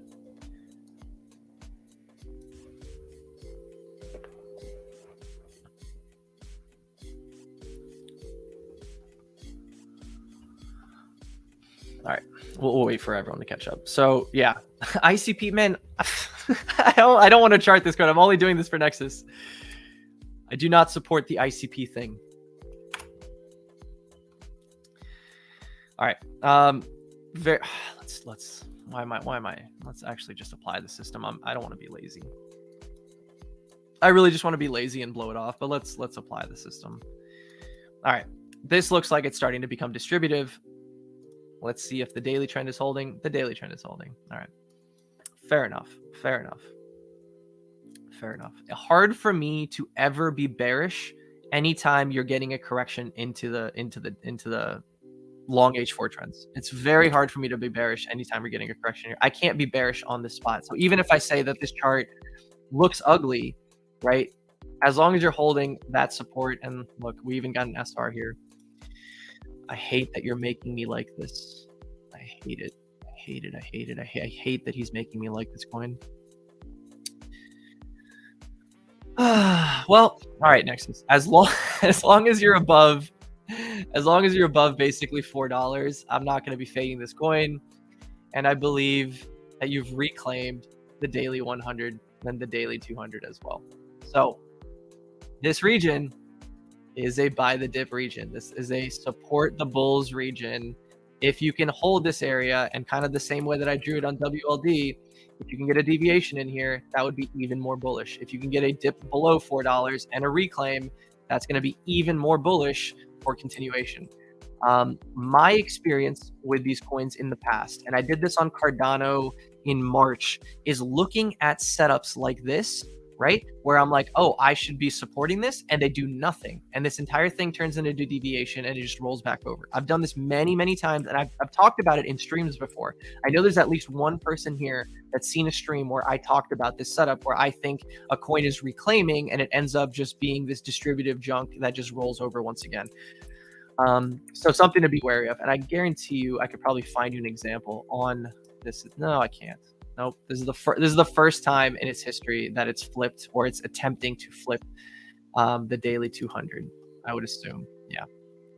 All right, we'll wait for everyone to catch up. So yeah, ICP, man, I don't want to chart this code. I'm only doing this for Nexus. I do not support the ICP thing. All right, let's why am I? Let's actually just apply the system. I don't want to be lazy. I really just want to be lazy and blow it off. But let's apply the system. All right, this looks like it's starting to become distributive. Let's see if the daily trend is holding. The daily trend is holding. All right. Fair enough. Hard for me to ever be bearish anytime you're getting a correction into the long H4 trends. It's very hard for me to be bearish anytime you're getting a correction here. I can't be bearish on this spot. So even if I say that this chart looks ugly, right? As long as you're holding that support, and look, we even got an SR here. I hate that you're making me like this. I hate it. I hate that he's making me like this coin. Well, all right, Nexus. As long as you're above basically $4, I'm not going to be fading this coin. And I believe that you've reclaimed the daily 100 and the daily 200 as well. So this region is a buy the dip region. This is a support the bulls region. If you can hold this area, and kind of the same way that I drew it on WLD, if you can get a deviation in here, that would be even more bullish. If you can get a dip below $4 and a reclaim, that's going to be even more bullish for continuation. My experience with these coins in the past, and I did this on Cardano in March, is looking at setups like this, right? Where I'm like, oh, I should be supporting this, and they do nothing. And this entire thing turns into deviation and it just rolls back over. I've done this many, many times, and I've talked about it in streams before. I know there's at least one person here that's seen a stream where I talked about this setup where I think a coin is reclaiming and it ends up just being this distributive junk that just rolls over once again. So something to be wary of. And I guarantee you, I could probably find you an example on this. No, I can't. Nope. This is the first time in its history that it's flipped, or it's attempting to flip the daily 200. I would assume. Yeah.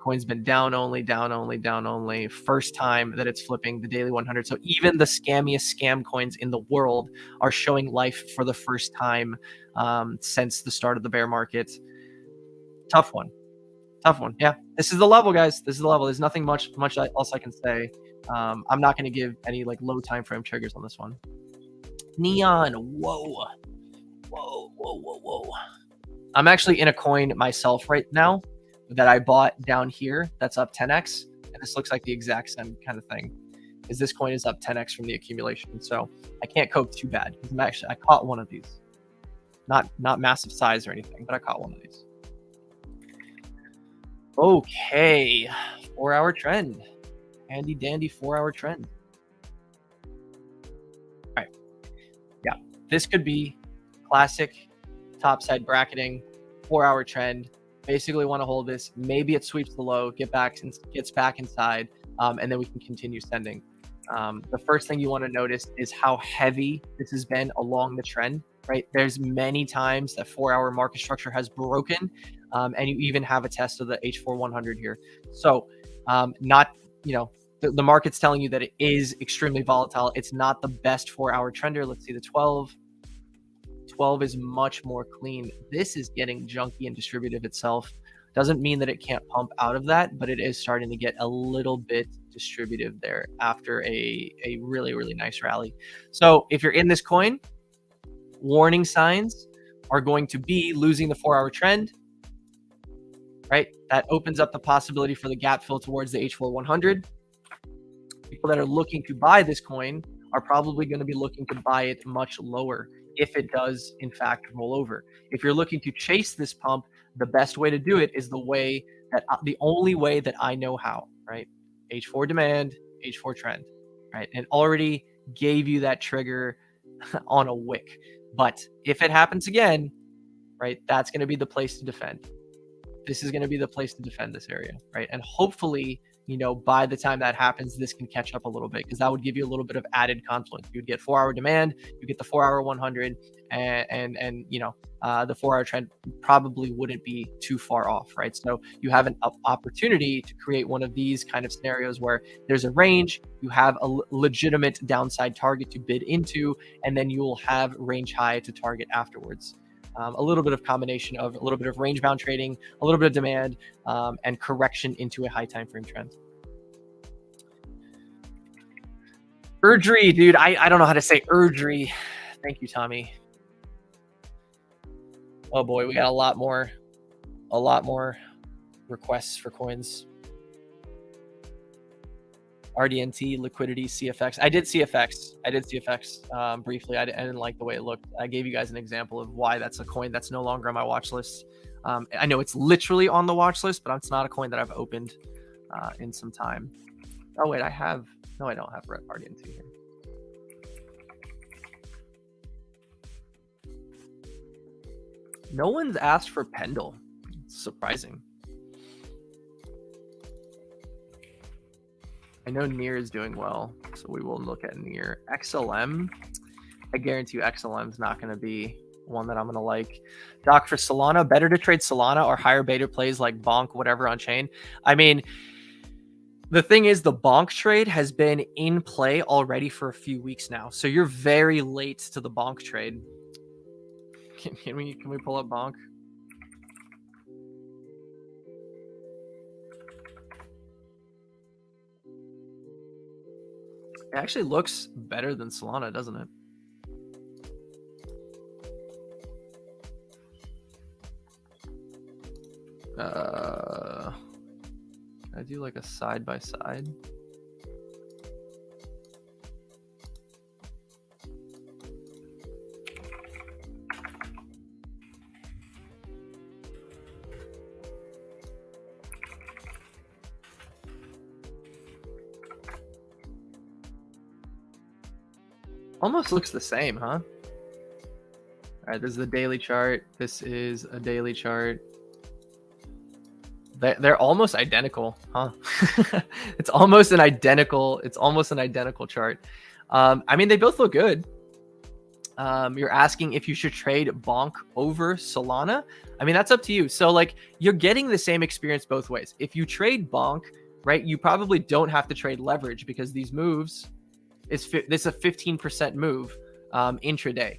Coin's been down only, down only, down only. First time that it's flipping the daily 100. So even the scammiest scam coins in the world are showing life for the first time since the start of the bear market. Tough one. Tough one. Yeah. This is the level, guys. This is the level. There's nothing much else I can say. I'm not going to give any like low time frame triggers on this one. Neon. Whoa. I'm actually in a coin myself right now that I bought down here that's up 10x. And this looks like the exact same kind of thing. Is this coin is up 10x from the accumulation. So I can't cope too bad. I caught one of these. Not massive size or anything, but I caught one of these. Okay. 4-hour trend. Handy dandy 4-hour trend. All right. Yeah. This could be classic topside bracketing, 4-hour trend. Basically want to hold this. Maybe it sweeps the low, gets back inside, and then we can continue sending. The first thing you want to notice is how heavy this has been along the trend, right? There's many times that 4-hour market structure has broken, and you even have a test of the H4 100 here. So the market's telling you that it is extremely volatile. It's not the best 4-hour trender. Let's see the 12. 12 is much more clean. This is getting junky and distributive itself. Doesn't mean that it can't pump out of that, but it is starting to get a little bit distributive there after a really, really nice rally. So if you're in this coin, warning signs are going to be losing the 4-hour trend, right? That opens up the possibility for the gap fill towards the H4 100. People that are looking to buy this coin are probably going to be looking to buy it much lower if it does in fact roll over. If you're looking to chase this pump, the best way to do it is the only way that I know how, right? H4 demand, H4 trend, right? And already gave you that trigger on a wick. But if it happens again, right, that's going to be the place to defend. This is going to be the place to defend this area, right? And hopefully, by the time that happens, this can catch up a little bit, because that would give you a little bit of added confluence. You'd get 4-hour demand, you get the 4-hour 100, and the 4-hour trend probably wouldn't be too far off, right? So you have an opportunity to create one of these kind of scenarios where there's a range, you have a legitimate downside target to bid into, and then you will have range high to target afterwards. A little bit of combination of a little bit of range bound trading, a little bit of demand, and correction into a high time frame trend. Erdry, dude, I don't know how to say Erdry. Thank you, Tommy. Oh boy, we got a lot more requests for coins. RDNT, liquidity, CFX. I did CFX briefly. I didn't like the way it looked. I gave you guys an example of why that's a coin that's no longer on my watch list. I know it's literally on the watch list, but it's not a coin that I've opened in some time. Oh wait, I don't have RDNT here. No one's asked for Pendle. It's surprising. I know NEAR is doing well, so we will look at NEAR. XLM, I guarantee you XLM is not going to be one that I'm going to like. Doc, for Solana, better to trade Solana or higher beta plays like Bonk, whatever on chain? I mean, the thing is, the Bonk trade has been in play already for a few weeks now, so you're very late to the Bonk trade. Can we pull up Bonk? It actually looks better than Solana, doesn't it? I do like a side by side. Almost looks the same, huh? All right, this is the daily chart. This is a daily chart. They're almost identical, huh? It's almost an identical chart. I mean, they both look good. You're asking if you should trade Bonk over Solana. I mean, that's up to you. So like, you're getting the same experience both ways. If you trade Bonk, right, you probably don't have to trade leverage because these moves this is a 15% move intraday.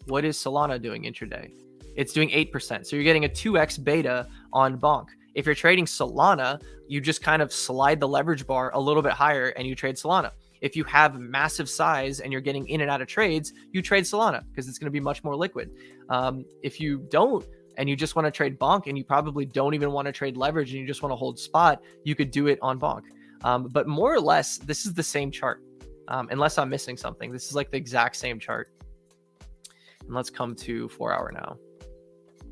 What is Solana doing intraday? It's doing 8%. So you're getting a 2x beta on Bonk. If you're trading Solana, you just kind of slide the leverage bar a little bit higher and you trade Solana. If you have massive size and you're getting in and out of trades, you trade Solana because it's going to be much more liquid. If you don't, and you just want to trade Bonk and you probably don't even want to trade leverage and you just want to hold spot, you could do it on Bonk. But more or less, this is the same chart. Unless I'm missing something. This is like the exact same chart. And let's come to 4 hour now.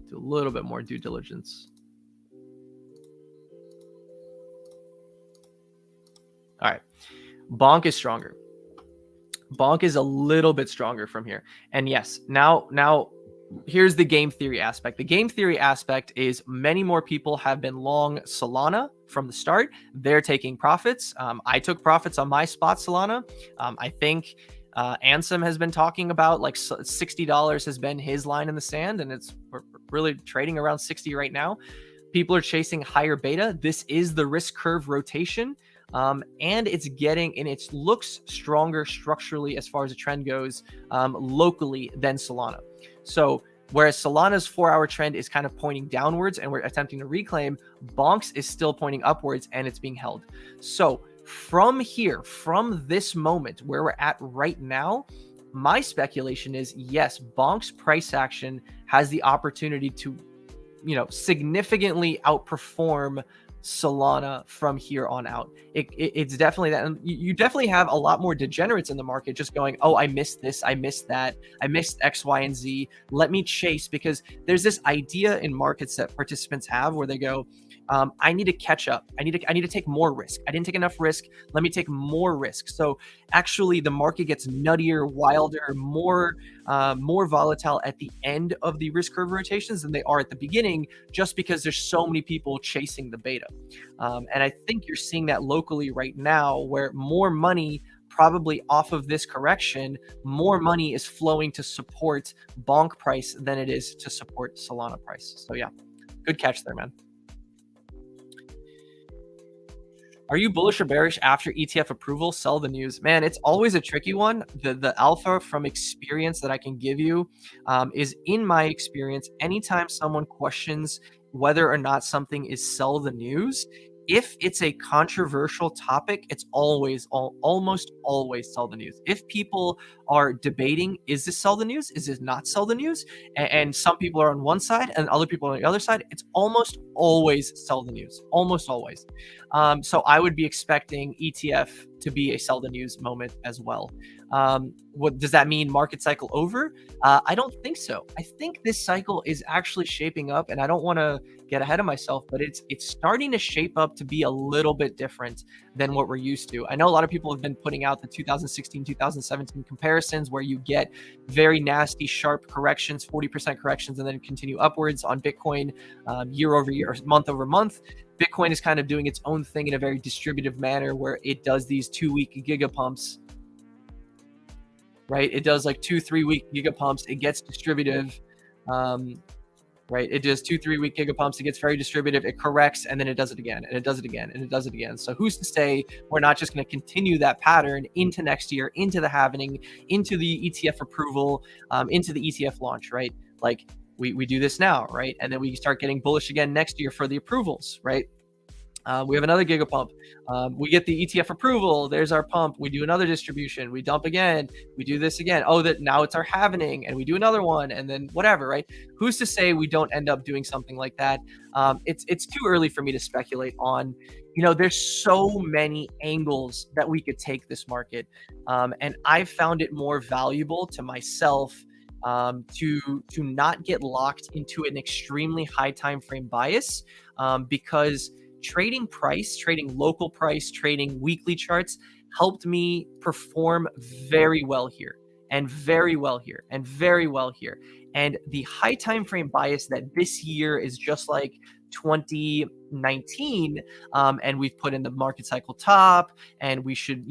Do a little bit more due diligence. All right. Bonk is stronger. Bonk is a little bit stronger from here. And yes, now here's the game theory aspect. The game theory aspect is many more people have been long Solana from the start. They're taking profits. I took profits on my spot Solana. I think Ansem has been talking about like $60 has been his line in the sand, and we're really trading around 60 right now. People are chasing higher beta. This is the risk curve rotation. And it looks stronger structurally as far as the trend goes locally than Solana. So whereas Solana's 4 hour trend is kind of pointing downwards and we're attempting to reclaim, Bonk's is still pointing upwards and it's being held. So from here, from this moment where we're at right now, my speculation is yes, Bonk's price action has the opportunity to, significantly outperform Solana from here on out. It's definitely that. And you definitely have a lot more degenerates in the market just going, oh, I missed this, I missed that, I missed X, Y, and Z. Let me chase, because there's this idea in markets that participants have where they go, I need to catch up. I need to take more risk. I didn't take enough risk. Let me take more risk. So actually the market gets nuttier, wilder, more volatile at the end of the risk curve rotations than they are at the beginning, just because there's so many people chasing the beta. And I think you're seeing that locally right now, where more money probably off of this correction, more money is flowing to support Bonk price than it is to support Solana price. So yeah, good catch there, man. Are you bullish or bearish after ETF approval? Sell the news. Man, it's always a tricky one. The alpha from experience that I can give you is, in my experience, anytime someone questions whether or not something is sell the news, if it's a controversial topic, it's almost always sell the news. If people are debating, is this sell the news? Is this not sell the news? And some people are on one side and other people are on the other side, it's almost always sell the news. Almost always. So I would be expecting ETF to be a sell the news moment as well. What does that mean? Market cycle over? I don't think so. I think this cycle is actually shaping up, and I don't want to get ahead of myself, but it's starting to shape up to be a little bit different than what we're used to. I know a lot of people have been putting out the 2016, 2017 comparisons where you get very nasty, sharp corrections, 40% corrections, and then continue upwards on Bitcoin year over year, month over month. Bitcoin is kind of doing its own thing in a very distributive manner where it does these 2-week gigapumps, right? It does like 2-3 week gigapumps. It gets distributive, right? It does 2-3 week gigapumps. It gets very distributive. It corrects, and then it does it again, and it does it again, and it does it again. So who's to say we're not just going to continue that pattern into next year, into the halvening, into the ETF approval, into the ETF launch, right? Like we do this now, right? And then we start getting bullish again next year for the approvals, right? We have another gigapump. We get the ETF approval. There's our pump. We do another distribution. We dump again. We do this again. Oh, that now it's our halvening, and we do another one, and then whatever, right? Who's to say we don't end up doing something like that? It's too early for me to speculate on. There's so many angles that we could take this market, and I found it more valuable to myself to not get locked into an extremely high time frame bias, because trading price, trading local price, trading weekly charts helped me perform very well here. and very well here, and very well here. And the high time frame bias that this year is just like 2019, and we've put in the market cycle top, and we should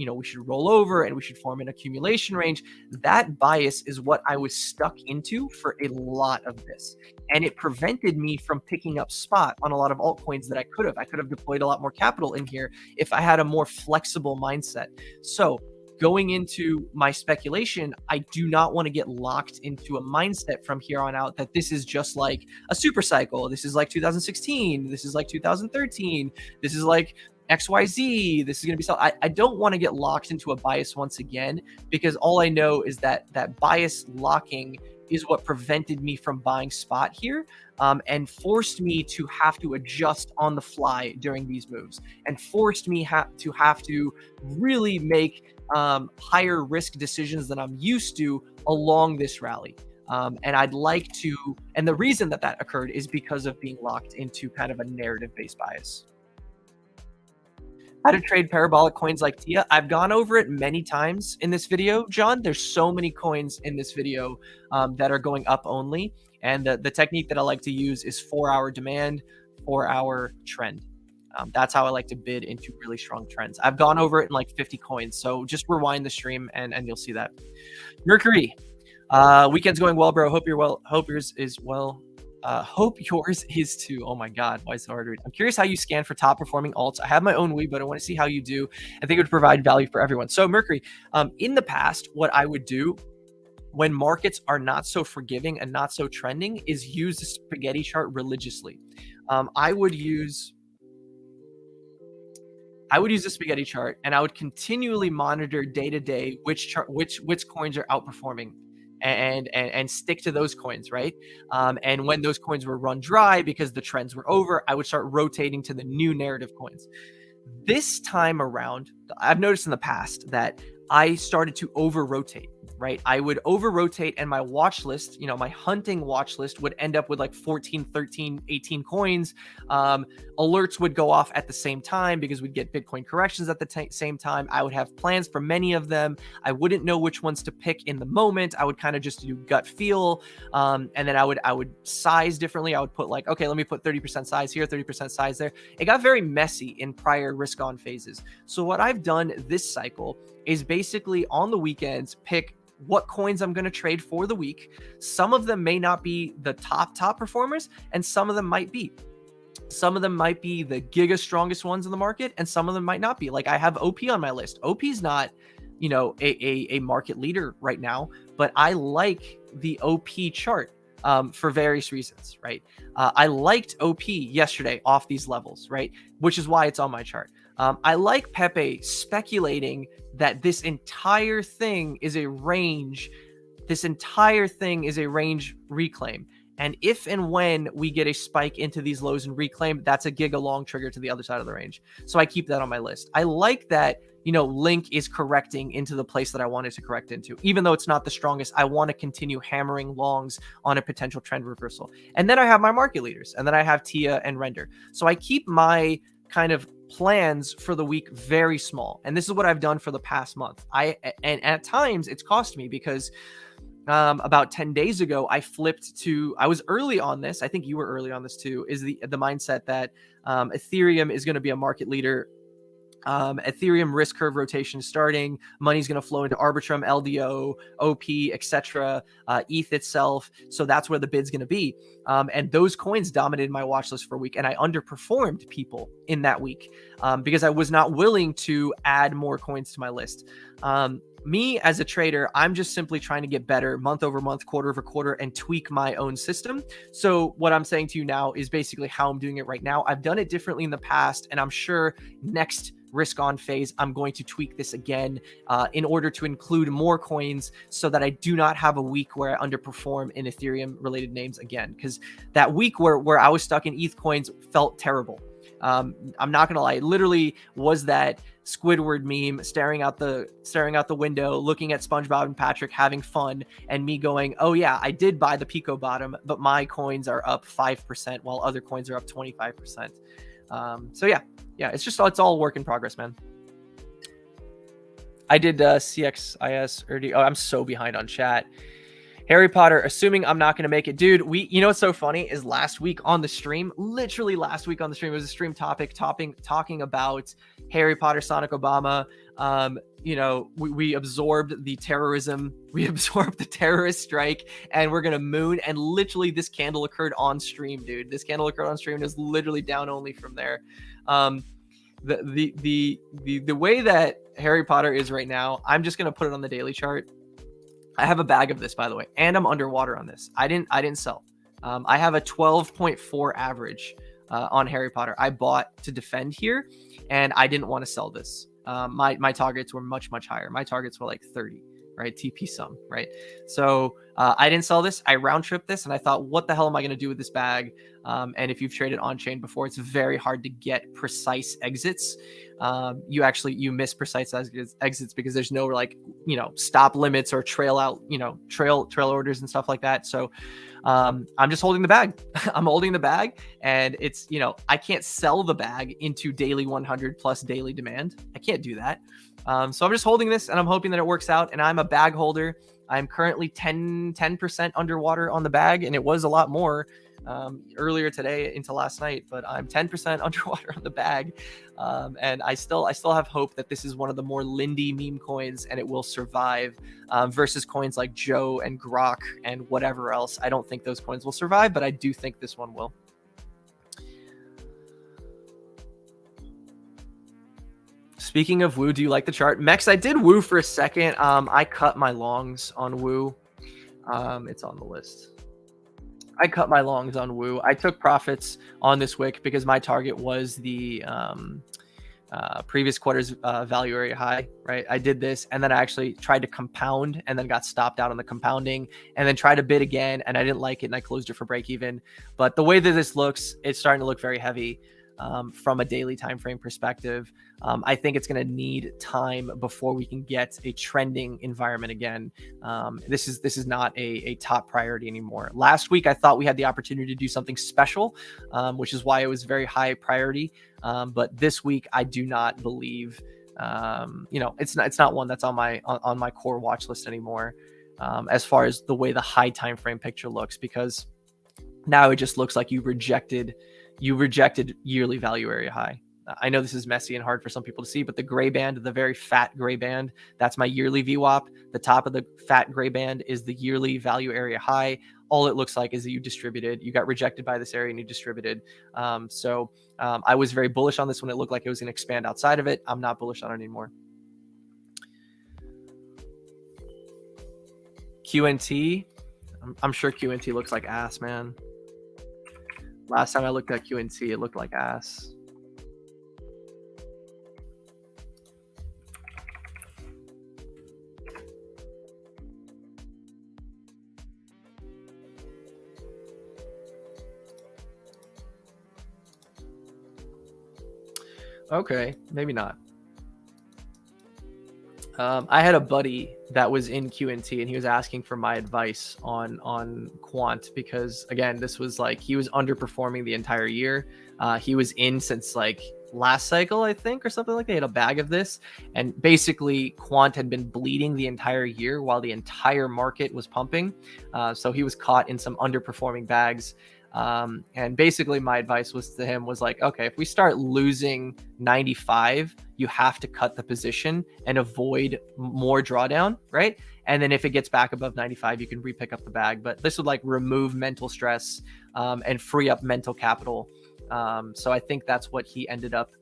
roll over, and we should form an accumulation range. That bias is what I was stuck into for a lot of this, and it prevented me from picking up spot on a lot of altcoins that I could have deployed a lot more capital in here if I had a more flexible mindset. So going into my speculation, I do not want to get locked into a mindset from here on out that this is just like a super cycle. This is like 2016. This is like 2013. This is like XYZ. This is going to be so. I don't want to get locked into a bias once again, because all I know is that bias locking is what prevented me from buying spot here, and forced me to have to adjust on the fly during these moves, and forced me to have to really make higher risk decisions than I'm used to along this rally. And I'd like to, and the reason that occurred is because of being locked into kind of a narrative-based bias. How to trade parabolic coins like TIA. I've gone over it many times in this video, John. There's so many coins in this video that are going up only. And the technique that I like to use is 4-hour demand, 4-hour trend. That's how I like to bid into really strong trends. I've gone over it in like 50 coins. So just rewind the stream and you'll see that. Mercury, weekend's going well, bro. Hope you're well. Hope yours is well. Hope yours is too. Oh my God, why is it so hard to read? I'm curious how you scan for top performing alts. I have my own week, but I want to see how you do. I think it would provide value for everyone. So Mercury, in the past, what I would do when markets are not so forgiving and not so trending is use the spaghetti chart religiously. I would use the spaghetti chart, and I would continually monitor day to day which coins are outperforming, and stick to those coins, right? And when those coins were run dry because the trends were over, I would start rotating to the new narrative coins. This time around, I've noticed in the past that I started to over rotate, right? I would over rotate, and my watch list, my hunting watch list would end up with like 14, 13, 18 coins. Alerts would go off at the same time because we'd get Bitcoin corrections at the same time. I would have plans for many of them. I wouldn't know which ones to pick in the moment. I would kind of just do gut feel. And then I would size differently. I would put like, okay, let me put 30% size here, 30% size there. It got very messy in prior risk on phases. So what I've done this cycle is basically on the weekends, pick what coins I'm going to trade for the week. Some of them may not be the top performers, and some of them might be. Some of them might be the giga strongest ones in the market, and some of them might not be. Like I have OP on my list. OP's not, a market leader right now, but I like the OP chart for various reasons, right? I liked OP yesterday off these levels, right? Which is why it's on my chart. I like Pepe speculating that this entire thing is a range. This entire thing is a range reclaim. And if and when we get a spike into these lows and reclaim, that's a giga long trigger to the other side of the range. So I keep that on my list. I like that, Link is correcting into the place that I wanted to correct into. Even though it's not the strongest, I want to continue hammering longs on a potential trend reversal. And then I have my market leaders, and then I have Tia and Render. So I keep my kind of plans for the week very small. And this is what I've done for the past month. And at times it's cost me because about 10 days ago, I was early on this. I think you were early on this too, is the mindset that Ethereum is going to be a market leader. Ethereum risk curve rotation starting, money's going to flow into Arbitrum, LDO, OP, etc., ETH itself. So that's where the bid's going to be. And those coins dominated my watch list for a week, and I underperformed people in that week because I was not willing to add more coins to my list. Me as a trader, I'm just simply trying to get better month over month, quarter over quarter, and tweak my own system. So what I'm saying to you now is basically how I'm doing it right now. I've done it differently in the past, and I'm sure next risk on phase, I'm going to tweak this again in order to include more coins so that I do not have a week where I underperform in Ethereum related names again. Because that week where I was stuck in ETH coins felt terrible. I'm not gonna lie, it literally was that Squidward meme, staring out the window, looking at SpongeBob and Patrick having fun, and me going, oh yeah, I did buy the Pico bottom, but my coins are up 5% while other coins are up 25%. So yeah, it's all work in progress, man. I did CXIS or I'm so behind on chat. Harry Potter, assuming I'm not going to make it. Dude, you know what's so funny is last week on the stream, literally last week on the stream, it was a stream topic talking about Harry Potter, Sonic Obama. You know, we absorbed the terrorism, we absorbed the terrorist strike, and we're going to moon. And literally this candle occurred on stream, dude. This candle occurred on stream and is literally down only from there. The way that Harry Potter is right now, I'm just going to put it on the daily chart. I have a bag of this, by the way, and I'm underwater on this. I didn't sell. I have a 12.4 average on Harry Potter. I bought to defend here, and I didn't want to sell this. My targets were much higher. My targets were like 30, right? TP sum, right? So I didn't sell this. I round tripped this, and I thought, what the hell am I going to do with this bag? And if you've traded on chain before, it's very hard to get precise exits. You miss precise exits because there's no like, you know, stop limits or trail out, you know, trail orders and stuff like that. So I'm just holding the bag. I'm holding the bag, and it's, you know, I can't sell the bag into daily 100 plus daily demand. I can't do that. So I'm just holding this, and I'm hoping that it works out. And I'm a bag holder. I'm currently 10% underwater on the bag, and it was a lot more earlier today into last night, but I'm 10% underwater on the bag. And I still have hope that this is one of the more Lindy meme coins, and it will survive versus coins like Joe and Grok and whatever else. I don't think those coins will survive, but I do think this one will. Speaking of Woo, do you like the chart? Mex, I did Woo for a second. I cut my longs on Woo. It's on the list. I cut my longs on Woo. I took profits on this wick because my target was the previous quarter's value area high, right? I did this, and then I actually tried to compound and then got stopped out on the compounding, and then tried to bid again, and I didn't like it, and I closed it for break even. But the way that this looks, it's starting to look very heavy from a daily time frame perspective. I think it's going to need time before we can get a trending environment again. This is not a top priority anymore. Last week, I thought we had the opportunity to do something special, which is why it was very high priority. But this week, I do not believe, you know, it's not one that's on my core watch list anymore. As far as the way the high time frame picture looks, because now it just looks like you rejected yearly value area high. I know this is messy and hard for some people to see, but the gray band, the very fat gray band, that's my yearly VWAP. The top of the fat gray band is the yearly value area high. All it looks like is that you got rejected by this area and you distributed. So I was very bullish on this when it looked like it was going to expand outside of it. I'm not bullish on it anymore. QNT, I'm sure QNT looks like ass, man. Last time I looked at QNT, it looked like ass. Okay, maybe not. I had a buddy that was in QNT, and he was asking for my advice on quant because, again, this was like he was underperforming the entire year. He was in since like last cycle, I think, or something like that. He had a bag of this, and basically quant had been bleeding the entire year while the entire market was pumping. So he was caught in some underperforming bags. And basically my advice was to him was like, okay, if we start losing 95, you have to cut the position and avoid more drawdown, right? And then if it gets back above 95, you can re-pick up the bag. But this would like remove mental stress and free up mental capital. So I think that's what he ended up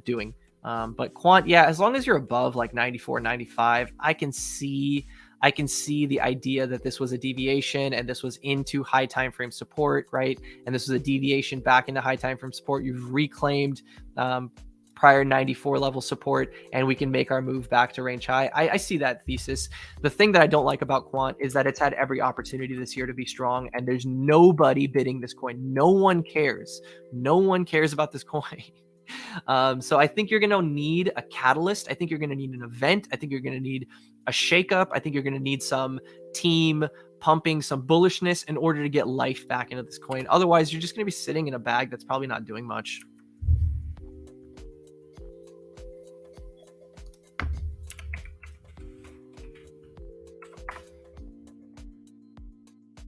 doing. But quant, yeah, as long as you're above like 94, 95, I can see the idea that this was a deviation and this was into high time frame support, right? And this was a deviation back into high time frame support. You've reclaimed prior 94 level support, and we can make our move back to range high. I see that thesis. The thing that I don't like about quant is that it's had every opportunity this year to be strong, and there's nobody bidding this coin. No one cares. No one cares about this coin. So I think you're going to need a catalyst. I think you're going to need an event. I think you're going to need a shakeup. I think you're going to need some team pumping some bullishness in order to get life back into this coin. Otherwise, you're just going to be sitting in a bag that's probably not doing much.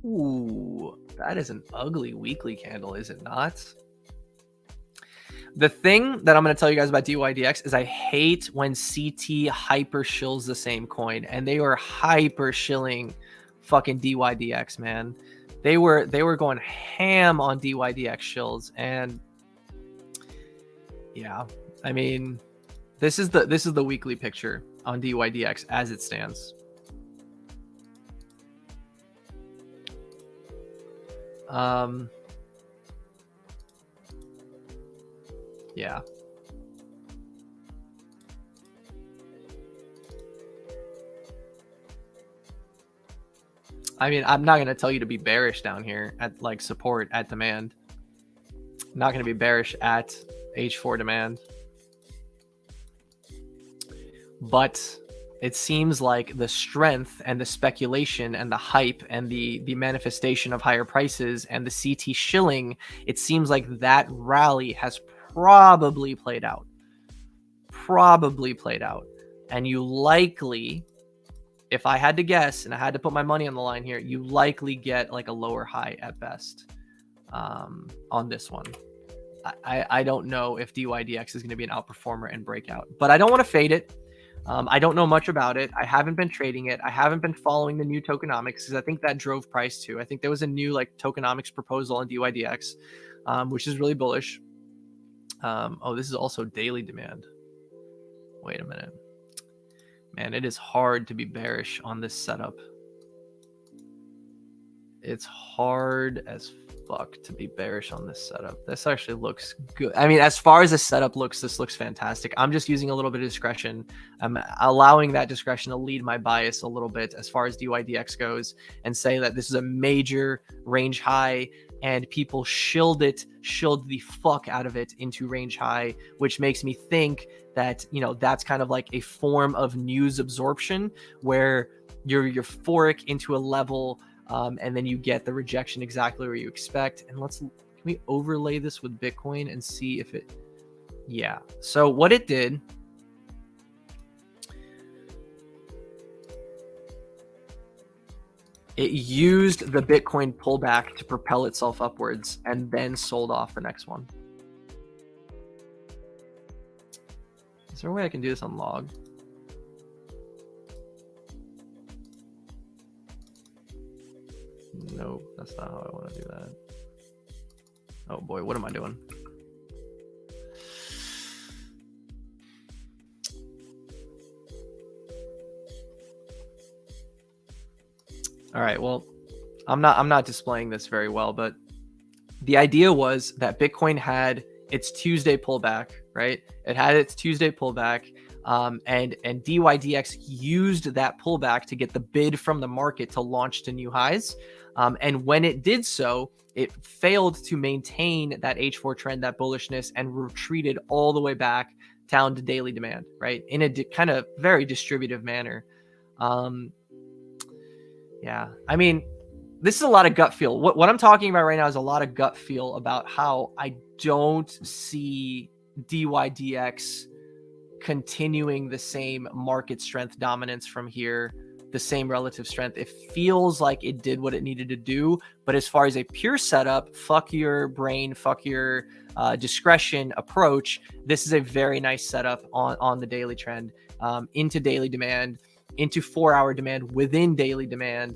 Ooh, that is an ugly weekly candle, is it not? The thing that I'm going to tell you guys about DYDX is I hate when CT hyper shills the same coin, and they were hyper shilling fucking DYDX, man. They were going ham on DYDX shills, and yeah, I mean, this is the weekly picture on DYDX as it stands. Yeah. I mean, I'm not going to tell you to be bearish down here at like support at demand. I'm not going to be bearish at H4 demand. But it seems like the strength and the speculation and the hype and the manifestation of higher prices and the CT shilling, it seems like that rally has probably played out. And you likely, if I had to guess and I had to put my money on the line here, you likely get like a lower high at best on this one. I don't know if DYDX is going to be an outperformer and breakout, but I don't want to fade it. I don't know much about it. I haven't been trading it. I haven't been following the new tokenomics because I think that drove price too. I think there was a new like tokenomics proposal on DYDX, which is really bullish. Oh, this is also daily demand. Wait a minute. Man, it is hard to be bearish on this setup. It's hard as fuck to be bearish on this setup. This actually looks good. I mean, as far as the setup looks, this looks fantastic. I'm just using a little bit of discretion. I'm allowing that discretion to lead my bias a little bit as far as DYDX goes and say that this is a major range high and people shilled the fuck out of it into range high, which makes me think that, you know, that's kind of like a form of news absorption where you're euphoric into a level and then you get the rejection exactly where you expect. And can we overlay this with Bitcoin and see if it, yeah. So what it did, it used the Bitcoin pullback to propel itself upwards and then sold off the next one. Is there a way I can do this on log? Nope, that's not how I want to do that. Oh boy, what am I doing? All right, well, I'm not displaying this very well, but the idea was that Bitcoin had its Tuesday pullback, right? It had its Tuesday pullback, and DYDX used that pullback to get the bid from the market to launch to new highs. And when it did so, it failed to maintain that H4 trend, that bullishness, and retreated all the way back down to daily demand, right? In a kind of very distributive manner. Yeah, I mean, this is a lot of gut feel. What I'm talking about right now is a lot of gut feel about how I don't see DYDX continuing the same market strength dominance from here, the same relative strength. It feels like it did what it needed to do, but as far as a pure setup, fuck your brain, fuck your discretion approach, this is a very nice setup on the daily trend, into daily demand, into 4-hour demand, within daily demand.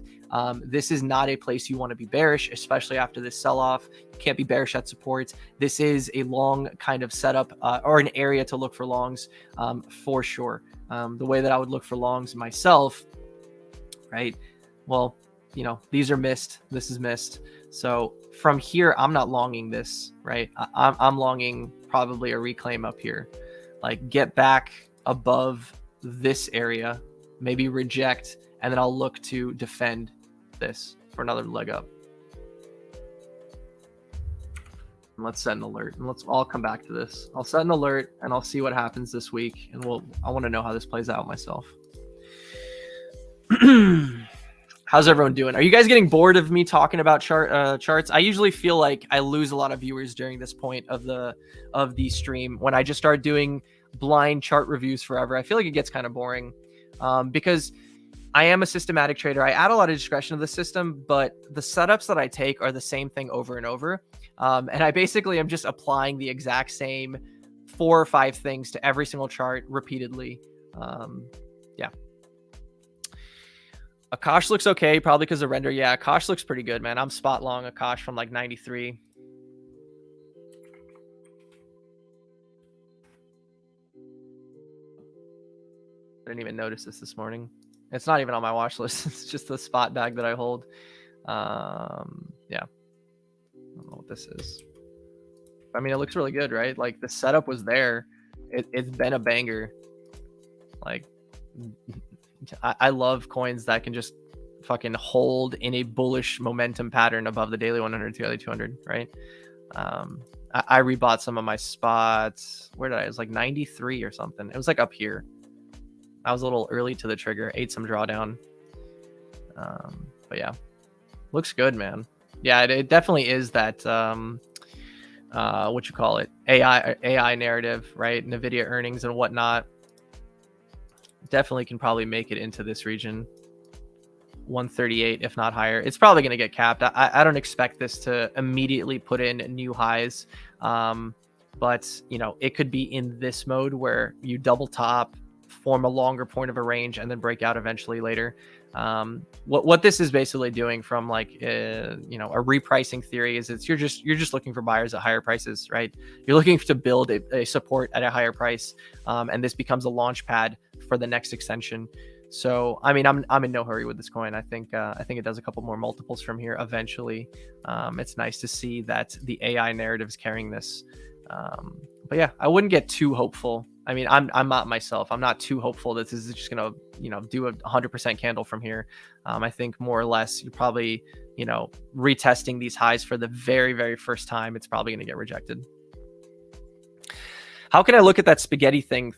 This is not a place you want to be bearish, especially after this sell-off. You can't be bearish at support. This is a long kind of setup or an area to look for longs for sure. The way that I would look for longs myself, right? Well, you know, these are missed. This is missed. So from here, I'm not longing this, right? I'm longing probably a reclaim up here. Like get back above this area, maybe reject, and then I'll look to defend this for another leg up. And let's set an alert, and let's all come back to this. I'll set an alert and I'll see what happens this week, and I want to know how this plays out myself. How's everyone doing? Are you guys getting bored of me talking about charts? I usually feel like I lose a lot of viewers during this point of the stream when I just start doing blind chart reviews forever. I feel like it gets kind of boring because I am a systematic trader. I add a lot of discretion to the system, but the setups that I take are the same thing over and over. And I basically am just applying the exact same 4 or 5 things to every single chart repeatedly. Yeah. Akash looks okay, probably because of render. Yeah, Akash looks pretty good, man. I'm spot long Akash from like 93. I didn't even notice this morning. It's not even on my watch list. It's just the spot bag that I hold. Yeah. I don't know what this is. I mean, it looks really good, right? Like the setup was there. It's been a banger. Like I love coins that can just fucking hold in a bullish momentum pattern above the daily 100, daily 200, right? I rebought some of my spots. Where did I? It was like 93 or something. It was like up here. I was a little early to the trigger. Ate some drawdown. But yeah, looks good, man. Yeah, it definitely is that what you call it, AI narrative, right? NVIDIA earnings and whatnot. Definitely can probably make it into this region. 138, if not higher. It's probably going to get capped. I don't expect this to immediately put in new highs. But you know, it could be in this mode where you double top, form a longer point of a range, and then break out eventually later. What this is basically doing from like you know, a repricing theory is you're just looking for buyers at higher prices, right? You're looking to build a support at a higher price, and this becomes a launch pad for the next extension. So I mean, I'm in no hurry with this coin. I think it does a couple more multiples from here eventually. It's nice to see that the AI narrative is carrying this. But yeah, I wouldn't get too hopeful. I mean, I'm not myself. I'm not too hopeful that this is just gonna, you know, do a 100% candle from here. I think more or less you're probably, you know, retesting these highs for the very, very first time. It's probably gonna get rejected. How can I look at that spaghetti thing?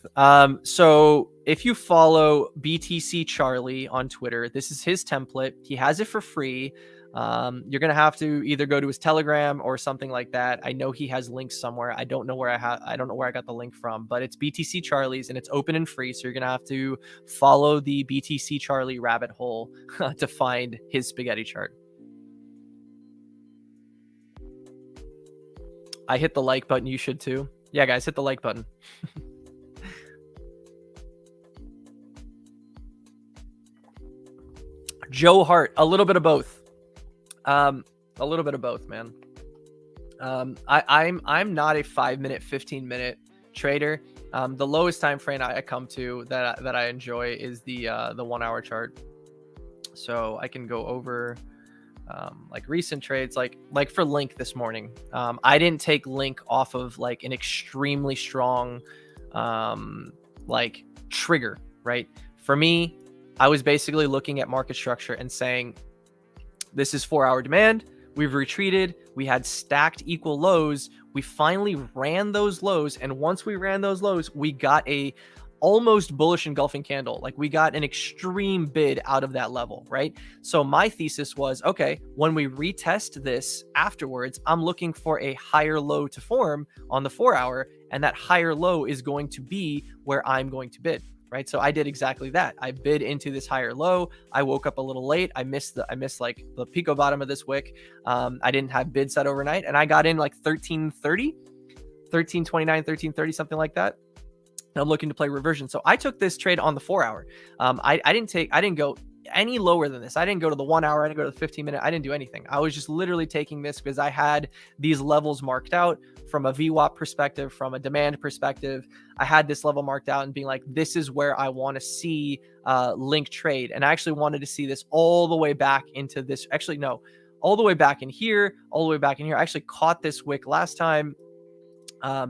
So if you follow BTC Charlie on Twitter, this is his template. He has it for free. You're going to have to either go to his Telegram or something like that. I know he has links somewhere. I don't know where I don't know where I got the link from, but it's BTC Charlie's and it's open and free. So you're going to have to follow the BTC Charlie rabbit hole to find his spaghetti chart. I hit the like button. You should too. Yeah, guys, hit the like button. Joe Hart, a little bit of both. A little bit of both, man. I'm not a 5-minute, 15-minute trader. The lowest time frame I come to that I enjoy is the 1 hour chart. So I can go over like recent trades, like for Link this morning. I didn't take Link off of like an extremely strong like trigger, right? For me, I was basically looking at market structure and saying, this is 4-hour demand. We've retreated. We had stacked equal lows. We finally ran those lows. And once we ran those lows, we got a almost bullish engulfing candle. Like we got an extreme bid out of that level, right? So my thesis was, okay, when we retest this afterwards, I'm looking for a higher low to form on the 4-hour. And that higher low is going to be where I'm going to bid. Right. So I did exactly that. I bid into this higher low. I woke up a little late. I missed like the pico bottom of this wick. I didn't have bid set overnight and I got in like 1330, 1329, 1330, something like that. And I'm looking to play reversion. So I took this trade on the 4-hour. I didn't go any lower than this. I didn't go to the 1 hour. I didn't go to the 15-minute. I didn't do anything. I was just literally taking this because I had these levels marked out from a VWAP perspective, from a demand perspective. I had this level marked out and being like, this is where I want to see Link trade. And I actually wanted to see this all the way back into this. Actually, no, all the way back in here, all the way back in here. I actually caught this wick last time.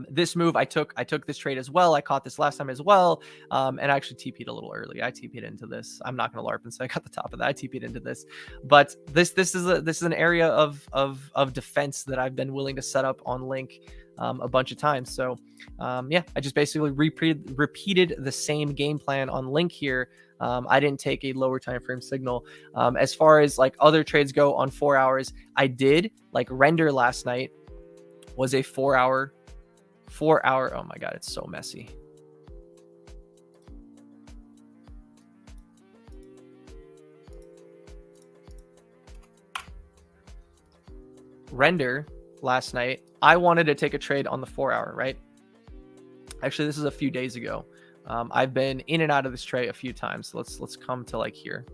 This move, I took this trade as well. I caught this last time as well. And I actually TP'd a little early. I TP'd into this. I'm not going to LARP and say I got the top of that. I TP'd into this, but this is an area of defense that I've been willing to set up on Link a bunch of times. So yeah, I just basically repeated the same game plan on Link here. I didn't take a lower time frame signal. As far as like other trades go on 4 hours, I did like Render last night was a 4-hour. Oh my God, it's so messy. render last night, I wanted to take a trade on the 4-hour, right? Actually, this is a few days ago. I've been in and out of this trade a few times. Let's come to like here.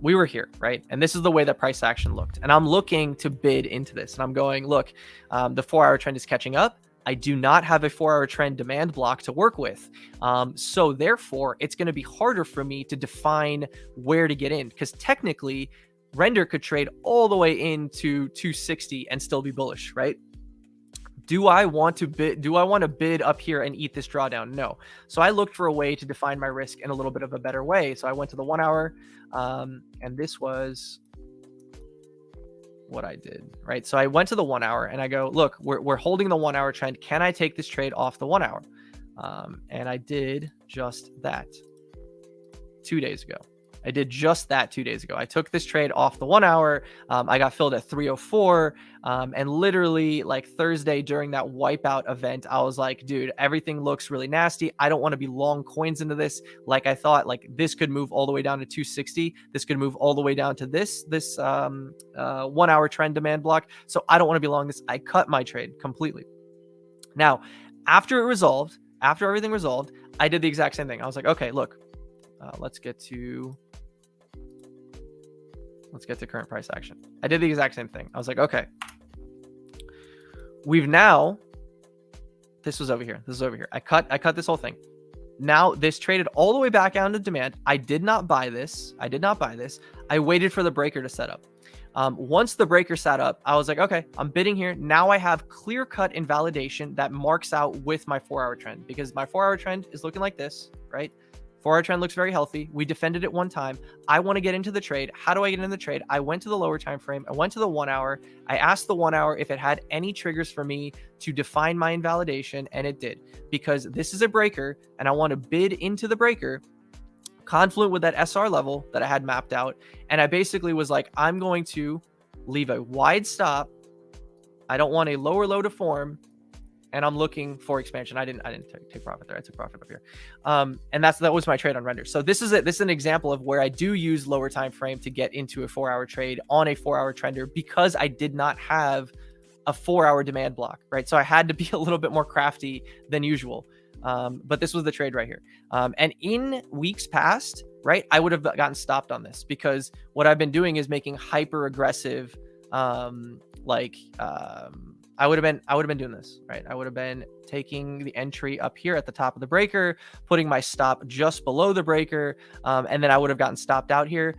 We were here, right? And this is the way that price action looked. And I'm looking to bid into this. And I'm going, look, the 4-hour trend is catching up. I do not have a 4-hour trend demand block to work with. So therefore, it's going to be harder for me to define where to get in, because technically, render could trade all the way into 260 and still be bullish, right? Do I want to bid up here and eat this drawdown? No. So I looked for a way to define my risk in a little bit of a better way. So I went to the 1-hour, and this was what I did, right? So I went to the 1-hour and I go, look, we're holding the 1-hour trend. Can I take this trade off the 1-hour? And I did just that 2 days ago. I did just that 2 days ago. I took this trade off the 1-hour. I got filled at 304. And literally like Thursday during that wipeout event, I was like, dude, everything looks really nasty. I don't want to be long coins into this. Like I thought, like this could move all the way down to 260. This could move all the way down to this 1-hour trend demand block. So I don't want to be long this. I cut my trade completely. Now, after everything resolved, I did the exact same thing. I was like, okay, look, let's get to current price action. I did the exact same thing. I was like, okay, this was over here. I cut this whole thing. Now this traded all the way back down to demand. I did not buy this. I waited for the breaker to set up. Once the breaker sat up, I was like, okay, I'm bidding here. Now I have clear cut invalidation that marks out with my 4-hour trend, because my 4-hour trend is looking like this, right? 4-hour trend looks very healthy. We defended it one time. I want to get into the trade. How do I get into the trade? I went to the lower time frame. I went to the 1-hour. I asked the 1-hour if it had any triggers for me to define my invalidation, and it did, because this is a breaker and I want to bid into the breaker confluent with that SR level that I had mapped out. And I basically was like, I'm going to leave a wide stop. I don't want a lower low to form. And I'm looking for expansion. I didn't take profit there. I took profit up here. And that was my trade on render. So this is an example of where I do use lower time frame to get into a 4-hour trade on a 4-hour trender, because I did not have a 4-hour demand block, right? So I had to be a little bit more crafty than usual. But this was the trade right here. And in weeks past, right, I would have gotten stopped on this, because what I've been doing is making hyper aggressive, I would have been doing this, right? I would have been taking the entry up here at the top of the breaker, putting my stop just below the breaker, and then I would have gotten stopped out here.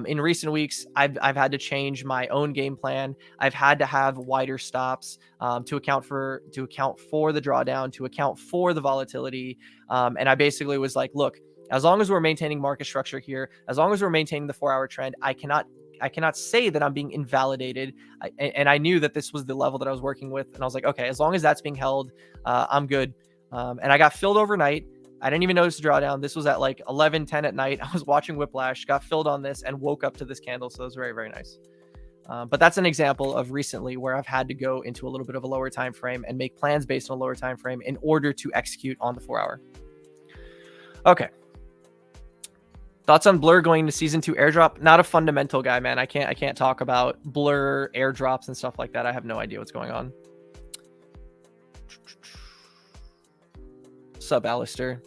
In recent weeks, I've had to change my own game plan. I've had to have wider stops to account for the drawdown, to account for the volatility, and I basically was like, look, as long as we're maintaining market structure here, as long as we're maintaining the 4-hour trend, I cannot say that I'm being invalidated. And I knew that this was the level that I was working with. And I was like, okay, as long as that's being held, I'm good. And I got filled overnight. I didn't even notice the drawdown. This was at like 11:10 at night. I was watching Whiplash, got filled on this, and woke up to this candle. So it was very, very nice. But that's an example of recently where I've had to go into a little bit of a lower time frame and make plans based on a lower time frame in order to execute on the 4-hour. Okay. Thoughts on Blur going to season 2 airdrop? Not a fundamental guy, man. I can't talk about Blur airdrops and stuff like that. I have no idea what's going on. Sub Alistair.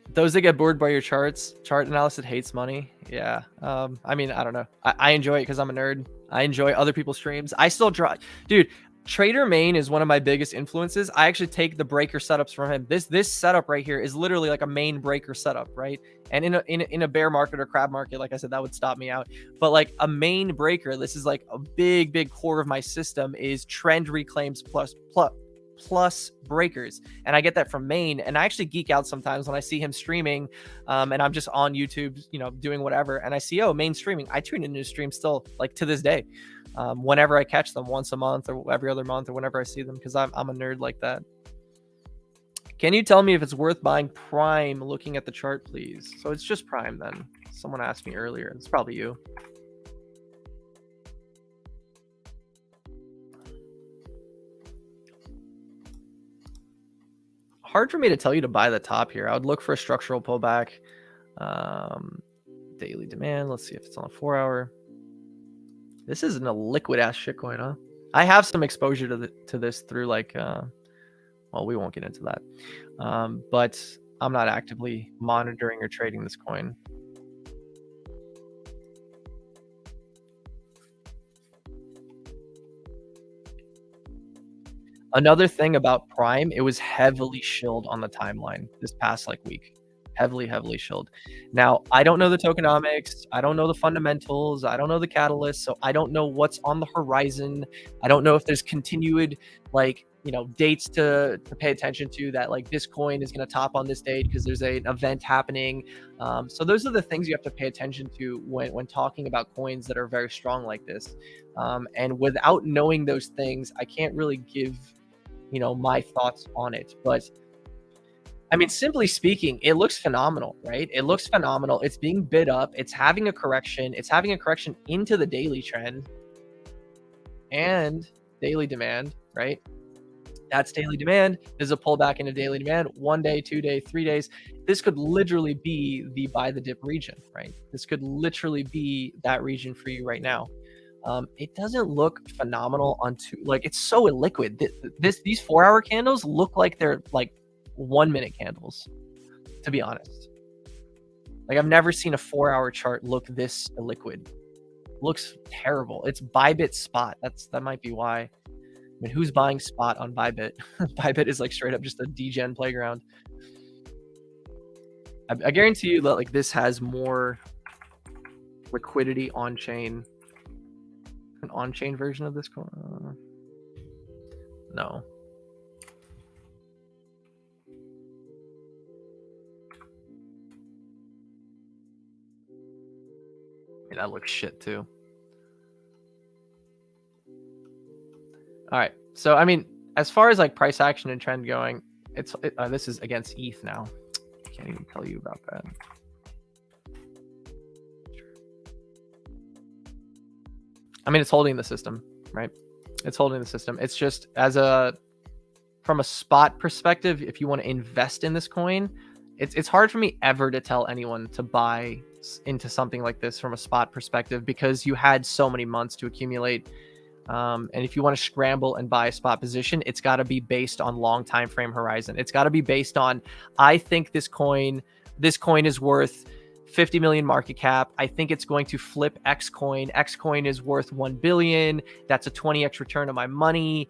Those that get bored by your chart analysis hates money. Yeah. I mean, I don't know. I enjoy it because I'm a nerd. I enjoy other people's streams. I still draw, dude. Trader Main is one of my biggest influences. I actually take the breaker setups from him. This setup right here is literally like a main breaker setup, right? And in a bear market or crab market, like I said, that would stop me out. But like a main breaker, this is like a big core of my system is trend reclaims plus breakers, and I get that from Main. And I actually geek out sometimes when I see him streaming, and I'm just on YouTube, doing whatever, and I see Main streaming. I tune into his stream still, like to this day. Whenever I catch them, once a month or every other month or whenever I see them, because I'm a nerd like that. Can you tell me if it's worth buying Prime looking at the chart, please? So it's just Prime then. Someone asked me earlier. It's probably you. Hard for me to tell you to buy the top here. I would look for a structural pullback. Daily demand. Let's see if it's on a 4-hour. This isn't a liquid ass shitcoin, huh? I have some exposure to this through like, well, we won't get into that. But I'm not actively monitoring or trading this coin. Another thing about Prime, it was heavily shilled on the timeline this past like week. Heavily shilled. Now, I don't know the tokenomics. I don't know the fundamentals. I don't know the catalyst. So I don't know what's on the horizon. I don't know if there's continued like, you know, dates to pay attention to, that like this coin is going to top on this date because there's an event happening. So those are the things you have to pay attention to when talking about coins that are very strong like this. And without knowing those things, I can't really give, you know, my thoughts on it. But I mean, simply speaking, it looks phenomenal, right? It looks phenomenal. It's being bid up. It's having a correction. It's having a correction into the daily trend and daily demand, right? That's daily demand. There's a pullback into daily demand. 1 day, 2 day, 3 days. This could literally be the buy the dip region, right? This could literally be that region for you right now. It doesn't look phenomenal on like it's so illiquid. These 4-hour candles look like they're like 1 minute candles, to be honest. Like I've never seen a 4-hour chart look this illiquid. Looks terrible. It's Bybit spot. That might be why. I mean, who's buying spot on Bybit? Bybit is like straight up just a degen playground. I guarantee you that like this has more liquidity on chain. An on-chain version of this coin? No. Yeah, that looks shit too. All right. So, I mean, as far as like price action and trend going, this is against ETH now. I can't even tell you about that. I mean, it's holding the system, right? It's holding the system. It's just from a spot perspective, if you want to invest in this coin, it's hard for me ever to tell anyone to buy into something like this from a spot perspective, because you had so many months to accumulate. And if you want to scramble and buy a spot position, it's got to be based on long time frame horizon. It's got to be based on, I think this coin is worth 50 million market cap. I think it's going to flip X coin. X coin is worth 1 billion. That's a 20x return on my money.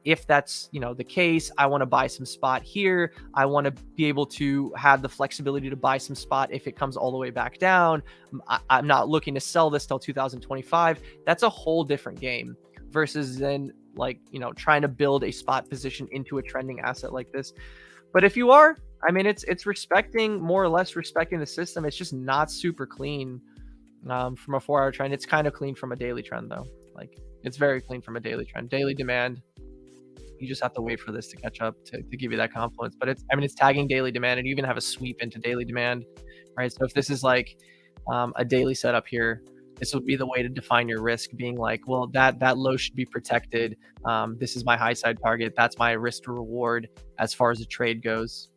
If that's, you know, the case, I want to buy some spot here. I want to be able to have the flexibility to buy some spot if it comes all the way back down. I'm not looking to sell this till 2025. That's a whole different game versus then, like, you know, trying to build a spot position into a trending asset like this. But if you are, I mean, it's respecting, more or less respecting the system. It's just not super clean from a 4-hour trend. It's kind of clean from a daily trend, though. Like, it's very clean from a daily trend. Daily demand, you just have to wait for this to catch up to give you that confluence. But it's tagging daily demand, and you even have a sweep into daily demand, right? So if this is like a daily setup here, this would be the way to define your risk, being like, well, that low should be protected. This is my high side target. That's my risk to reward as far as the trade goes.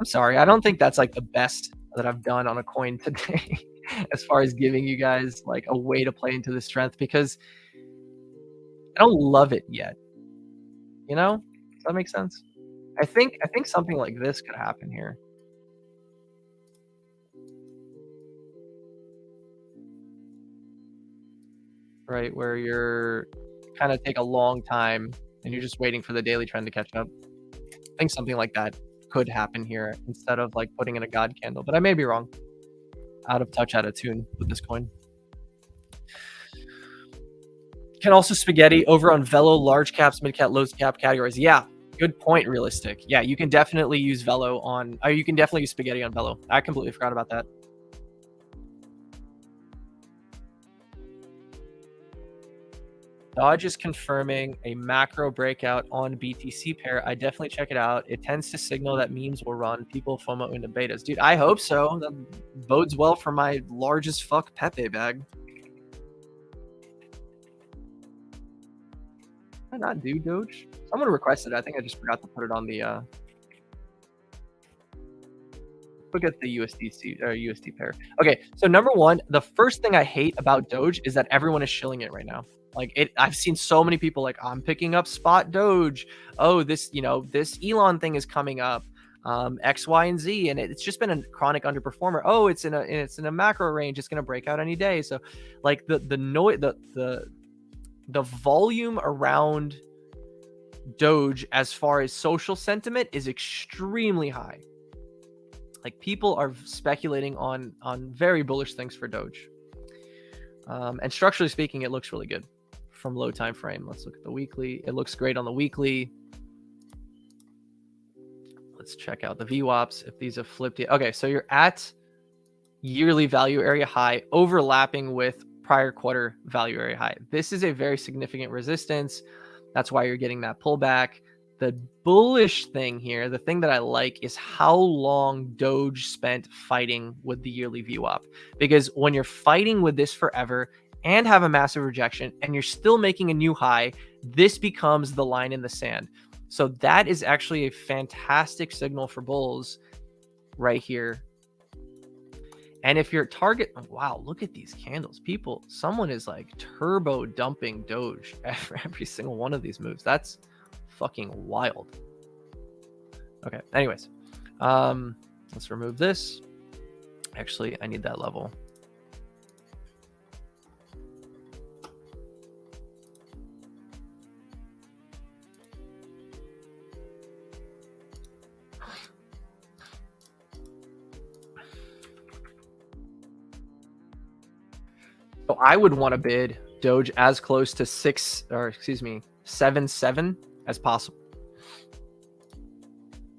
I'm sorry, I don't think that's like the best that I've done on a coin today as far as giving you guys like a way to play into the strength, because I don't love it yet. You know? Does that make sense? I think something like this could happen here. Right, where you're kind of take a long time and you're just waiting for the daily trend to catch up. I think something like that could happen here instead of like putting in a god candle, but I may be wrong. Out of touch, out of tune with this coin. Can also spaghetti over on Velo, large caps, mid cap, low cap categories. Yeah, good point. Realistic. Yeah, you can definitely use Velo on, or you can definitely use spaghetti on Velo. I completely forgot about that. Dodge is confirming a macro breakout on BTC pair. I definitely check it out. It tends to signal that memes will run. People FOMO into betas. Dude, I hope so. That bodes well for my largest fuck Pepe bag. Did I not do Doge? Someone requested it. I think I just forgot to put it on the Look at the USDC or USD pair. Okay, so number one, the first thing I hate about Doge is that everyone is shilling it right now. Like I've seen so many people like, I'm picking up spot Doge. Oh, this, this Elon thing is coming up. X, Y, and Z, and it's just been a chronic underperformer. Oh, it's in a macro range. It's gonna break out any day. So, like the noise, the volume around Doge as far as social sentiment is extremely high. Like people are speculating on very bullish things for Doge. And structurally speaking, it looks really good from low time frame. Let's look at the weekly. It looks great on the weekly. Let's check out the VWAPs if these have flipped yet. Okay, so you're at yearly value area high overlapping with prior quarter value area high. This is a very significant resistance. That's why you're getting that pullback. The bullish thing here, the thing that I like, is how long Doge spent fighting with the yearly VWAP. Because when you're fighting with this forever and have a massive rejection and you're still making a new high, this becomes the line in the sand. So that is actually a fantastic signal for bulls right here. And if your target, wow, look at these candles. People, someone is like turbo dumping Doge for every single one of these moves. That's fucking wild. Okay, anyways, let's remove this. Actually, I need that level. So I would want to bid Doge as close to 7.7 as possible.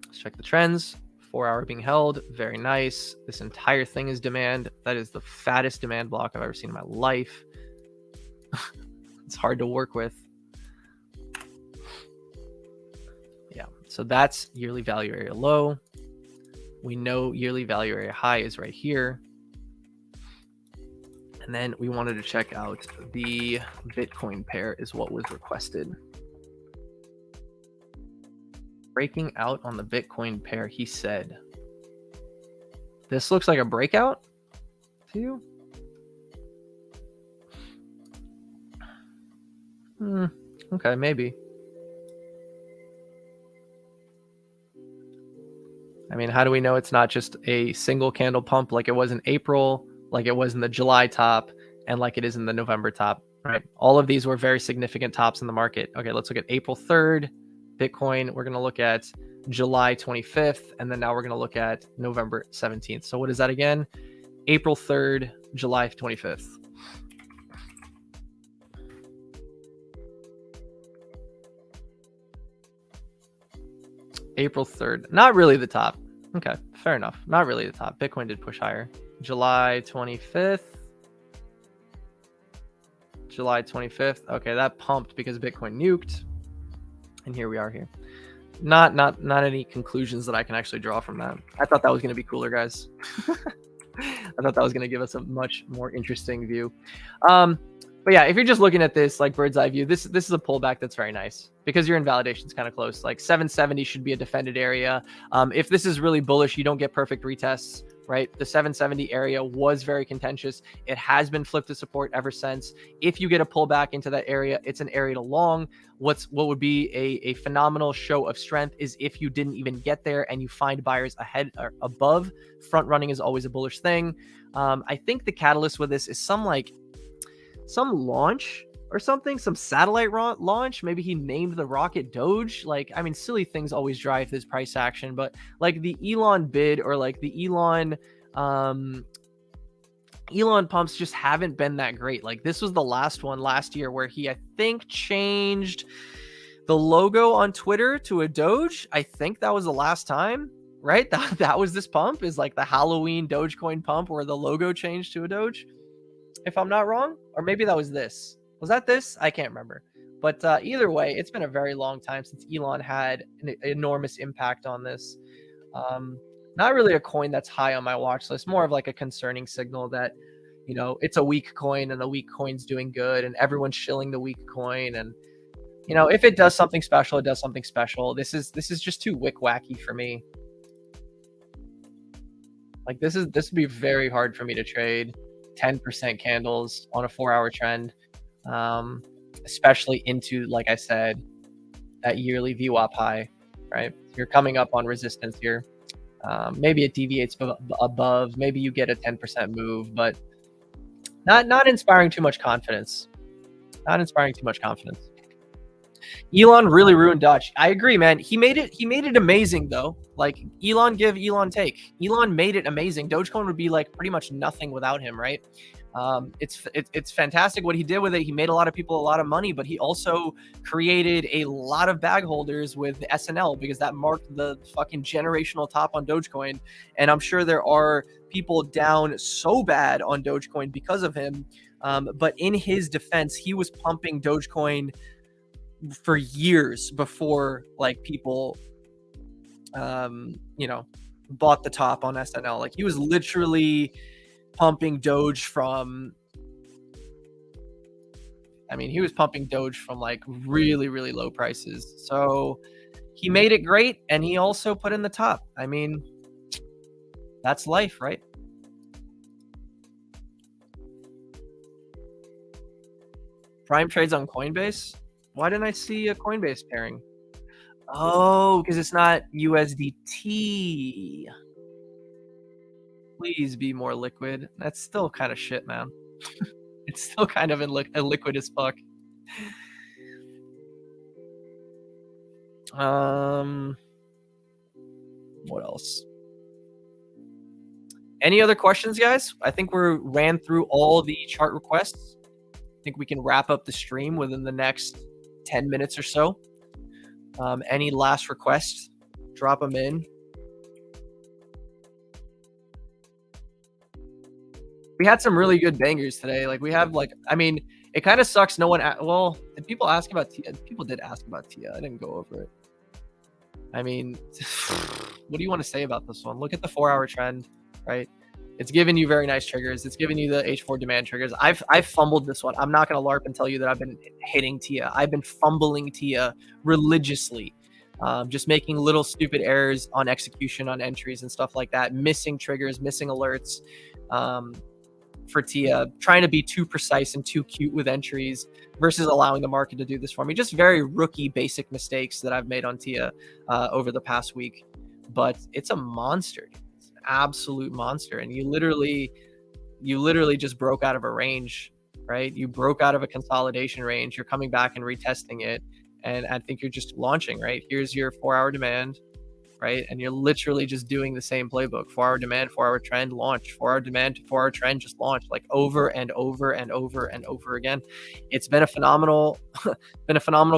Let's check the trends. 4 hour being held. Very nice. This entire thing is demand. That is the fattest demand block I've ever seen in my life. It's hard to work with. Yeah. So that's yearly value area low. We know yearly value area high is right here. And then we wanted to check out the Bitcoin pair is what was requested. Breaking out on the Bitcoin pair, he said. This looks like a breakout to you? Okay, maybe. I mean, how do we know it's not just a single candle pump like it was in April, like it was in the July top, and like it is in the November top, right? All of these were very significant tops in the market. Okay, let's look at April 3rd, Bitcoin. We're going to look at July 25th, and then now we're going to look at November 17th. So what is that again? April 3rd, July 25th. April 3rd. Not really the top. Okay, fair enough. Not really the top. Bitcoin did push higher. July 25th. July 25th. Okay, that pumped because Bitcoin nuked. And here we are here. Not any conclusions that I can actually draw from that. I thought that was going to be cooler, guys. I thought that was going to give us a much more interesting view. But yeah, if you're just looking at this like bird's eye view, this is a pullback that's very nice because your invalidation's kind of close. Like 770 should be a defended area. If this is really bullish, you don't get perfect retests, right? The 770 area was very contentious. It has been flipped to support ever since. If you get a pullback into that area, it's an area to long. What would be a phenomenal show of strength is if you didn't even get there and you find buyers ahead or above. Front running is always a bullish thing. I think the catalyst with this is some launch or something, some satellite launch. Maybe he named the rocket Doge. Like, I mean, silly things always drive this price action, but like the Elon bid or like the Elon pumps just haven't been that great. Like this was the last one last year where he, I think, changed the logo on Twitter to a Doge. I think that was the last time, right? That was this pump, is like the Halloween Dogecoin pump where the logo changed to a Doge, if I'm not wrong. Or maybe that was this. Was that this? I can't remember. But either way, it's been a very long time since Elon had an enormous impact on this. Not really a coin that's high on my watch list, more of like a concerning signal that, you know, it's a weak coin and the weak coin's doing good and everyone's shilling the weak coin. And, you know, if it does something special, it does something special. This is just too wick wacky for me. Like this would be very hard for me to trade 10% candles on a 4-hour trend, especially into, like I said, that yearly VWAP high, right? You're coming up on resistance here. Maybe it deviates above. Maybe you get a 10% move, but not inspiring too much confidence. Not inspiring too much confidence. Elon really ruined Dutch. I agree, man. He made it amazing though. Like Elon give, Elon take. Elon made it amazing. Dogecoin would be like pretty much nothing without him, right? It's fantastic what he did with it. He made a lot of people a lot of money, but he also created a lot of bag holders with SNL because that marked the fucking generational top on Dogecoin. And I'm sure there are people down so bad on Dogecoin because of him. But in his defense, he was pumping Dogecoin for years before like people bought the top on SNL. Like he was literally pumping Doge from like really, really low prices. So he made it great and he also put in the top. I mean, that's life, right? Prime trades on Coinbase. Why didn't I see a Coinbase pairing? Oh, because it's not USDT. Please be more liquid. That's still kind of shit, man. It's still kind of illiquid as fuck. What else? Any other questions, guys? I think we ran through all the chart requests. I think we can wrap up the stream within the next 10 minutes or so. Any last requests? Drop them in. We had some really good bangers today. Like we have it kind of sucks. No one, did people ask about Tia? People did ask about Tia. I didn't go over it. I mean, what do you want to say about this one? Look at the 4-hour trend, right? It's giving you very nice triggers. It's giving you the H4 demand triggers. I've fumbled this one. I'm not going to LARP and tell you that I've been hitting Tia. I've been fumbling Tia religiously, just making little stupid errors on execution, on entries and stuff like that, missing triggers, missing alerts for Tia, trying to be too precise and too cute with entries versus allowing the market to do this for me. Just very rookie basic mistakes that I've made on Tia over the past week. But it's a monster. It's an absolute monster. And you literally just broke out of a range, right? You broke out of a consolidation range. You're coming back and retesting it. And I think you're just launching, right? Here's your 4-hour demand, right? And you're literally just doing the same playbook. 4-hour demand, 4-hour trend, launch. 4-hour demand, 4-hour trend, just launch, like over and over and over and over again. It's been a phenomenal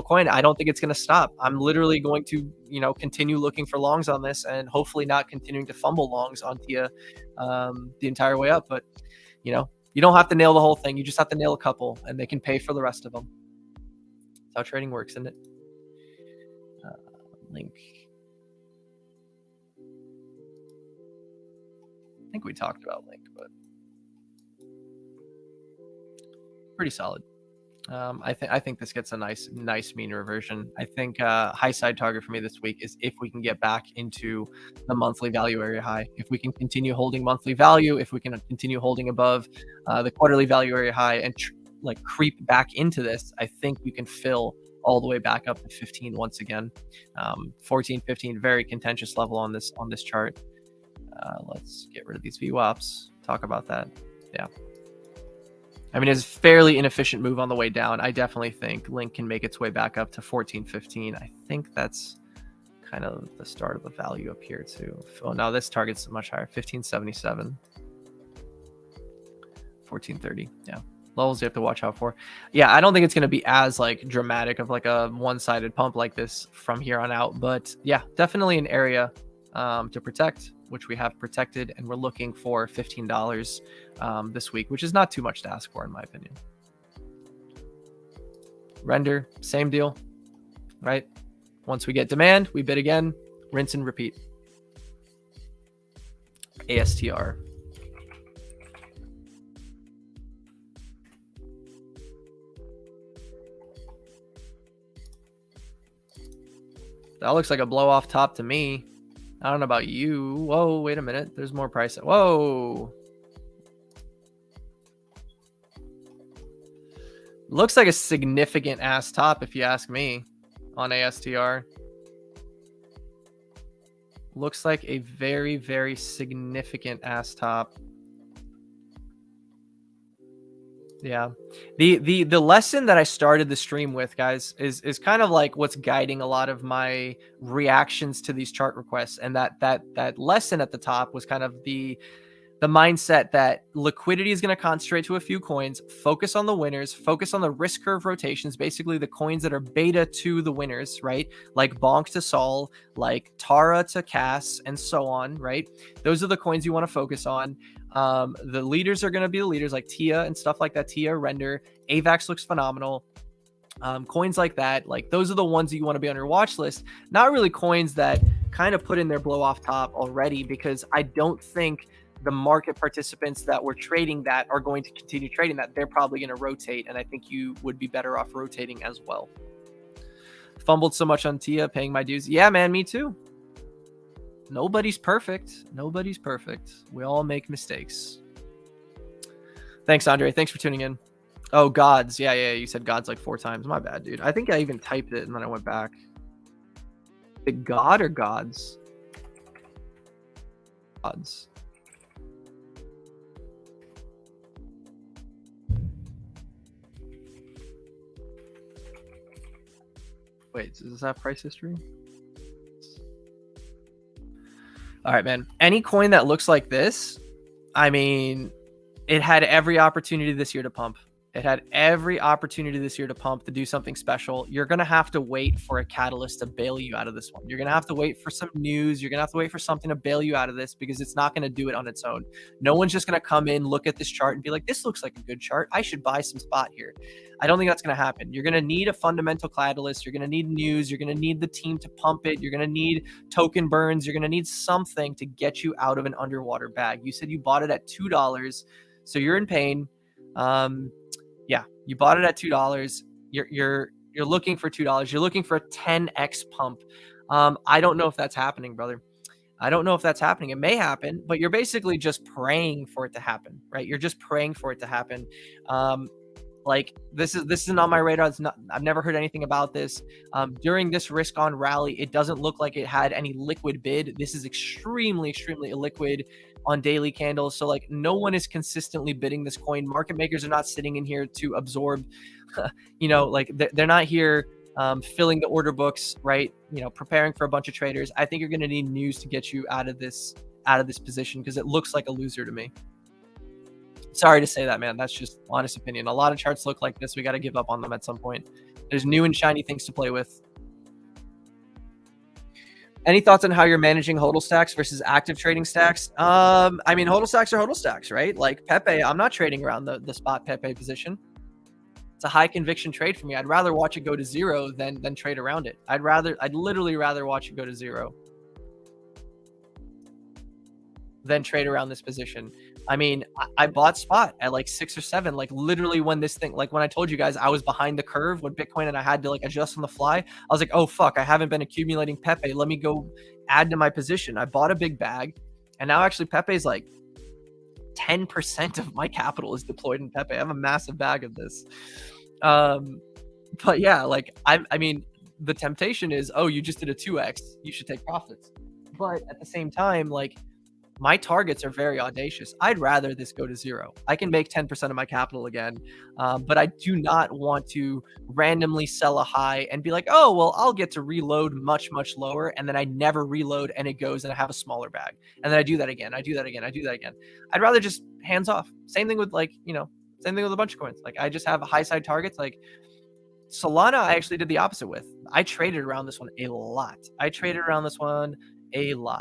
coin. I don't think it's going to stop. I'm literally going to, continue looking for longs on this and hopefully not continuing to fumble longs on Tia the entire way up. But, you don't have to nail the whole thing. You just have to nail a couple and they can pay for the rest of them. That's how trading works, isn't it? Link. I think we talked about Link, but pretty solid. I think this gets a nice mean reversion. I think high side target for me this week is if we can get back into the monthly value area high. If we can continue holding monthly value, if we can continue holding above the quarterly value area high and creep back into this, I think we can fill all the way back up to 15 once again. 14, 15, very contentious level on this chart. Let's get rid of these VWAPs. Talk about that. Yeah. I mean, it's a fairly inefficient move on the way down. I definitely think Link can make its way back up to 14, 15. I think that's kind of the start of the value up here too. Oh, no, this target's much higher. 1577. 1430. Yeah. Levels you have to watch out for. Yeah, I don't think it's going to be as dramatic of a one-sided pump like this from here on out. But yeah, definitely an area to protect, which we have protected, and we're looking for $15 this week, which is not too much to ask for in my opinion. Render, same deal, right? Once we get demand, we bid again, rinse and repeat. ASTR. That looks like a blow off top to me. I don't know about you. Whoa, wait a minute. There's more price. Whoa. Looks like a significant ass top, if you ask me, on ASTR. Looks like a very, very significant ass top. Yeah. The lesson that I started the stream with, guys, is kind of like what's guiding a lot of my reactions to these chart requests. And that lesson at the top was kind of the mindset that liquidity is going to concentrate to a few coins, focus on the winners, focus on the risk curve rotations, basically the coins that are beta to the winners, right? Like Bonk to Sol, like Tara to Cass, and so on, right? Those are the coins you want to focus on. The leaders are going to be the leaders like Tia and stuff like that. Tia, Render, AVAX looks phenomenal. Coins like that, like those are the ones that you want to be on your watch list. Not really coins that kind of put in their blow off top already, because I don't think the market participants that were trading that are going to continue trading that. They're probably going to rotate, and I think you would be better off rotating as well. Fumbled so much on Tia, paying my dues. Yeah, man, me too. Nobody's perfect. Nobody's perfect. We all make mistakes. Thanks, Andre. Thanks for tuning in. Oh, gods. Yeah, you said gods like 4 times. My bad, dude. I think I even typed it and then I went back. The god or gods? Gods. Wait, does this have price history? All right, man. Any coin that looks like this, I mean, it had every opportunity this year to pump. It had every opportunity this year to pump, to do something special. You're going to have to wait for a catalyst to bail you out of this one. You're going to have to wait for some news. You're going to have to wait for something to bail you out of this, because it's not going to do it on its own. No one's just going to come in, look at this chart and be like, this looks like a good chart. I should buy some spot here. I don't think that's going to happen. You're going to need a fundamental catalyst. You're going to need news. You're going to need the team to pump it. You're going to need token burns. You're going to need something to get you out of an underwater bag. You said you bought it at $2, so you're in pain. Yeah, you bought it at $2. You're looking for $2. You're looking for a 10x pump. I don't know if that's happening, brother. I don't know if that's happening. It may happen, but you're basically just praying for it to happen, right? You're just praying for it to happen. Like this isn't on my radar. It's not. I've never heard anything about this. During this risk on rally, it doesn't look like it had any liquid bid. This is extremely illiquid on daily candles. So like no one is consistently bidding this coin. Market makers are not sitting in here to absorb, like they're not here filling the order books, right? Preparing for a bunch of traders. I think you're going to need news to get you out of this position, because it looks like a loser to me. Sorry to say that, man. That's just honest opinion. A lot of charts look like this. We got to give up on them at some point. There's new and shiny things to play with. Any thoughts on how you're managing HODL stacks versus active trading stacks? I mean, HODL stacks are HODL stacks, right? Like Pepe, I'm not trading around the spot Pepe position. It's a high conviction trade for me. I'd rather watch it go to 0 than trade around it. I'd literally rather watch it go to 0 than trade around this position. I mean, I bought spot at like 6 or 7, like literally when this thing, like when I told you guys I was behind the curve with Bitcoin and I had to like adjust on the fly, I was like, oh fuck, I haven't been accumulating Pepe. Let me go add to my position. I bought a big bag, and now actually Pepe's like 10% of my capital is deployed in Pepe. I have a massive bag of this. But yeah, like I mean, the temptation is, oh, you just did a 2x, you should take profits. But at the same time, like, my targets are very audacious. I'd rather this go to 0. I can make 10% of my capital again, but I do not want to randomly sell a high and be like, oh, well, I'll get to reload much lower, and then I never reload and it goes and I have a smaller bag. And then I do that again. I do that again. I'd rather just hands off. Same thing with same thing with a bunch of coins. Like I just have high side targets. Like Solana, I actually did the opposite with. I traded around this one a lot.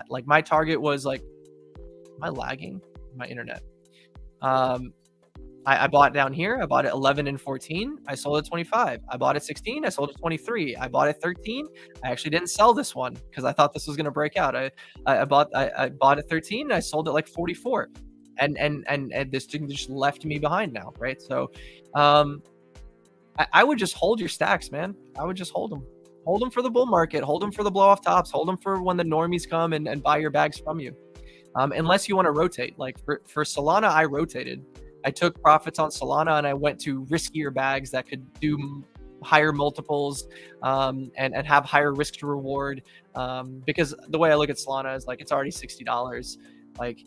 Like my target was like, am I lagging? My internet. I bought down here. I bought it 11 and 14. I sold it 25. I bought it 16. I sold it 23. I bought it 13. I actually didn't sell this one because I thought this was going to break out. I bought it 13. And I sold it like 44. And this thing just left me behind now, right? So I would just hold your stacks, man. I would just hold them. Hold them for the bull market. Hold them for the blow off tops. Hold them for when the normies come and buy your bags from you. Unless you want to rotate. Like for Solana, I rotated. I took profits on Solana and I went to riskier bags that could do higher multiples and have higher risk to reward. Because the way I look at Solana is like it's already $60. Like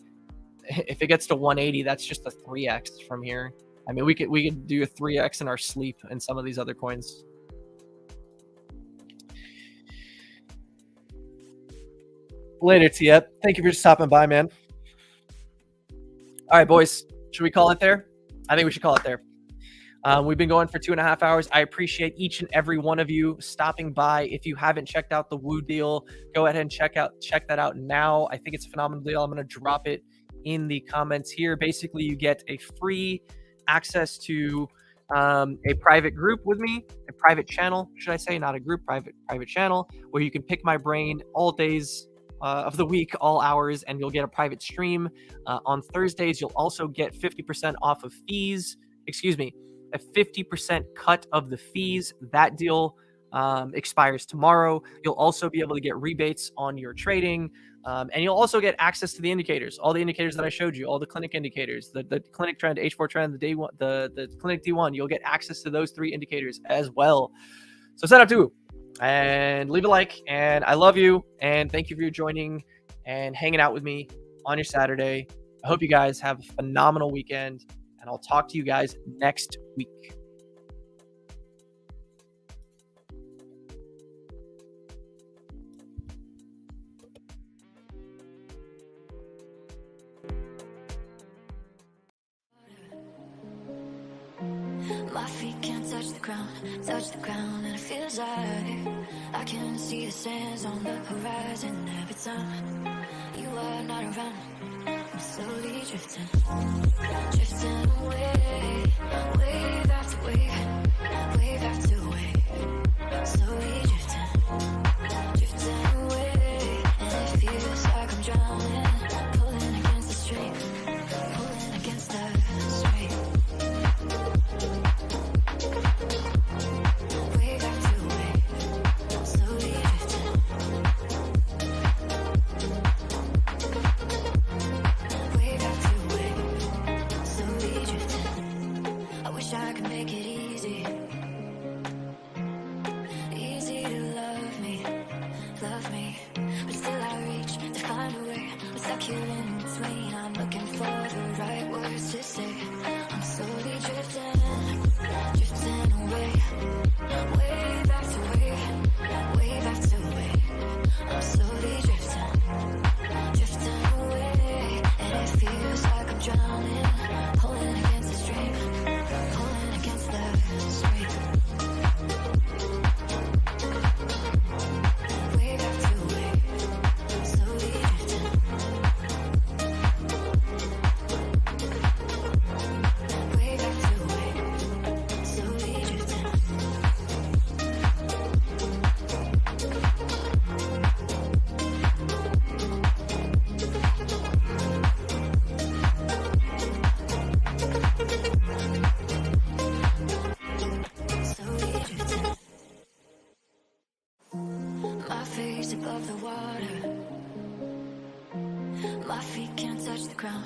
if it gets to 180, that's just a 3x from here. I mean, we could do a 3x in our sleep in some of these other coins. Later, Tiep. Thank you for stopping by, man. All right, boys. Should we call it there? I think we should call it there. We've been going for 2.5 hours. I appreciate each and every one of you stopping by. If you haven't checked out the Woo deal, go ahead and check that out now. I think it's a phenomenal deal. I'm going to drop it in the comments here. Basically, you get a free access to a private group with me, a private channel, should I say, not a group, private channel, where you can pick my brain all days of the week, all hours, and you'll get a private stream. On Thursdays, you'll also get 50% off of fees. Excuse me, a 50% cut of the fees. That deal expires tomorrow. You'll also be able to get rebates on your trading. And you'll also get access to the indicators, all the indicators that I showed you, all the clinic indicators, the clinic trend, H4 trend, the day one, the clinic D1. You'll get access to those 3 indicators as well. So set up too, and leave a like. And I love you, and thank you for joining and hanging out with me on your Saturday. I hope you guys have a phenomenal weekend, and I'll talk to you guys next week. My feet can't touch the ground, and it feels like I can see the sands on the horizon. Every time you are not around, I'm slowly drifting away, wave after wave after wave, slowly drifting away, and it feels like I'm drowning, pulling against the stream, pulling against the stream. I can make it easy to love me, but still I reach to find a way. We're stuck here in between. I'm looking for the right words to say. I'm slowly drifting away, wave after wave. I'm slowly drifting away, and it feels like I'm drowning, pulling against the stream, pulling against the stream. Wave after wave, slowly drifting. Wave after wave, slowly drifting. My face above the water, my feet can't touch the ground,